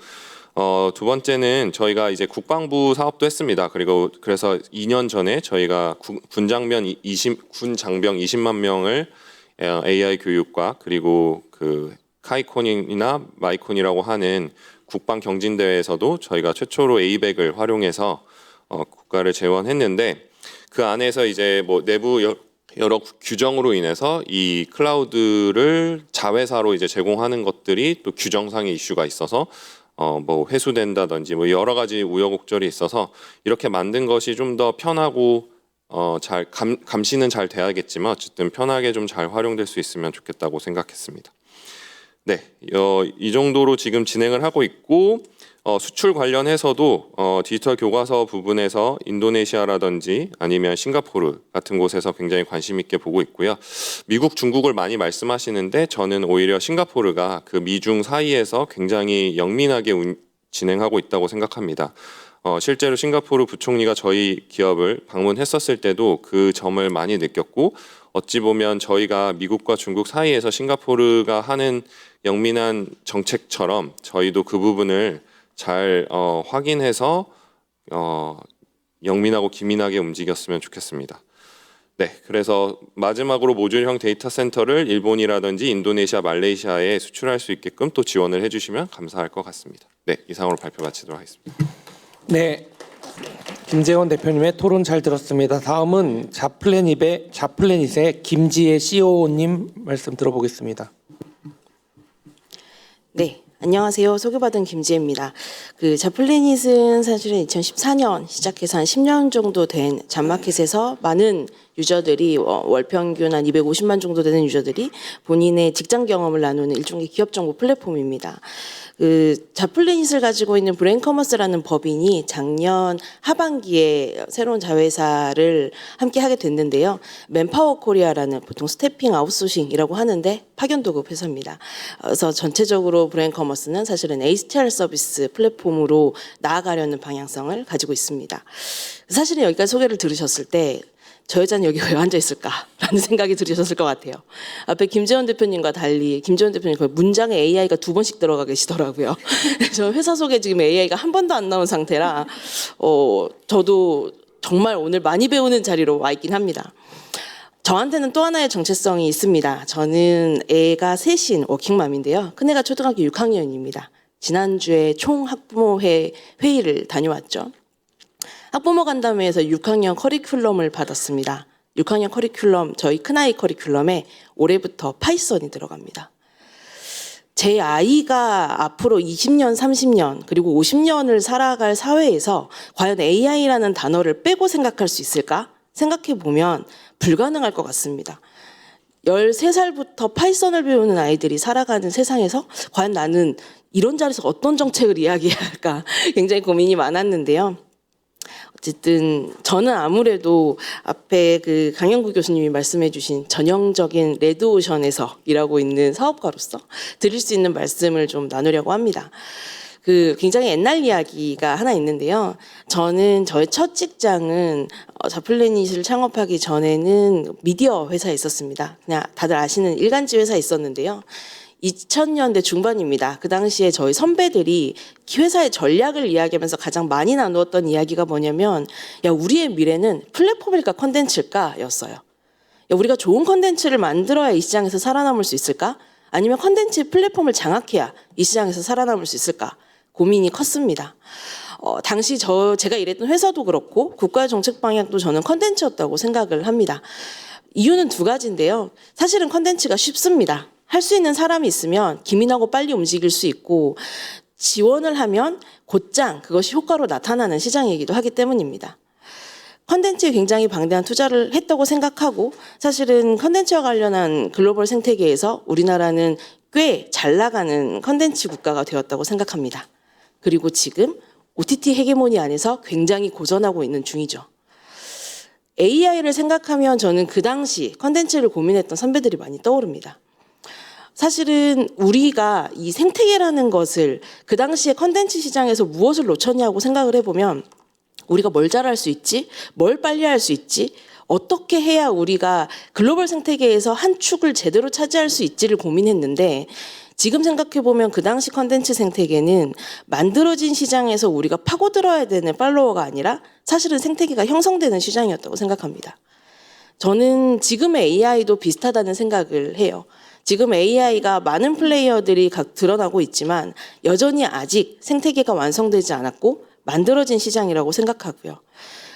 두 번째는 저희가 이제 국방부 사업도 했습니다. 그래서 2년 전에 저희가 군 장병 20만 명을 AI 교육과 그리고 그 카이콘이나 마이콘이라고 하는 국방 경진 대회에서도 저희가 최초로 에이백을 활용해서 국가를 재원했는데, 그 안에서 이제 뭐 내부 여러 규정으로 인해서 이 클라우드를 자회사로 이제 제공하는 것들이 또 규정상의 이슈가 있어서 뭐 회수된다든지 뭐 여러 가지 우여곡절이 있어서 이렇게 만든 것이 좀 더 편하고 잘 감시는 잘 돼야겠지만 어쨌든 편하게 좀 잘 활용될 수 있으면 좋겠다고 생각했습니다. 네, 이 정도로 지금 진행을 하고 있고, 수출 관련해서도 디지털 교과서 부분에서 인도네시아라든지 아니면 싱가포르 같은 곳에서 굉장히 관심 있게 보고 있고요. 미국, 중국을 많이 말씀하시는데 저는 오히려 싱가포르가 그 미중 사이에서 굉장히 영민하게 진행하고 있다고 생각합니다. 실제로 싱가포르 부총리가 저희 기업을 방문했었을 때도 그 점을 많이 느꼈고, 어찌 보면 저희가 미국과 중국 사이에서 싱가포르가 하는 영민한 정책처럼 저희도 그 부분을 잘 확인해서 영민하고 기민하게 움직였으면 좋겠습니다. 네, 그래서 마지막으로 모듈형 데이터 센터를 일본이라든지 인도네시아, 말레이시아에 수출할 수 있게끔 또 지원을 해주시면 감사할 것 같습니다. 네, 이상으로 발표 마치도록 하겠습니다. 네, 김재원 대표님의 토론 잘 들었습니다. 다음은 자플래닛의 김지혜 CEO님 말씀 들어보겠습니다. 네, 안녕하세요. 소개받은 김지혜입니다. 자플래닛은 사실은 2014년 시작해서 한 10년 정도 된 잡마켓에서 많은 유저들이 월 평균 한 250만 정도 되는 유저들이 본인의 직장 경험을 나누는 일종의 기업 정보 플랫폼입니다. 자플래닛을 가지고 있는 브레인커머스라는 법인이 작년 하반기에 새로운 자회사를 함께 하게 됐는데요. 맨파워 코리아라는 보통 스태핑 아웃소싱이라고 하는데 파견 도급 회사입니다. 그래서 전체적으로 브레인커머스는 사실은 HTR 서비스 플랫폼으로 나아가려는 방향성을 가지고 있습니다. 사실은 여기까지 소개를 들으셨을 때 저 여자는 여기 왜 앉아 있을까라는 생각이 들으셨을 것 같아요. 앞에 김재원 대표님과 달리 김재원 대표님 거의 문장에 AI가 2번씩 들어가 계시더라고요. 저 회사 속에 지금 AI가 한 번도 안 나온 상태라 저도 정말 오늘 많이 배우는 자리로 와 있긴 합니다. 저한테는 또 하나의 정체성이 있습니다. 저는 애가 셋인 워킹맘인데요. 큰애가 초등학교 6학년입니다. 지난주에 총 학부모 회의를 다녀왔죠. 학부모 간담회에서 6학년 커리큘럼을 받았습니다. 6학년 커리큘럼, 저희 큰아이 커리큘럼에 올해부터 파이썬이 들어갑니다. 제 아이가 앞으로 20년, 30년, 그리고 50년을 살아갈 사회에서 과연 AI라는 단어를 빼고 생각할 수 있을까? 생각해 보면 불가능할 것 같습니다. 13살부터 파이썬을 배우는 아이들이 살아가는 세상에서 과연 나는 이런 자리에서 어떤 정책을 이야기해야 할까? 굉장히 고민이 많았는데요. 어쨌든 저는 아무래도 앞에 강영구 교수님이 말씀해 주신 전형적인 레드오션에서 일하고 있는 사업가로서 드릴 수 있는 말씀을 좀 나누려고 합니다. 굉장히 옛날 이야기가 하나 있는데요. 저는 저의 첫 직장은 자플래닛을 창업하기 전에는 미디어 회사에 있었습니다. 그냥 다들 아시는 일간지 회사에 있었는데요. 2000년대 중반입니다. 그 당시에 저희 선배들이 회사의 전략을 이야기하면서 가장 많이 나누었던 이야기가 뭐냐면, 야, 우리의 미래는 플랫폼일까 컨텐츠일까 였어요. 야, 우리가 좋은 컨텐츠를 만들어야 이 시장에서 살아남을 수 있을까? 아니면 컨텐츠 플랫폼을 장악해야 이 시장에서 살아남을 수 있을까? 고민이 컸습니다. 당시 제가 일했던 회사도 그렇고 국가의 정책 방향도 저는 컨텐츠였다고 생각을 합니다. 이유는 두 가지인데요. 사실은 컨텐츠가 쉽습니다. 할 수 있는 사람이 있으면 기민하고 빨리 움직일 수 있고, 지원을 하면 곧장 그것이 효과로 나타나는 시장이기도 하기 때문입니다. 컨텐츠에 굉장히 방대한 투자를 했다고 생각하고, 사실은 컨텐츠와 관련한 글로벌 생태계에서 우리나라는 꽤 잘 나가는 컨텐츠 국가가 되었다고 생각합니다. 그리고 지금 OTT 헤게모니 안에서 굉장히 고전하고 있는 중이죠. AI를 생각하면 저는 그 당시 컨텐츠를 고민했던 선배들이 많이 떠오릅니다. 사실은 우리가 이 생태계라는 것을 그 당시에 컨텐츠 시장에서 무엇을 놓쳤냐고 생각을 해보면, 우리가 뭘 잘할 수 있지? 뭘 빨리 할 수 있지? 어떻게 해야 우리가 글로벌 생태계에서 한 축을 제대로 차지할 수 있지를 고민했는데 지금 생각해보면 그 당시 컨텐츠 생태계는 만들어진 시장에서 우리가 파고들어야 되는 팔로워가 아니라 사실은 생태계가 형성되는 시장이었다고 생각합니다. 저는 지금의 AI도 비슷하다는 생각을 해요. 지금 AI가 많은 플레이어들이 각 드러나고 있지만 여전히 아직 생태계가 완성되지 않았고 만들어진 시장이라고 생각하고요.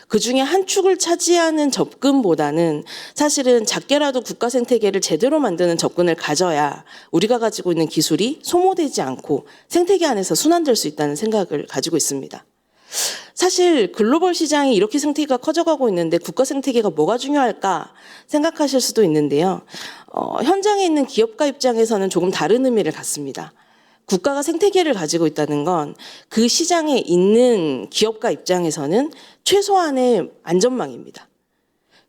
그중에 한 축을 차지하는 접근보다는 사실은 작게라도 국가 생태계를 제대로 만드는 접근을 가져야 우리가 가지고 있는 기술이 소모되지 않고 생태계 안에서 순환될 수 있다는 생각을 가지고 있습니다. 사실 글로벌 시장이 이렇게 생태계가 커져가고 있는데 국가 생태계가 뭐가 중요할까 생각하실 수도 있는데요. 현장에 있는 기업가 입장에서는 조금 다른 의미를 갖습니다. 국가가 생태계를 가지고 있다는 건 그 시장에 있는 기업가 입장에서는 최소한의 안전망입니다.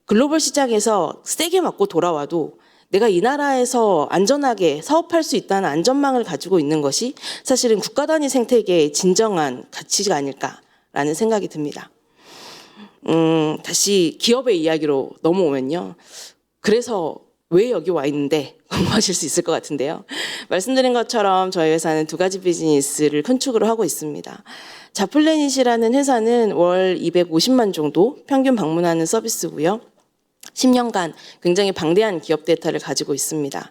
글로벌 시장에서 세게 맞고 돌아와도 내가 이 나라에서 안전하게 사업할 수 있다는 안전망을 가지고 있는 것이 사실은 국가 단위 생태계의 진정한 가치가 아닐까라는 생각이 듭니다. 다시 기업의 이야기로 넘어오면요. 그래서 왜 여기 와 있는데 궁금하실 수 있을 것 같은데요. 말씀드린 것처럼 저희 회사는 두 가지 비즈니스를 큰 축으로 하고 있습니다. 자플래닛이라는 회사는 월 250만 정도 평균 방문하는 서비스고요. 10년간 굉장히 방대한 기업 데이터를 가지고 있습니다.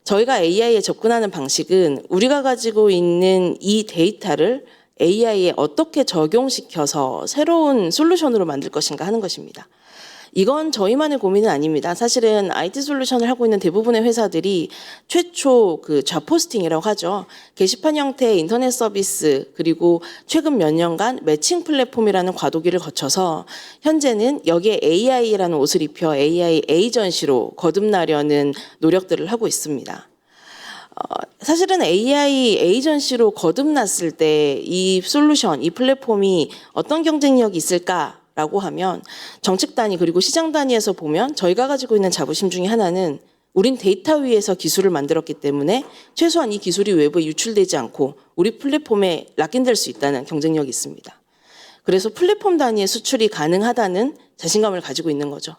저희가 AI에 접근하는 방식은 우리가 가지고 있는 이 데이터를 AI에 어떻게 적용시켜서 새로운 솔루션으로 만들 것인가 하는 것입니다. 이건 저희만의 고민은 아닙니다. 사실은 IT 솔루션을 하고 있는 대부분의 회사들이 최초 그 좌포스팅이라고 하죠. 게시판 형태의 인터넷 서비스 그리고 최근 몇 년간 매칭 플랫폼이라는 과도기를 거쳐서 현재는 여기에 AI라는 옷을 입혀 AI 에이전시로 거듭나려는 노력들을 하고 있습니다. 사실은 AI 에이전시로 거듭났을 때 이 솔루션, 이 플랫폼이 어떤 경쟁력이 있을까? 라고 하면 정책 단위 그리고 시장 단위에서 보면 저희가 가지고 있는 자부심 중에 하나는 우린 데이터 위에서 기술을 만들었기 때문에 최소한 이 기술이 외부에 유출되지 않고 우리 플랫폼에 락인될 수 있다는 경쟁력이 있습니다. 그래서 플랫폼 단위의 수출이 가능하다는 자신감을 가지고 있는 거죠.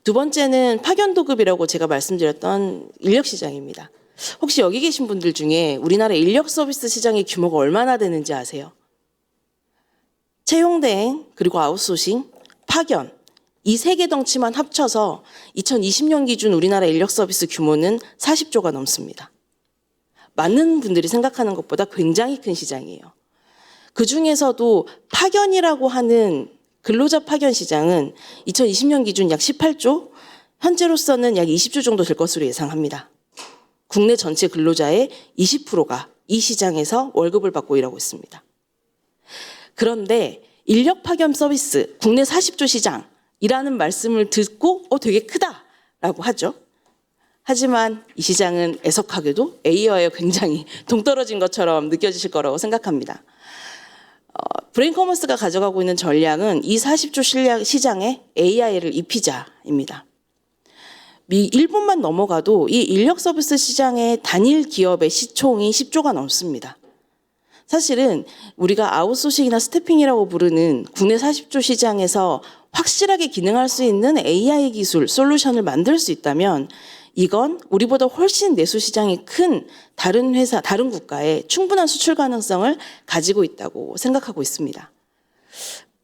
두 번째는 파견 도급이라고 제가 말씀드렸던 인력 시장입니다. 혹시 여기 계신 분들 중에 우리나라 인력 서비스 시장의 규모가 얼마나 되는지 아세요? 채용 대행, 그리고 아웃소싱, 파견 이 세 개 덩치만 합쳐서 2020년 기준 우리나라 인력 서비스 규모는 40조가 넘습니다. 많은 분들이 생각하는 것보다 굉장히 큰 시장이에요. 그중에서도 파견이라고 하는 근로자 파견 시장은 2020년 기준 약 18조, 현재로서는 약 20조 정도 될 것으로 예상합니다. 국내 전체 근로자의 20%가 이 시장에서 월급을 받고 일하고 있습니다. 그런데 인력 파견 서비스 국내 40조 시장이라는 말씀을 듣고 되게 크다라고 하죠. 하지만 이 시장은 애석하게도 AI와 굉장히 동떨어진 것처럼 느껴지실 거라고 생각합니다. 브레인커머스가 가져가고 있는 전략은 이 40조 시장에 AI를 입히자입니다. 일본만 넘어가도 이 인력 서비스 시장의 단일 기업의 시총이 10조가 넘습니다. 사실은 우리가 아웃소싱이나 스태핑이라고 부르는 국내 40조 시장에서 확실하게 기능할 수 있는 AI 기술, 솔루션을 만들 수 있다면 이건 우리보다 훨씬 내수 시장이 큰 다른 회사, 다른 국가에 충분한 수출 가능성을 가지고 있다고 생각하고 있습니다.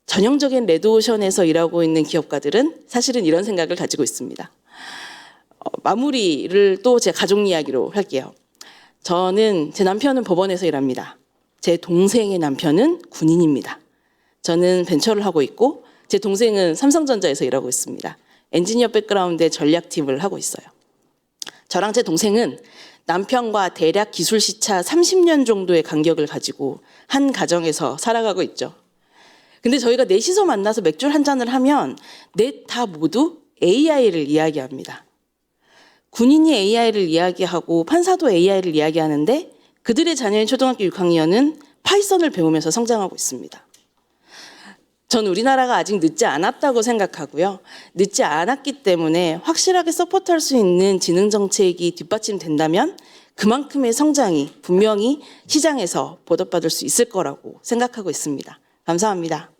전형적인 레드오션에서 일하고 있는 기업가들은 사실은 이런 생각을 가지고 있습니다. 마무리를 또 제 가족 이야기로 할게요. 제 남편은 법원에서 일합니다. 제 동생의 남편은 군인입니다. 저는 벤처를 하고 있고 제 동생은 삼성전자에서 일하고 있습니다. 엔지니어 백그라운드의 전략팀을 하고 있어요. 저랑 제 동생은 남편과 대략 기술 시차 30년 정도의 간격을 가지고 한 가정에서 살아가고 있죠. 근데 저희가 넷이서 만나서 맥주를 한 잔을 하면 넷 다 모두 AI를 이야기합니다. 군인이 AI를 이야기하고 판사도 AI를 이야기하는데 그들의 자녀인 초등학교 6학년은 파이썬을 배우면서 성장하고 있습니다. 전 우리나라가 아직 늦지 않았다고 생각하고요. 늦지 않았기 때문에 확실하게 서포트할 수 있는 지능 정책이 뒷받침된다면 그만큼의 성장이 분명히 시장에서 보답받을 수 있을 거라고 생각하고 있습니다. 감사합니다.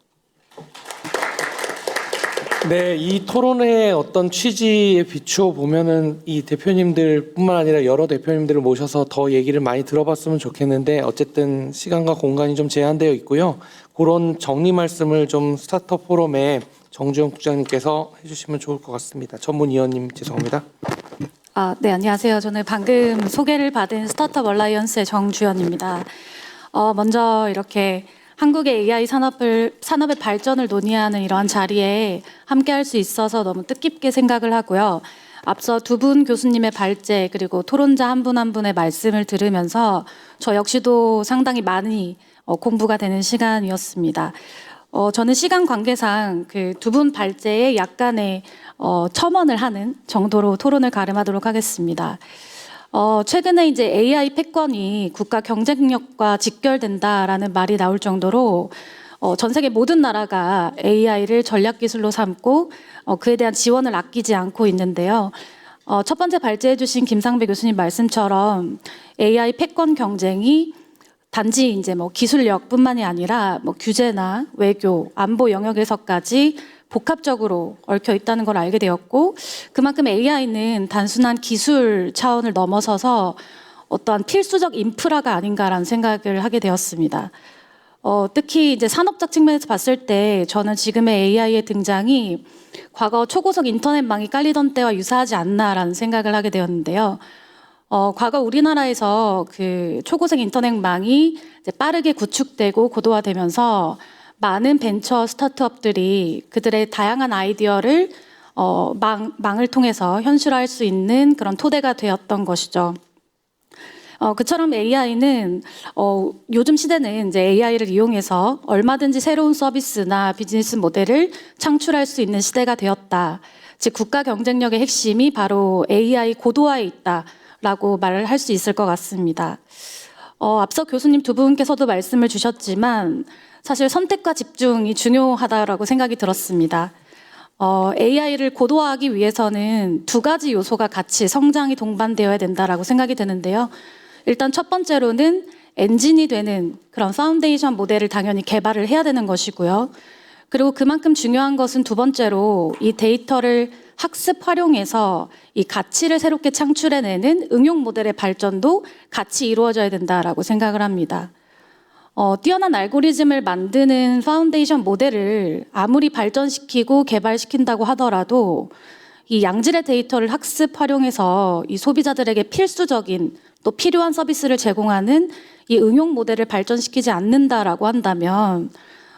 네, 이 토론의 어떤 취지에 비추어 보면은 이 대표님들뿐만 아니라 여러 대표님들을 모셔서 더 얘기를 많이 들어봤으면 좋겠는데 어쨌든 시간과 공간이 좀 제한되어 있고요. 그런 정리 말씀을 좀 스타트업 포럼에 정주영 국장님께서 해주시면 좋을 것 같습니다. 전문위원님 죄송합니다. 네, 안녕하세요. 저는 방금 소개를 받은 스타트업 얼라이언스의 정주연입니다. 먼저 이렇게 한국의 AI 산업의 발전을 논의하는 이러한 자리에 함께할 수 있어서 너무 뜻깊게 생각을 하고요. 앞서 두 분 교수님의 발제 그리고 토론자 한 분 한 분의 말씀을 들으면서 저 역시도 상당히 많이 공부가 되는 시간이었습니다. 저는 시간 관계상 그 두 분 발제에 약간의 첨언을 하는 정도로 토론을 가름하도록 하겠습니다. 최근에 이제 AI 패권이 국가 경쟁력과 직결된다라는 말이 나올 정도로 전 세계 모든 나라가 AI를 전략 기술로 삼고 그에 대한 지원을 아끼지 않고 있는데요. 첫 번째 발제해 주신 김상배 교수님 말씀처럼 AI 패권 경쟁이 단지 이제 뭐 기술력뿐만이 아니라 뭐 규제나 외교, 안보 영역에서까지 복합적으로 얽혀 있다는 걸 알게 되었고, 그만큼 AI는 단순한 기술 차원을 넘어서서 어떠한 필수적 인프라가 아닌가라는 생각을 하게 되었습니다. 특히 이제 산업적 측면에서 봤을 때 저는 지금의 AI의 등장이 과거 초고속 인터넷망이 깔리던 때와 유사하지 않나라는 생각을 하게 되었는데요. 과거 우리나라에서 그 초고속 인터넷망이 이제 빠르게 구축되고 고도화되면서 많은 벤처 스타트업들이 그들의 다양한 아이디어를 망을 통해서 현실화할 수 있는 그런 토대가 되었던 것이죠. 그처럼 AI는 요즘 시대는 이제 AI를 이용해서 얼마든지 새로운 서비스나 비즈니스 모델을 창출할 수 있는 시대가 되었다. 즉 국가 경쟁력의 핵심이 바로 AI 고도화에 있다라고 말을 할 수 있을 것 같습니다. 앞서 교수님 두 분께서도 말씀을 주셨지만 사실 선택과 집중이 중요하다라고 생각이 들었습니다. AI를 고도화하기 위해서는 두 가지 요소가 같이 성장이 동반되어야 된다라고 생각이 드는데요. 일단 첫 번째로는 엔진이 되는 그런 파운데이션 모델을 당연히 개발을 해야 되는 것이고요. 그리고 그만큼 중요한 것은 두 번째로 이 데이터를 학습 활용해서 이 가치를 새롭게 창출해내는 응용 모델의 발전도 같이 이루어져야 된다라고 생각을 합니다. 뛰어난 알고리즘을 만드는 파운데이션 모델을 아무리 발전시키고 개발시킨다고 하더라도 이 양질의 데이터를 학습 활용해서 이 소비자들에게 필수적인 또 필요한 서비스를 제공하는 이 응용 모델을 발전시키지 않는다라고 한다면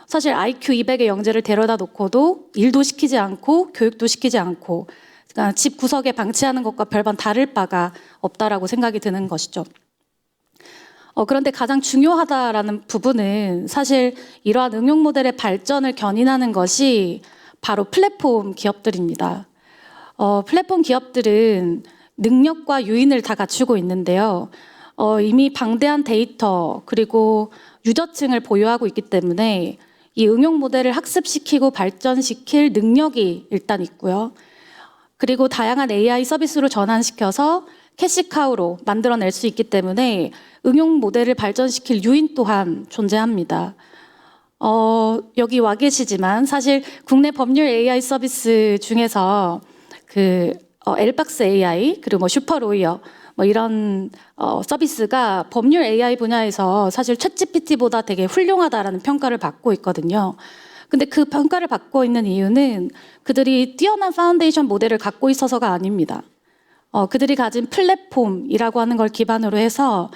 사실 IQ 200의 영재를 데려다 놓고도 일도 시키지 않고 교육도 시키지 않고 그러니까 집 구석에 방치하는 것과 별반 다를 바가 없다라고 생각이 드는 것이죠. 그런데 가장 중요하다라는 부분은 사실 이러한 응용 모델의 발전을 견인하는 것이 바로 플랫폼 기업들입니다. 플랫폼 기업들은 능력과 유인을 다 갖추고 있는데요. 이미 방대한 데이터 그리고 유저층을 보유하고 있기 때문에 이 응용 모델을 학습시키고 발전시킬 능력이 일단 있고요. 그리고 다양한 AI 서비스로 전환시켜서 캐시카우로 만들어낼 수 있기 때문에 응용 모델을 발전시킬 유인 또한 존재합니다. 여기 와 계시지만 사실 국내 법률 AI 서비스 중에서 그 엘박스 AI 그리고 뭐 슈퍼로이어 뭐 이런 서비스가 법률 AI 분야에서 사실 챗GPT보다 되게 훌륭하다라는 평가를 받고 있거든요. 근데 그 평가를 받고 있는 이유는 그들이 뛰어난 파운데이션 모델을 갖고 있어서가 아닙니다. 그들이 가진 플랫폼이라고 하는 걸 기반으로 해서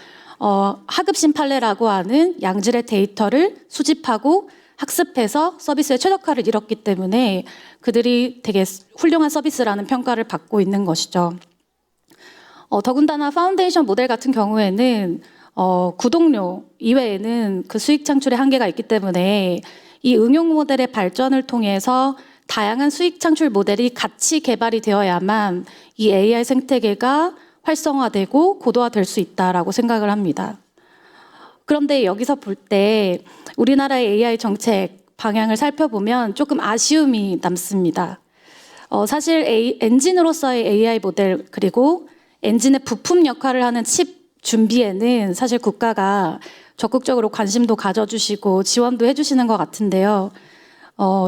하급심 판례라고 하는 양질의 데이터를 수집하고 학습해서 서비스의 최적화를 이뤘기 때문에 그들이 되게 훌륭한 서비스라는 평가를 받고 있는 것이죠. 더군다나 파운데이션 모델 같은 경우에는 구독료 이외에는 그 수익 창출의 한계가 있기 때문에 이 응용 모델의 발전을 통해서 다양한 수익 창출 모델이 같이 개발이 되어야만 이 AI 생태계가 활성화되고 고도화될 수 있다라고 생각을 합니다. 그런데 여기서 볼 때 우리나라의 AI 정책 방향을 살펴보면 조금 아쉬움이 남습니다. 사실 엔진으로서의 AI 모델 그리고 엔진의 부품 역할을 하는 칩 준비에는 사실 국가가 적극적으로 관심도 가져주시고 지원도 해주시는 것 같은데요.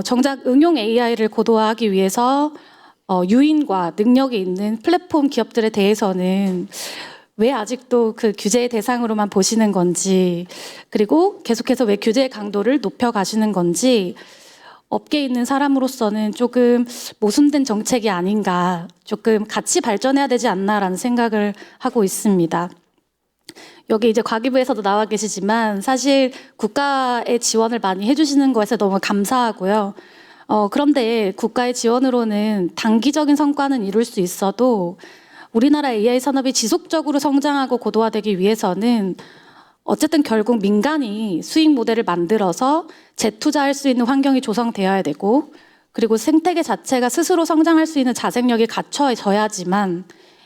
정작 응용 AI를 고도화하기 위해서 유인과 능력이 있는 플랫폼 기업들에 대해서는 왜 아직도 그 규제의 대상으로만 보시는 건지, 그리고 계속해서 왜 규제의 강도를 높여가시는 건지, 업계에 있는 사람으로서는 조금 모순된 정책이 아닌가, 조금 같이 발전해야 되지 않나라는 생각을 하고 있습니다. 여기 이제 과기부에서도 나와 계시지만 사실 국가의 지원을 많이 해주시는 것에 너무 감사하고요. 그런데 국가의 지원으로는 단기적인 성과는 이룰 수 있어도 우리나라 AI 산업이 지속적으로 성장하고 고도화되기 위해서는 어쨌든 결국 민간이 수익 모델을 만들어서 재투자할 수 있는 환경이 조성되어야 되고, 그리고 생태계 자체가 스스로 성장할 수 있는 자생력이 갖춰져야지만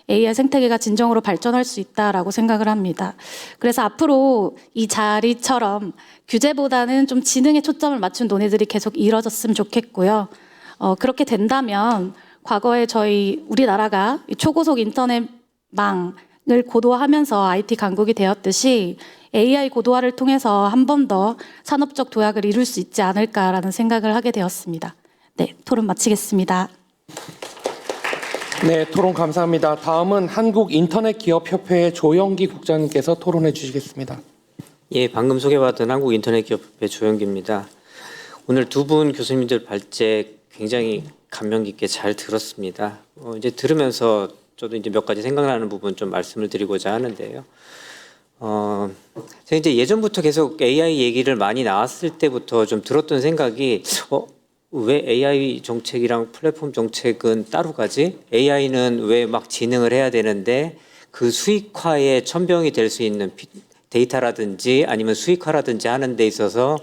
AI 생태계가 진정으로 발전할 수 있다라고 생각을 합니다. 그래서 앞으로 이 자리처럼 규제보다는 좀 지능에 초점을 맞춘 논의들이 계속 이뤄졌으면 좋겠고요. 그렇게 된다면 과거에 우리나라가 초고속 인터넷망을 고도화하면서 IT 강국이 되었듯이 AI 고도화를 통해서 한 번 더 산업적 도약을 이룰 수 있지 않을까라는 생각을 하게 되었습니다. 네, 토론 마치겠습니다. 네, 토론 감사합니다. 다음은 한국인터넷기업협회 조영기 국장님께서 토론해 주시겠습니다. 예, 방금 소개받은 한국인터넷기업협회 조영기입니다. 오늘 두 분 교수님들 발제 굉장히 감명 깊게 잘 들었습니다. 이제 들으면서 저도 이제 몇 가지 생각나는 부분 좀 말씀을 드리고자 하는데요. 제가 이제 예전부터 계속 AI 얘기를 많이 나왔을 때부터 좀 들었던 생각이, 왜 AI 정책이랑 플랫폼 정책은 따로 가지? AI는 왜 막 진흥을 해야 되는데 그 수익화에 천병이 될 수 있는 데이터라든지 아니면 수익화라든지 하는 데 있어서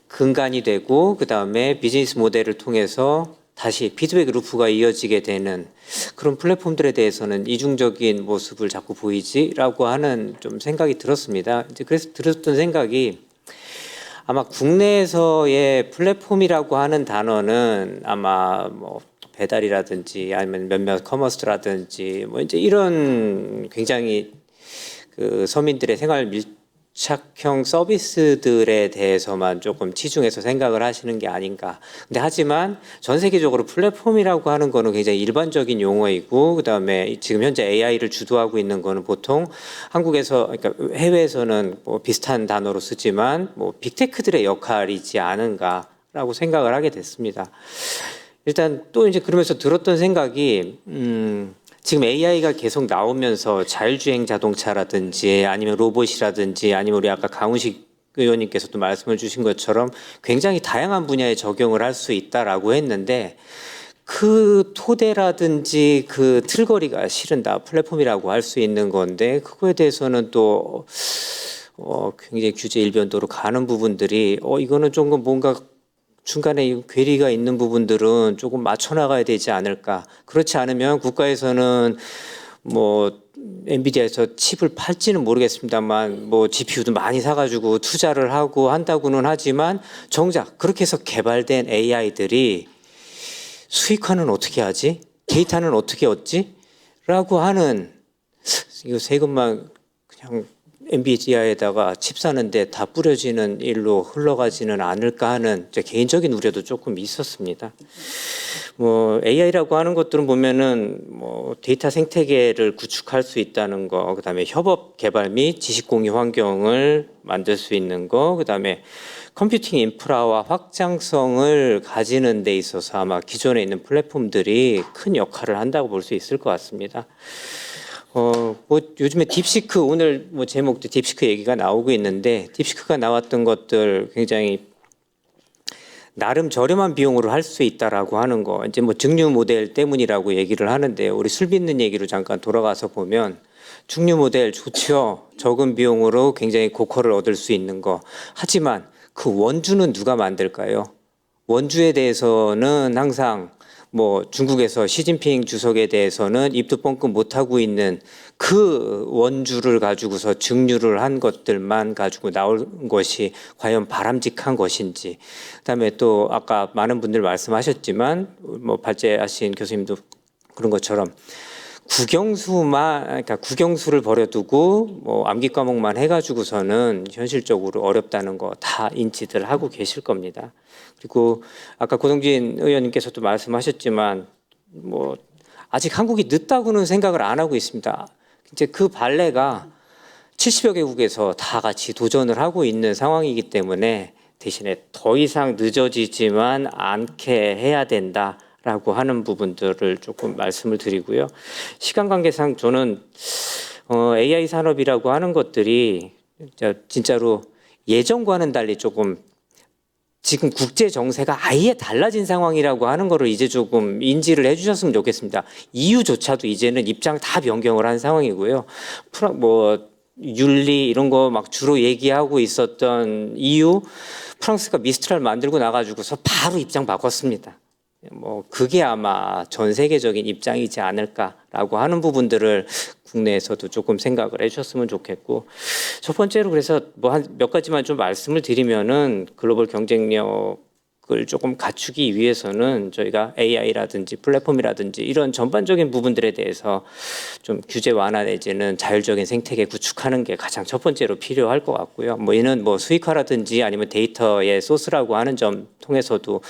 근간이 되고, 그 다음에 비즈니스 모델을 통해서 다시 피드백 루프가 이어지게 되는 그런 플랫폼들에 대해서는 이중적인 모습을 자꾸 보이지라고 하는 좀 생각이 들었습니다. 이제 그래서 들었던 생각이, 아마 국내에서의 플랫폼이라고 하는 단어는 아마 뭐 배달이라든지 아니면 몇몇 커머스라든지 뭐 이제 이런 굉장히 그 서민들의 생활 밀착형 서비스들에 대해서만 조금 치중해서 생각을 하시는 게 아닌가. 근데 하지만 전 세계적으로 플랫폼이라고 하는 거는 굉장히 일반적인 용어이고, 그다음에 지금 현재 AI를 주도하고 있는 거는 보통 한국에서, 그러니까 해외에서는 뭐 비슷한 단어로 쓰지만 뭐 빅테크들의 역할이지 않은가라고 생각을 하게 됐습니다. 일단 또 이제 그러면서 들었던 생각이, 지금 AI가 계속 나오면서 자율주행 자동차라든지 아니면 로봇이라든지 아니면 우리 아까 강훈식 의원님께서도 말씀을 주신 것처럼 굉장히 다양한 분야에 적용을 할 수 있다라고 했는데, 그 토대라든지 그 틀거리가 실은 다 플랫폼이라고 할 수 있는 건데, 그거에 대해서는 또 굉장히 규제 일변도로 가는 부분들이 이거는 조금 뭔가 중간에 괴리가 있는 부분들은 조금 맞춰나가야 되지 않을까. 그렇지 않으면 국가에서는 뭐 엔비디아에서 칩을 팔지는 모르겠습니다만 뭐 GPU도 많이 사가지고 투자를 하고 한다고는 하지만 정작 그렇게 해서 개발된 AI들이 수익화는 어떻게 하지? 데이터는 어떻게 얻지? 라고 하는, 이거 세금만 그냥 엔비디아에다가 칩 사는데 다 뿌려지는 일로 흘러가지는 않을까 하는 제 개인적인 우려도 조금 있었습니다. 뭐 AI라고 하는 것들은 보면은 뭐 데이터 생태계를 구축할 수 있다는 거, 그다음에 협업 개발 및 지식 공유 환경을 만들 수 있는 거, 그다음에 컴퓨팅 인프라와 확장성을 가지는 데 있어서 아마 기존에 있는 플랫폼들이 큰 역할을 한다고 볼 수 있을 것 같습니다. 뭐 요즘에 딥시크, 오늘 뭐 제목도 딥시크 얘기가 나오고 있는데, 딥시크가 나왔던 것들 굉장히 나름 저렴한 비용으로 할 수 있다라고 하는 거, 이제 뭐 증류 모델 때문이라고 얘기를 하는데요. 우리 술 빚는 얘기로 잠깐 돌아가서 보면 증류 모델 좋죠. 적은 비용으로 굉장히 고퀄을 얻을 수 있는 거. 하지만 그 원주는 누가 만들까요? 원주에 대해서는 항상 뭐 중국에서 시진핑 주석에 대해서는 입도 뻥끗 못하고 있는 그 원주를 가지고서 증류를 한 것들만 가지고 나온 것이 과연 바람직한 것인지, 그다음에 또 아까 많은 분들 말씀하셨지만 뭐 발제하신 교수님도 그런 것처럼 그러니까 국영수를 버려두고 뭐 암기 과목만 해가지고서는 현실적으로 어렵다는 거 다 인지들 하고 계실 겁니다. 그리고 아까 고동진 의원님께서도 말씀하셨지만 뭐 아직 한국이 늦다고는 생각을 안 하고 있습니다. 이제 그 발레가 70여 개국에서 다 같이 도전을 하고 있는 상황이기 때문에 대신에 더 이상 늦어지지만 않게 해야 된다라고 하는 부분들을 조금 말씀을 드리고요. 시간 관계상 저는 AI 산업이라고 하는 것들이 진짜로 예전과는 달리 조금 지금 국제 정세가 아예 달라진 상황이라고 하는 거를 이제 조금 인지를 해주셨으면 좋겠습니다. EU조차도 이제는 입장 다 변경을 한 상황이고요. 윤리 이런 거 막 주로 얘기하고 있었던 EU, 프랑스가 미스트랄 만들고 나가지고서 바로 입장 바꿨습니다. 뭐 그게 아마 전 세계적인 입장이지 않을까라고 하는 부분들을 국내에서도 조금 생각을 해주셨으면 좋겠고, 첫 번째로 그래서 뭐 한 몇 가지만 좀 말씀을 드리면은 글로벌 경쟁력을 조금 갖추기 위해서는 저희가 AI라든지 플랫폼이라든지 이런 전반적인 부분들에 대해서 좀 규제 완화 내지는 자율적인 생태계 구축하는 게 가장 첫 번째로 필요할 것 같고요. 뭐 이는 뭐 수익화라든지 아니면 데이터의 소스라고 하는 점 통해서도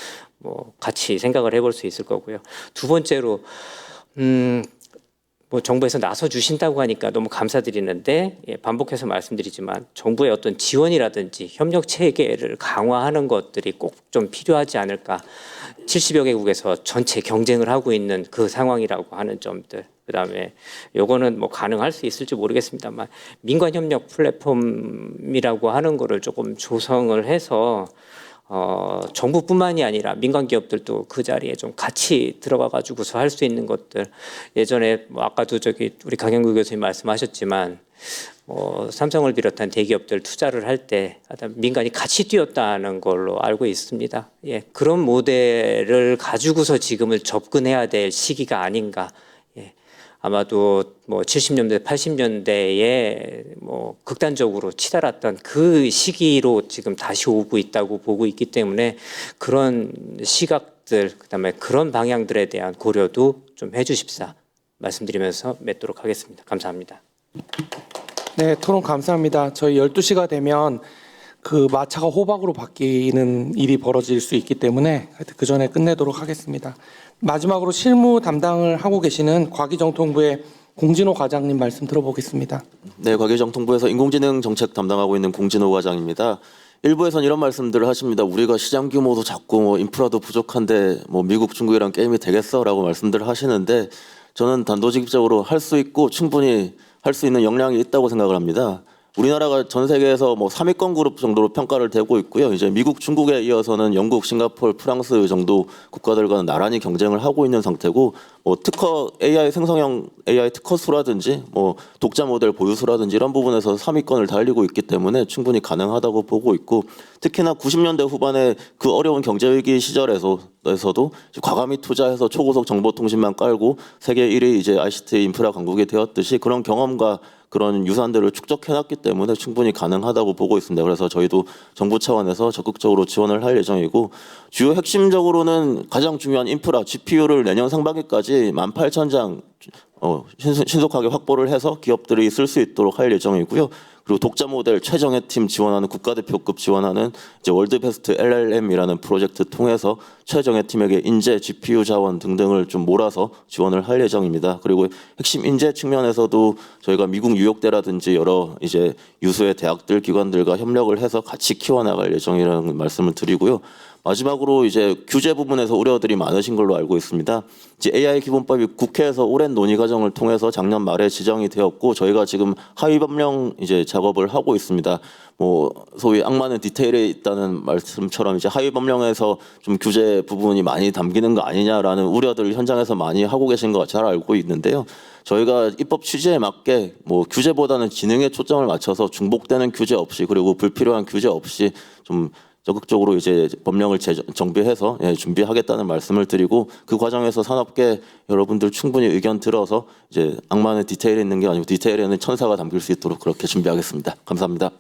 뭐 같이 생각을 해볼 수 있을 거고요. 두 번째로 뭐 정부에서 나서 주신다고 하니까 너무 감사드리는데, 반복해서 말씀드리지만 정부의 어떤 지원이라든지 협력 체계를 강화하는 것들이 꼭 좀 필요하지 않을까. 70여 개국에서 전체 경쟁을 하고 있는 그 상황이라고 하는 점들. 그다음에 요거는 뭐 가능할 수 있을지 모르겠습니다만 민관 협력 플랫폼이라고 하는 거를 조금 조성을 해서 정부뿐만이 아니라 민간 기업들도 그 자리에 좀 같이 들어가 가지고서 할 수 있는 것들. 예전에 뭐 아까도 우리 강영구 교수님 말씀하셨지만 삼성을 비롯한 대기업들 투자를 할 때 민간이 같이 뛰었다는 걸로 알고 있습니다. 예, 그런 모델을 가지고서 지금을 접근해야 될 시기가 아닌가. 예, 아마도 뭐 70년대, 80년대에 뭐 극단적으로 치달았던 그 시기로 지금 다시 오고 있다고 보고 있기 때문에 그런 시각들, 그다음에 그런 방향들에 대한 고려도 좀 해주십사 말씀드리면서 맺도록 하겠습니다. 감사합니다. 네, 토론 감사합니다. 저희 12시가 되면 그 마차가 호박으로 바뀌는 일이 벌어질 수 있기 때문에 그 전에 끝내도록 하겠습니다. 마지막으로 실무 담당을 하고 계시는 과기정통부의 공진호 과장님 말씀 들어보겠습니다. 네, 과기정통부에서 인공지능 정책 담당하고 있는 공진호 과장입니다. 일부에서는 이런 말씀들을 하십니다. 우리가 시장 규모도 작고 뭐 인프라도 부족한데 뭐 미국, 중국이랑 게임이 되겠어라고 말씀들을 하시는데, 저는 단도직입적으로 할 수 있고 충분히 할 수 있는 역량이 있다고 생각을 합니다. 우리나라가 전 세계에서 뭐 3위권 그룹 정도로 평가를 되고 있고요. 이제 미국, 중국에 이어서는 영국, 싱가포르, 프랑스 정도 국가들과는 나란히 경쟁을 하고 있는 상태고, 뭐 특허 AI 생성형 AI 특허 수라든지 뭐 독자 모델 보유 수라든지 이런 부분에서 3위권을 달리고 있기 때문에 충분히 가능하다고 보고 있고, 특히나 90년대 후반에 그 어려운 경제 위기 시절에서도 과감히 투자해서 초고속 정보통신망 깔고 세계 1위 이제 ICT 인프라 강국이 되었듯이 그런 경험과 그런 유산들을 축적해놨기 때문에 충분히 가능하다고 보고 있습니다. 그래서 저희도 정부 차원에서 적극적으로 지원을 할 예정이고, 주요 핵심적으로는 가장 중요한 인프라 GPU를 내년 상반기까지 18,000장 신속하게 확보를 해서 기업들이 쓸 수 있도록 할 예정이고요. 그리고 독자 모델 최정예 팀 지원하는 국가대표급 지원하는 이제 월드베스트 LLM이라는 프로젝트 통해서 최정예 팀에게 인재, GPU 자원 등등을 좀 몰아서 지원을 할 예정입니다. 그리고 핵심 인재 측면에서도 저희가 미국 뉴욕대라든지 여러 이제 유수의 대학들, 기관들과 협력을 해서 같이 키워나갈 예정이라는 말씀을 드리고요. 마지막으로 이제 규제 부분에서 우려들이 많으신 걸로 알고 있습니다. 이제 AI 기본법이 국회에서 오랜 논의 과정을 통해서 작년 말에 지정이 되었고, 저희가 지금 하위 법령 이제 작업을 하고 있습니다. 뭐 소위 악마는 디테일에 있다는 말씀처럼 이제 하위 법령에서 좀 규제 부분이 많이 담기는 거 아니냐라는 우려들을 현장에서 많이 하고 계신 거 잘 알고 있는데요. 저희가 입법 취지에 맞게 뭐 규제보다는 지능에 초점을 맞춰서 중복되는 규제 없이, 그리고 불필요한 규제 없이 좀 적극적으로 이제 법령을 정비해서 준비하겠다는 말씀을 드리고, 그 과정에서 산업계 여러분들 충분히 의견 들어서 이제 악마는 디테일에 있는 게 아니고 디테일에는 천사가 담길 수 있도록 그렇게 준비하겠습니다. 감사합니다.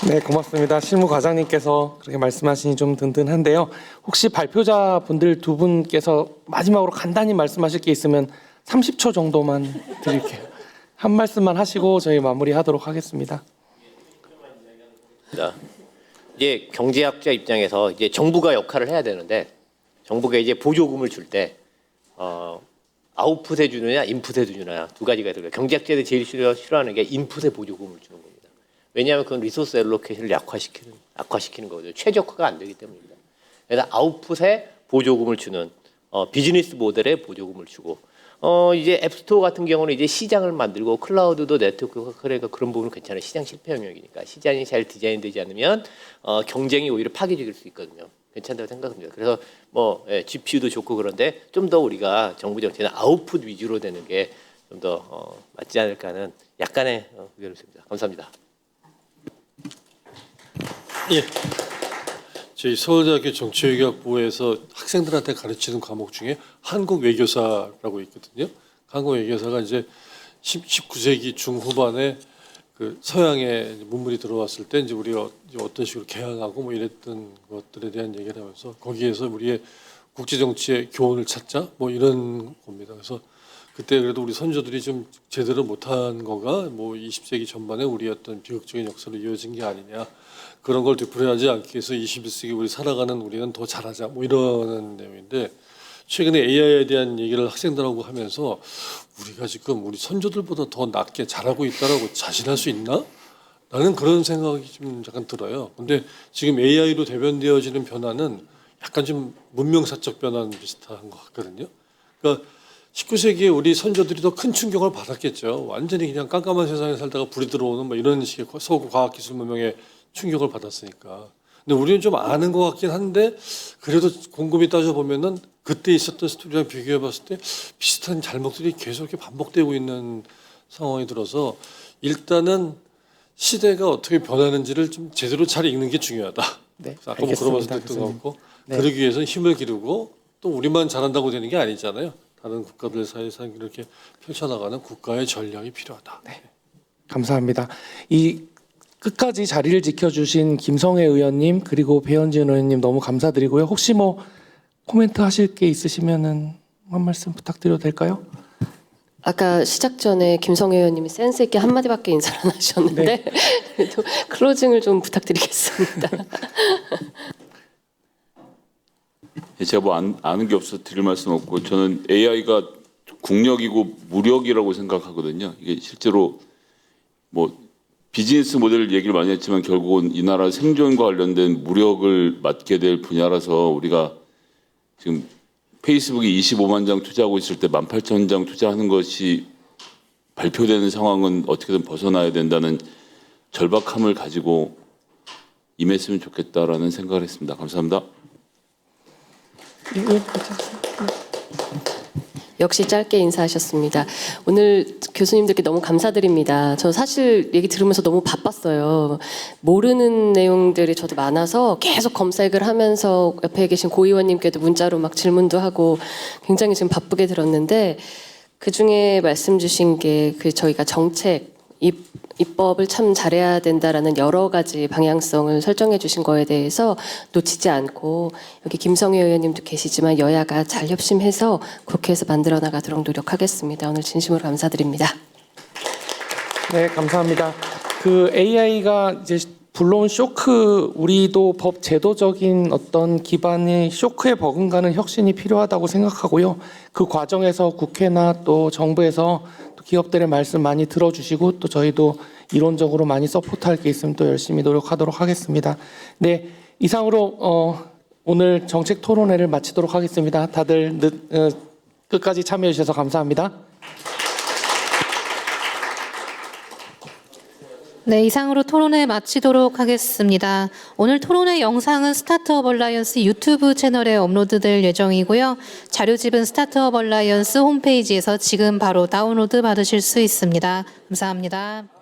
네, 고맙습니다. 실무 과장님께서 그렇게 말씀하시니 좀 든든한데요. 혹시 발표자 분들 두 분께서 마지막으로 간단히 말씀하실 게 있으면 30초 정도만 드릴게요. 한 말씀만 하시고 저희 마무리하도록 하겠습니다. 이제 경제학자 입장에서 이제 정부가 역할을 해야 되는데 정부가 이제 보조금을 줄 때 아웃풋에 주느냐 인풋에 주느냐 두 가지가 들어요. 경제학자들이 제일 싫어하는 게 인풋에 보조금을 주는 겁니다. 왜냐하면 그건 리소스 엘로케이션을 악화시키는 거거든요. 최적화가 안 되기 때문입니다. 그래서 아웃풋에 보조금을 주는 비즈니스 모델에 보조금을 주고 이제 앱스토어 같은 경우는 이제 시장을 만들고 클라우드도 네트워크가 그러니까 그런 부분은 괜찮아요. 시장 실패 영역이니까 시장이 잘 디자인되지 않으면 경쟁이 오히려 파괴적일 수 있거든요. 괜찮다고 생각합니다. 그래서 GPU도 좋고 그런데 좀 더 우리가 정부 정책은 아웃풋 위주로 되는 게 좀 더 맞지 않을까 하는 약간의 의견을 씁니다. 감사합니다. 예. 저희 서울대학교 정치외교학부에서 학생들한테 가르치는 과목 중에 한국 외교사라고 있거든요. 한국 외교사가 이제 19세기 중후반에 그 서양의 문물이 들어왔을 때 이제 우리가 어떤 식으로 개항하고 뭐 이랬던 것들에 대한 얘기를 하면서 거기에서 우리의 국제 정치의 교훈을 찾자 뭐 이런 겁니다. 그래서 그때 그래도 우리 선조들이 좀 제대로 못한 거가 뭐 20세기 전반에 우리 어떤 비극적인 역사로 이어진 게 아니냐. 그런 걸 되풀이하지 않기 위해서 21세기 우리 살아가는 우리는 더 잘하자 뭐 이런 내용인데 최근에 AI에 대한 얘기를 학생들하고 하면서 우리가 지금 우리 선조들보다 더 낫게 잘하고 있다라고 자신할 수 있나? 라는 그런 생각이 좀 약간 들어요. 근데 지금 AI로 대변되어지는 변화는 약간 좀 문명사적 변화는 비슷한 것 같거든요. 그러니까 19세기에 우리 선조들이 더 큰 충격을 받았겠죠. 완전히 그냥 깜깜한 세상에 살다가 불이 들어오는 뭐 이런 식의 과학기술 문명에 충격을 받았으니까. 근데 우리는 좀 아는 것 같긴 한데 그래도 곰곰이 따져보면은 그때 있었던 스토리랑 비교해봤을 때 비슷한 잘못들이 계속 이렇게 반복되고 있는 상황이 들어서 일단은 시대가 어떻게 변하는지를 좀 제대로 잘 읽는 게 중요하다. 네, 아까 뭐 그러면서 됐던 것 같고 그러기 위해서는 힘을 기르고 또 우리만 잘한다고 되는 게 아니잖아요. 다른 국가들 사이에서 이렇게 펼쳐나가는 국가의 전략이 필요하다. 네. 감사합니다. 이 끝까지 자리를 지켜주신 김성애 의원님 그리고 배현진 의원님 너무 감사드리고요. 혹시 뭐 코멘트 하실 게 있으시면은 한 말씀 부탁드려도 될까요? 아까 시작 전에 김성애 의원님이 센스 있게 한마디밖에 인사를 안 하셨는데 그래도 클로징을 좀 부탁드리겠습니다. 제가 뭐 아는 게 없어서 드릴 말씀 없고 저는 AI가 국력이고 무력이라고 생각하거든요. 이게 실제로 뭐 비즈니스 모델 얘기를 많이 했지만 결국은 이 나라 생존과 관련된 무력을 맡게 될 분야라서 우리가 지금 페이스북이 25만 장 투자하고 있을 때 18,000장 투자하는 것이 발표되는 상황은 어떻게든 벗어나야 된다는 절박함을 가지고 임했으면 좋겠다라는 생각을 했습니다. 감사합니다. 역시 짧게 인사하셨습니다. 오늘 교수님들께 너무 감사드립니다. 저 사실 얘기 들으면서 너무 바빴어요. 모르는 내용들이 저도 많아서 계속 검색을 하면서 옆에 계신 고 의원님께도 문자로 막 질문도 하고 굉장히 지금 바쁘게 들었는데 그중에 말씀 주신 게 그 저희가 정책 입법을 참 잘해야 된다라는 여러 가지 방향성을 설정해 주신 거에 대해서 놓치지 않고 여기 김성애 의원님도 계시지만 여야가 잘 협심해서 국회에서 만들어 나가도록 노력하겠습니다. 오늘 진심으로 감사드립니다. 네, 감사합니다. 그 AI가 이제 불러온 쇼크, 우리도 법 제도적인 어떤 기반의 쇼크에 버금가는 혁신이 필요하다고 생각하고요. 그 과정에서 국회나 또 정부에서 또 기업들의 말씀 많이 들어주시고 또 저희도 이론적으로 많이 서포트할 게 있으면 또 열심히 노력하도록 하겠습니다. 네, 이상으로 오늘 정책 토론회를 마치도록 하겠습니다. 다들 끝까지 참여해 주셔서 감사합니다. 네, 이상으로 토론회 마치도록 하겠습니다. 오늘 토론회 영상은 스타트업 얼라이언스 유튜브 채널에 업로드될 예정이고요. 자료집은 스타트업 얼라이언스 홈페이지에서 지금 바로 다운로드 받으실 수 있습니다. 감사합니다.